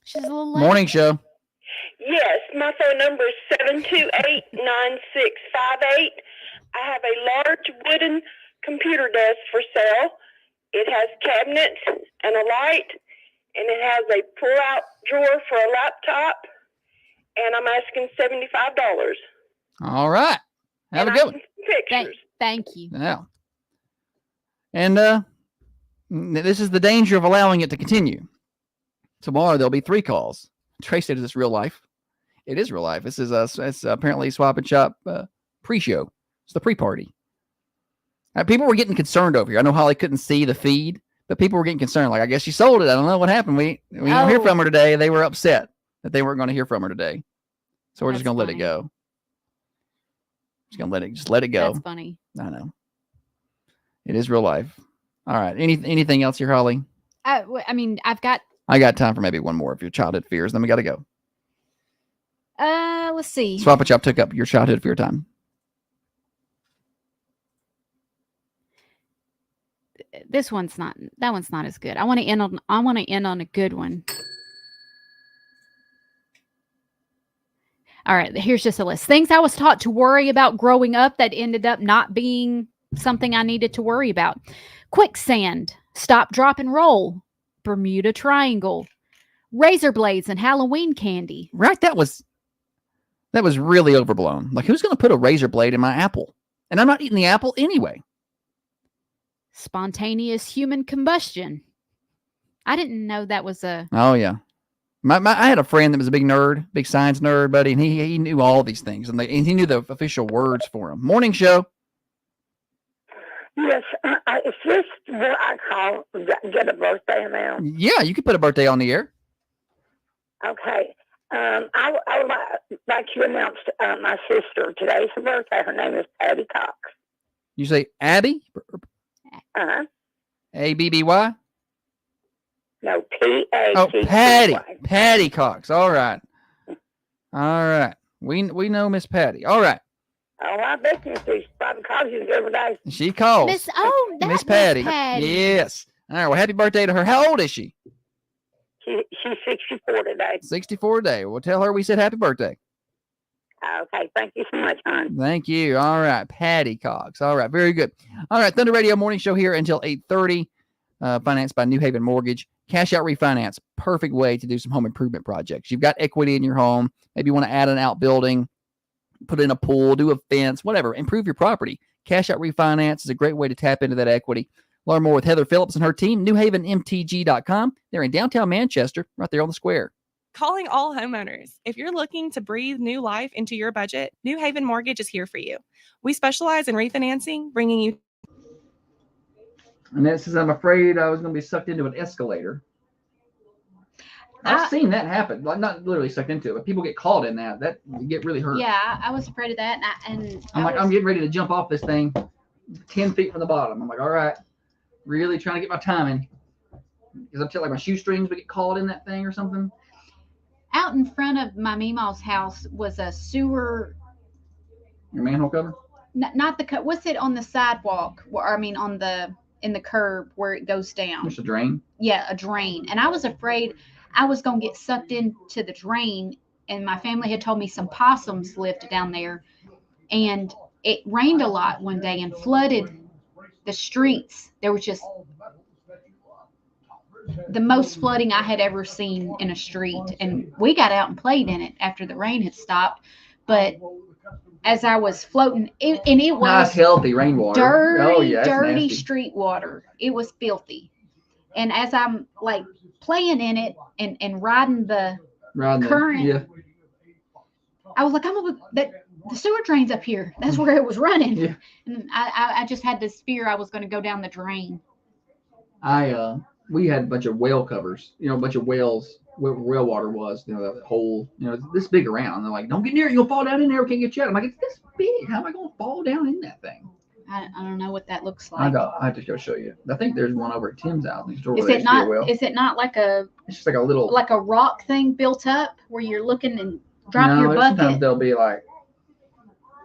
S4: She's a little late.
S1: Morning show.
S11: Yes, my phone number is 728-9658. I have a large wooden computer desk for sale. It has cabinets and a light, and it has a pull-out drawer for a laptop, and I'm asking $75.
S1: All right. Have a good one.
S11: Pictures.
S4: Thank you.
S1: Yeah. And this is the danger of allowing it to continue. Tomorrow there'll be 3 calls. Trey said, "Is this real life?" It is real life. This is it's apparently Swap and Shop pre-show. It's the pre-party. People were getting concerned over here. I know Holly couldn't see the feed, but people were getting concerned. Like, I guess she sold it. I don't know what happened. We don't hear from her today. They were upset that they weren't going to hear from her today. So we're just going to let it go. Just going to let it go.
S4: That's funny.
S1: I know. It is real life. All right. Anything else here, Holly?
S4: I mean, I got
S1: time for maybe one more of your childhood fears. Then we got to go.
S4: Let's see.
S1: Swap and Shop took up your childhood fear time.
S4: That one's not as good. I want to end on a good one. All right, here's just a list. Things I was taught to worry about growing up that ended up not being something I needed to worry about. Quicksand, stop, drop, and roll, Bermuda Triangle, razor blades, and Halloween candy.
S1: Right, that was really overblown. Like, who's going to put a razor blade in my apple? And I'm not eating the apple anyway.
S4: Spontaneous human combustion. I didn't know that was a...
S1: Oh, yeah. I had a friend that was a big nerd, big science nerd, buddy, and he knew all these things, and he knew the official words for them. Morning show.
S11: Yes, is this what I call get a birthday amount?
S1: Yeah, you could put a birthday on the air.
S11: Okay. I would like you to announce my sister. Today's her birthday. Her name is Patty Cox.
S1: You say Abby?
S11: Uh-huh.
S1: Abby?
S11: No, P-A-T-T-Y.
S1: Oh, Patty. Patty Cox. All right. All right. We know Miss Patty. All right.
S11: Oh, I bet you she probably calls you every day.
S1: She calls.
S4: Miss
S1: Miss Patty. Yes. All right. Well, happy birthday to her. How old is she?
S11: She's 64 today.
S1: 64 today. We'll tell her we said happy birthday.
S11: Okay. Thank you so much, hon.
S1: Thank you. All right. Patty Cox. All right. Very good. All right. Thunder Radio Morning Show here until 8:30. Financed by New Haven Mortgage. Cash out refinance. Perfect way to do some home improvement projects. You've got equity in your home. Maybe you want to add an outbuilding, put in a pool, do a fence, whatever. Improve your property. Cash out refinance is a great way to tap into that equity. Learn more with Heather Phillips and her team. NewHavenMTG.com. They're in downtown Manchester, right there on the square.
S15: Calling all homeowners. If you're looking to breathe new life into your budget, New Haven Mortgage is here for you. We specialize in refinancing, bringing you.
S1: And that says, I'm afraid I was going to be sucked into an escalator. I've seen that happen. Like, not literally sucked into it, but people get caught in that. That you get really hurt.
S4: Yeah, I was afraid of that.
S1: I'm getting ready to jump off this thing 10 feet from the bottom. I'm like, all right, really trying to get my timing. Because I'm telling like my shoestrings would get caught in that thing or something.
S2: Out in front of my Meemaw's house was a sewer.
S1: Your manhole cover?
S2: Not the cut. What's it on the sidewalk? Or I mean, on the in the curb where it goes down.
S1: Just a drain.
S2: Yeah, a drain. And I was afraid I was going to get sucked into the drain. And my family had told me some possums lived down there. And it rained a lot one day and flooded the streets. There was just the most flooding I had ever seen in a street. And we got out and played in it after the rain had stopped. But as I was floating, it was
S1: nice, healthy rainwater.
S2: Dirty street water. It was filthy. And as I'm like playing in it and riding the current, I was like, the sewer drain's up here. That's where it was running. Yeah. And I just had this fear I was going to go down the drain.
S1: We had a bunch of whale covers, a bunch of whales, where whale water was, that hole, this big around. They're like, don't get near it. You'll fall down in there. We can't get you out. I'm like, it's this big. How am I going to fall down in that thing?
S2: I don't know what that looks like.
S1: I have to go show you. I think there's one over at Tim's house next door.
S2: Is it not like
S1: it's just like a little,
S2: like a rock thing built up where you're looking and drop your bucket?
S1: Sometimes they'll be like,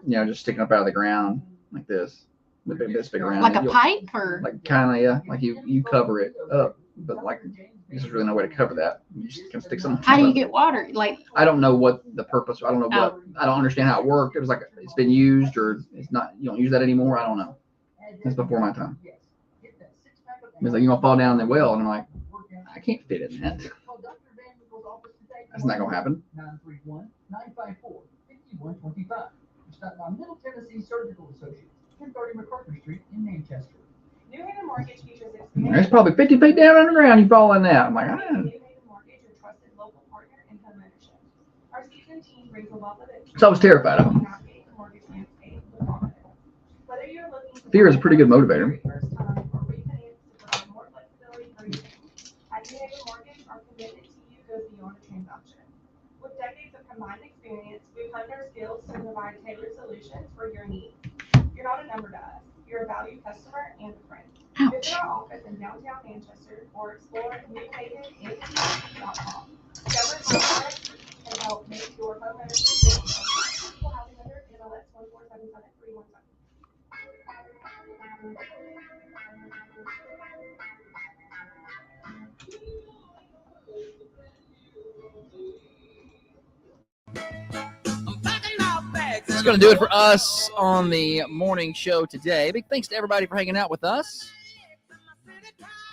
S1: just sticking up out of the ground like this. This big around.
S2: Like a pipe or?
S1: Like kind of, yeah. Like you cover it up, but like there's really no way to cover that. You just can stick something.
S2: How do you get water? Like
S1: I don't know what the purpose. I don't know what. I don't understand how it worked. It was like it's been used or it's not. You don't use that anymore. I don't know. That's before my time. It's like gonna fall down the well, and I'm like, I can't fit in that. That's not gonna happen.
S13: 931-954-5125. Stop by Middle Tennessee Surgical Associates, 1030 MacArthur Street in Manchester.
S15: New Haven Mortgage features
S1: There's probably 50 feet down underground. You fall in that. I'm like,
S15: New Haven Mortgage, your trusted local partner in home ownership. Our seasoned team brings a wealth of experience.
S1: So I was terrified of them.
S15: Whether you're looking
S1: Fear is a pretty good motivator.
S15: first time or refinance to provide more flexibility for you. At New Haven Mortgage, our commitment to you goes beyond a transaction. With decades of combined experience, we've honed our skills to provide tailored solutions for your needs. You're not a number to us. You're a valued customer and a friend. Visit our office in downtown Manchester or explore newhavenmc.com. Discover how ours can help make your home ownership business. Equal housing lender, NMLS 1477317.
S1: That's going to do it for us on the morning show today. Big thanks to everybody for hanging out with us.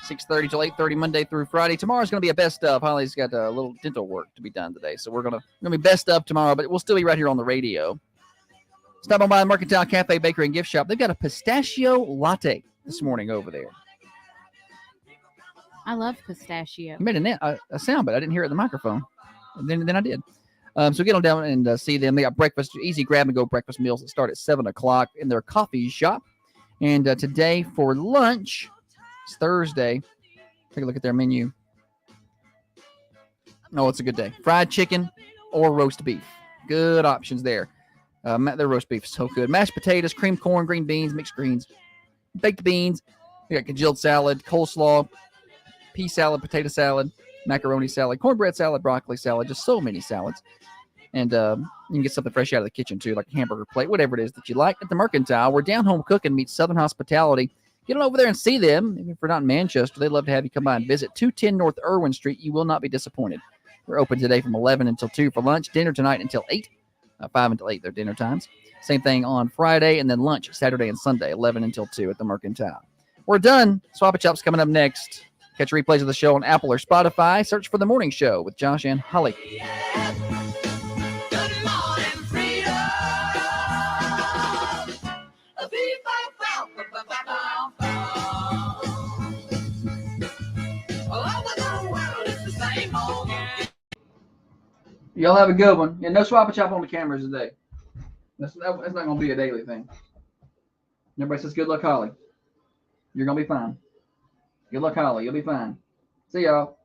S1: 6:30 till 8:30 Monday through Friday. Tomorrow's going to be a best of. Holly's got a little dental work to be done today, so we're going to be best of tomorrow, but we'll still be right here on the radio. Stop on by the Mercantile Cafe, Bakery, and Gift Shop. They've got a pistachio latte this morning over there.
S4: I love pistachio.
S1: You made a sound, but I didn't hear it in the microphone. And then I did. So get on down and see them. They got breakfast, easy grab-and-go breakfast meals that start at 7 o'clock in their coffee shop. And today for lunch, it's Thursday. Take a look at their menu. Oh, it's a good day. Fried chicken or roast beef. Good options there. Their roast beef is so good. Mashed potatoes, cream corn, green beans, mixed greens, baked beans. We got congealed salad, coleslaw, pea salad, potato salad, macaroni salad, cornbread salad, broccoli salad, just so many salads. And you can get something fresh out of the kitchen, too, like a hamburger plate, whatever it is that you like. At the Mercantile, where Down Home Cooking meets Southern Hospitality. Get on over there and see them. Even if you're not in Manchester, they'd love to have you come by and visit 210 North Irwin Street. You will not be disappointed. They're open today from 11 until 2 for lunch, dinner tonight until 8, 5 until 8, their dinner times. Same thing on Friday, and then lunch Saturday and Sunday, 11 until 2 at the Mercantile. We're done. Swap Chop's coming up next. Catch replays of the show on Apple or Spotify. Search for The Morning Show with Josh and Holly. Y'all have a good one. Yeah, no Swap Chop on the cameras today. That's not going to be a daily thing. Everybody says, good luck, Holly. You're going to be fine. Good luck, Holly. You'll be fine. See y'all.